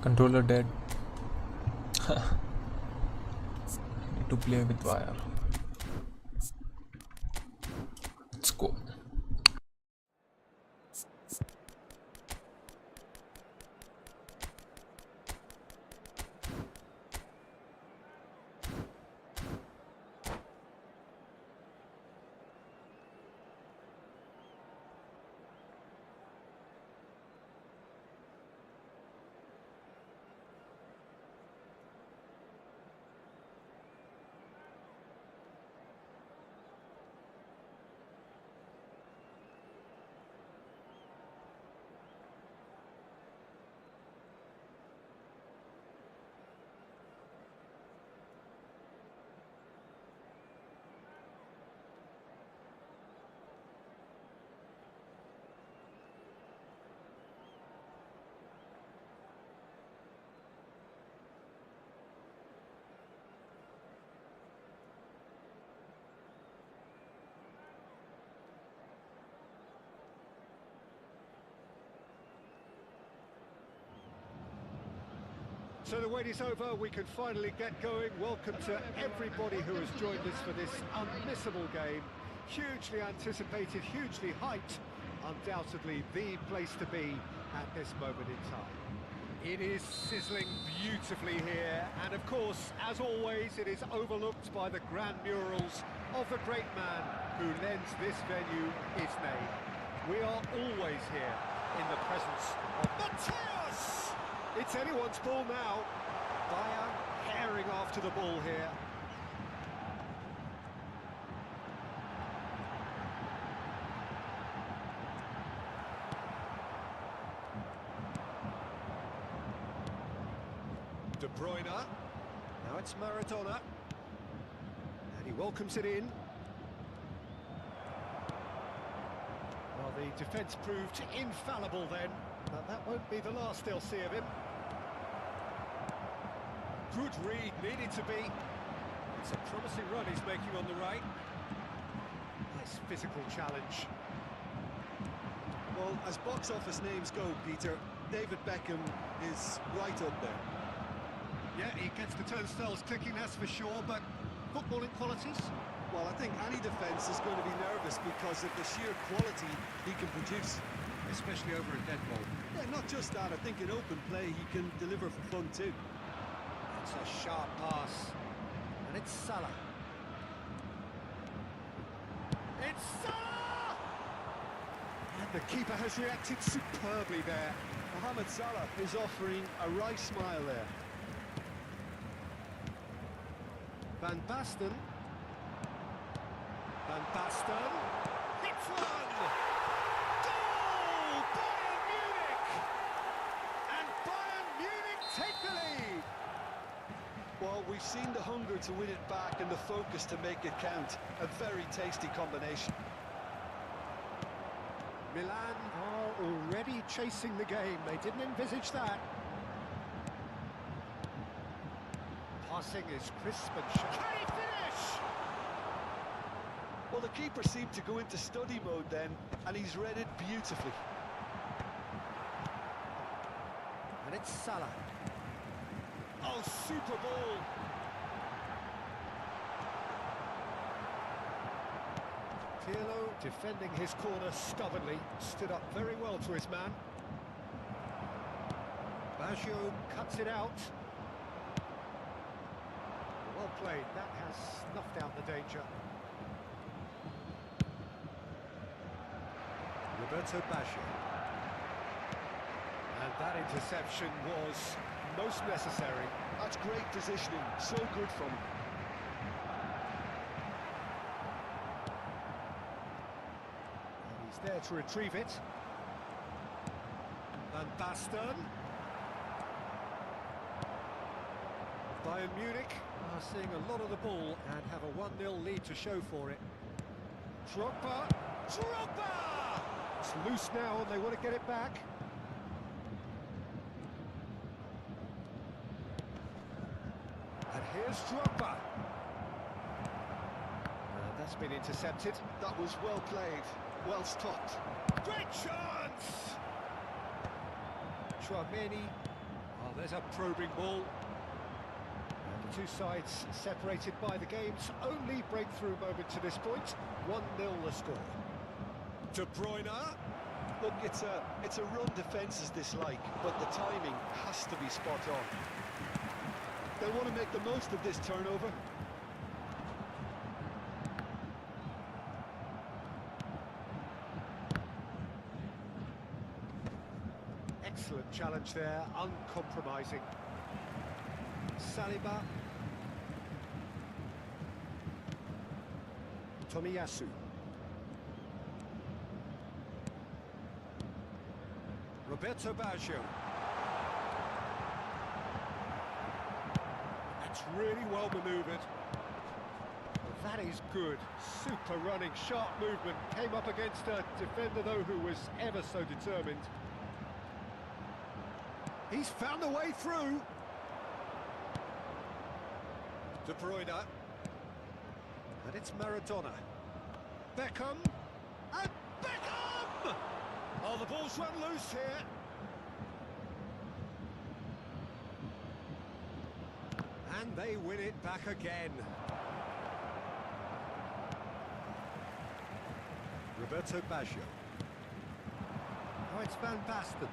Controller dead. Need to play with wire. Let's go. So the wait is over, we can finally get going. Welcome to everybody who has joined us for this unmissable game. Hugely anticipated, hugely hyped, undoubtedly the place to be at this moment in time. It is sizzling beautifully here, and of course, as always, it is overlooked by the grand murals of the great man who lends this venue its name. We are always here in the presence of Mateus! It's anyone's ball now. Bayern herring after the ball here. De Bruyne. Now it's Maradona. And he welcomes it in. Well, the defence proved infallible then, but that won't be the last they'll see of him. Good read, needed to be. It's a promising run he's making on the right. Nice physical challenge. Well, as box office names go, Peter, David Beckham is right up there. Yeah, he gets the turnstiles clicking, that's for sure, but footballing qualities? Well, I think any defence is going to be nervous because of the sheer quality he can produce. Especially over a dead ball. Yeah, not just that, I think in open play he can deliver for fun too. It's a sharp pass. And it's Salah. It's Salah! And the keeper has reacted superbly there. Mohamed Salah is offering a wry smile there. Van Basten. Van Basten. Hits one! Goal! Bayern Munich! And Bayern Munich take the lead! Well, we've seen the hunger to win it back and the focus to make it count. A very tasty combination. Milan are already chasing the game. They didn't envisage that. Passing is crisp and sharp. Can he finish? Well, the keeper seemed to go into study mode then, and he's read it beautifully. And it's Salah. Oh, super ball. Pirlo defending his corner stubbornly, stood up very well to his man. Baggio cuts it out. Well played, that has snuffed out the danger. Roberto Baggio. And that interception was most necessary. That's great positioning, so good from him. And he's there to retrieve it. Van Basten. Bayern Munich are seeing a lot of the ball and have a 1-0 lead to show for it. Drogba! Drogba! It's loose now and they want to get it back. And here's Drogba. And that's been intercepted. That was well played, well stopped. Great chance! Chouameni. Well, There's a probing ball. And the two sides separated by the game's only breakthrough moment to this point. 1-0 the score. De Bruyne. Look, it's a run defence is dislike, but the timing has to be spot on. They want to make the most of this turnover. Excellent challenge there, uncompromising. Saliba. Tomiyasu. Roberto Baggio. That's really well manoeuvred. That is good. Super running, sharp movement. Came up against a defender, though, who was ever so determined. He's found a way through. De Bruyne. And it's Maradona. Beckham. And Beckham! Oh, the ball's run loose here. And they win it back again. Roberto Baggio. Now it's Van Basten.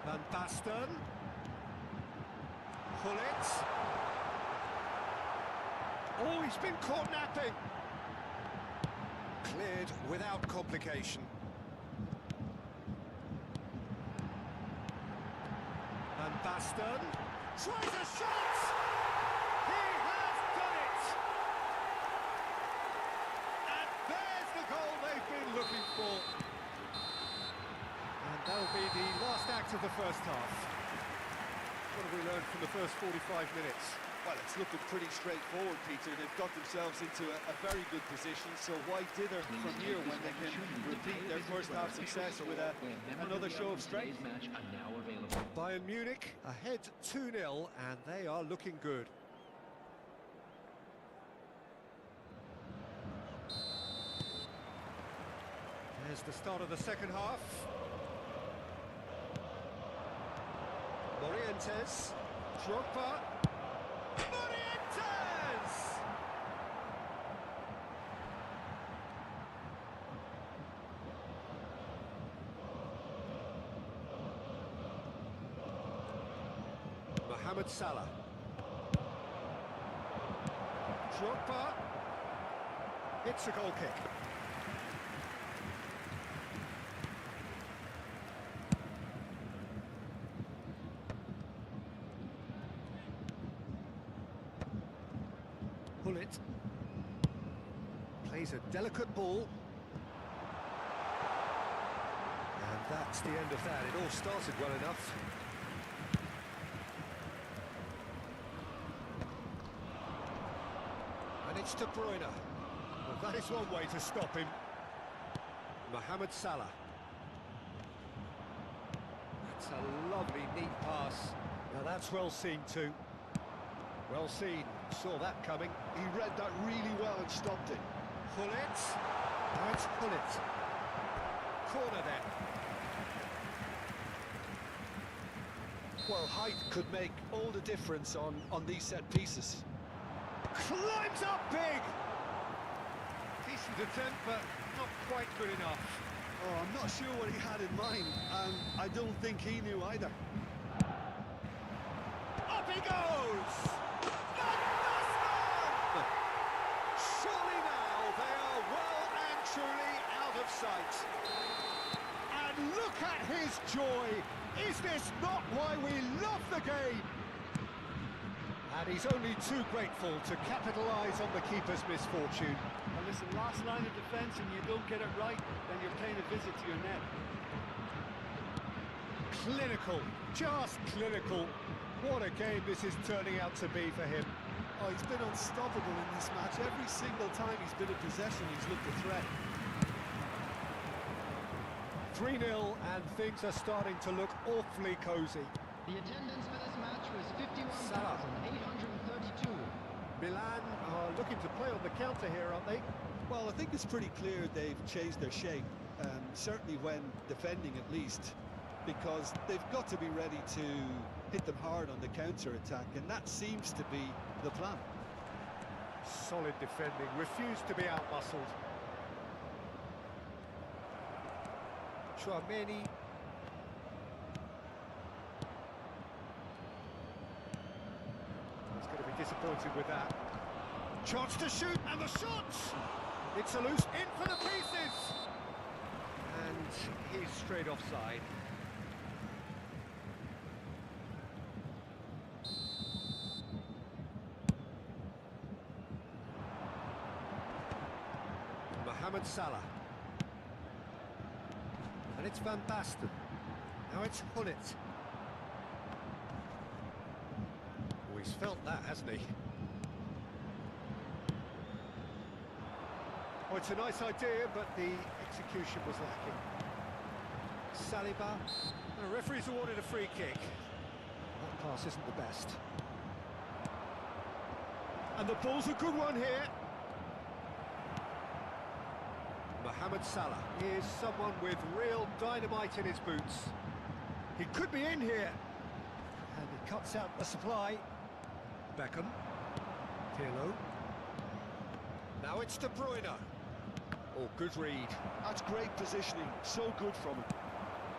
Van Basten. Gullit. Oh, he's been caught napping. Cleared without complication. Van Basten tries a shot! He has done it! And there's the goal they've been looking for. And that'll be the last act of the first half. What have we learned from the first 45 minutes? Well, it's looking pretty straightforward, Peter. They've got themselves into a very good position, so why dither from here when they can repeat their first half success with another show of strength? Bayern Munich ahead 2-0, and they are looking good. There's the start of the second half. Morientes, Drogba. Morientes! Mohamed Salah. Drogba. It's a goal kick. Gullit plays a delicate ball. And that's the end of that. It all started well enough. And it's De Bruyne. Well, that is one way to stop him. Mohamed Salah. That's a lovely, neat pass. Now that's well seen too. Well seen. Saw that coming. He read that really well and stopped it. Gullit. Now it's Gullit. Corner then. Well, height could make all the difference on these set pieces. Climbs up big! Decent attempt, but not quite good enough. Oh, I'm not sure what he had in mind, and I don't think he knew either. Up he goes! Van Surely now they are well and truly out of sight. And look at his joy! Is this not why we love the game? And he's only too grateful to capitalise on the keeper's misfortune. And listen, last line of defence and you don't get it right, then you're paying a visit to your net. Clinical, just clinical. What a game this is turning out to be for him. Oh, he's been unstoppable in this match. Every single time he's been in possession, he's looked a threat. 3-0, and things are starting to look awfully cosy. The attendance for this match was 51,832. Milan are looking to play on the counter here, aren't they? Well, I think it's pretty clear they've changed their shape, certainly when defending at least, because they've got to be ready to hit them hard on the counter-attack, and that seems to be the plan. Solid defending, refused to be out-muscled. Chouameni. He's going to be disappointed with that. Chance to shoot, and the shots! It's a loose in for the pieces! And he's straight offside. Mohamed Salah. And it's Van Basten. Now it's Hullet. Oh, he's felt that, hasn't he? Oh, it's a nice idea, but the execution was lacking. Saliba. And the referee's awarded a free kick. That pass isn't the best. And the ball's a good one here. Mohamed Salah is someone with real dynamite in his boots. He could be in here. And he cuts out the supply. Beckham. Pirlo. Now it's De Bruyne. Oh, good read. That's great positioning, so good from him.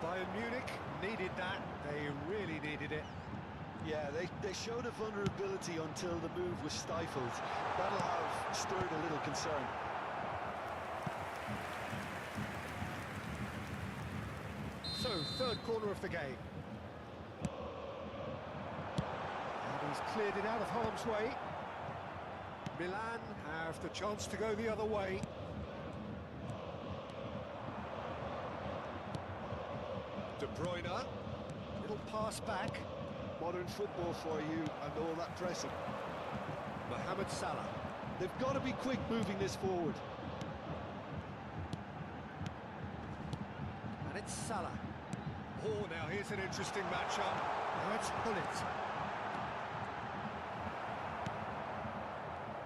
Bayern Munich needed that. They really needed it. Yeah, they showed a vulnerability until the move was stifled. That'll have stirred a little concern. So, third corner of the game. And he's cleared it out of harm's way. Milan have the chance to go the other way. De Bruyne, little pass back. Modern football for you, and all that pressing. Mohamed Salah. They've got to be quick moving this forward. And it's Salah. Oh, now here's an interesting matchup. Now it's Hullet.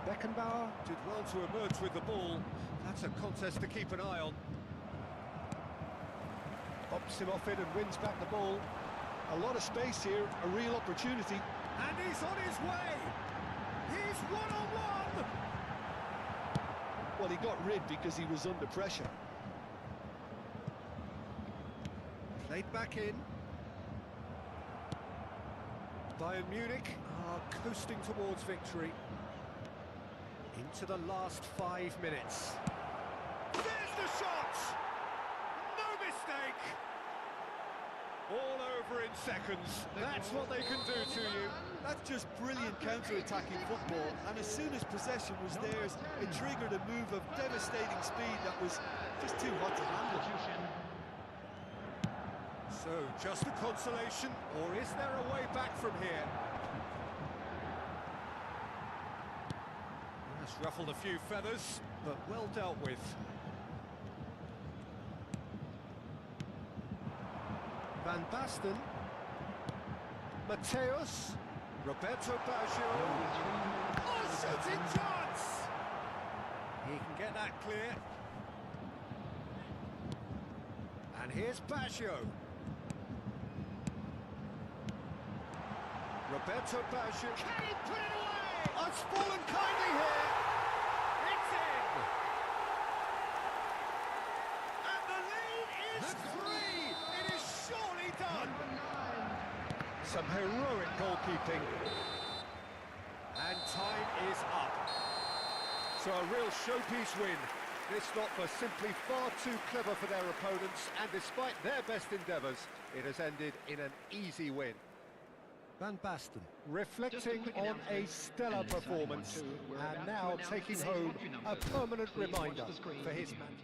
Beckenbauer did well to emerge with the ball. That's a contest to keep an eye on. Pops him off it and wins back the ball. A lot of space here, a real opportunity. And he's on his way! He's one-on-one! Well, he got rid because he was under pressure. Played back in. Bayern Munich are coasting towards victory. Into the last 5 minutes. There's the shot! No mistake! All over in seconds. That's what they can do to you. That's just brilliant counter-attacking football, and as soon as possession was theirs, it triggered a move of devastating speed that was just too hot to handle. So, just a consolation, or is there a way back from here? That's ruffled a few feathers, but well dealt with. Van Basten. Mateus. Roberto Baggio. Oh, shooting chance! He can get that clear. And here's Baggio. Roberto Baggio. Can he put it away? Oh, it's fallen kindly here. It's in. And the lead is 3. It is surely done. Some heroic goalkeeping. And time is up. So a real showpiece win. This lot were simply far too clever for their opponents, and despite their best endeavours, it has ended in an easy win. Van Basten reflecting on a stellar performance and now taking home a permanent reminder for his man.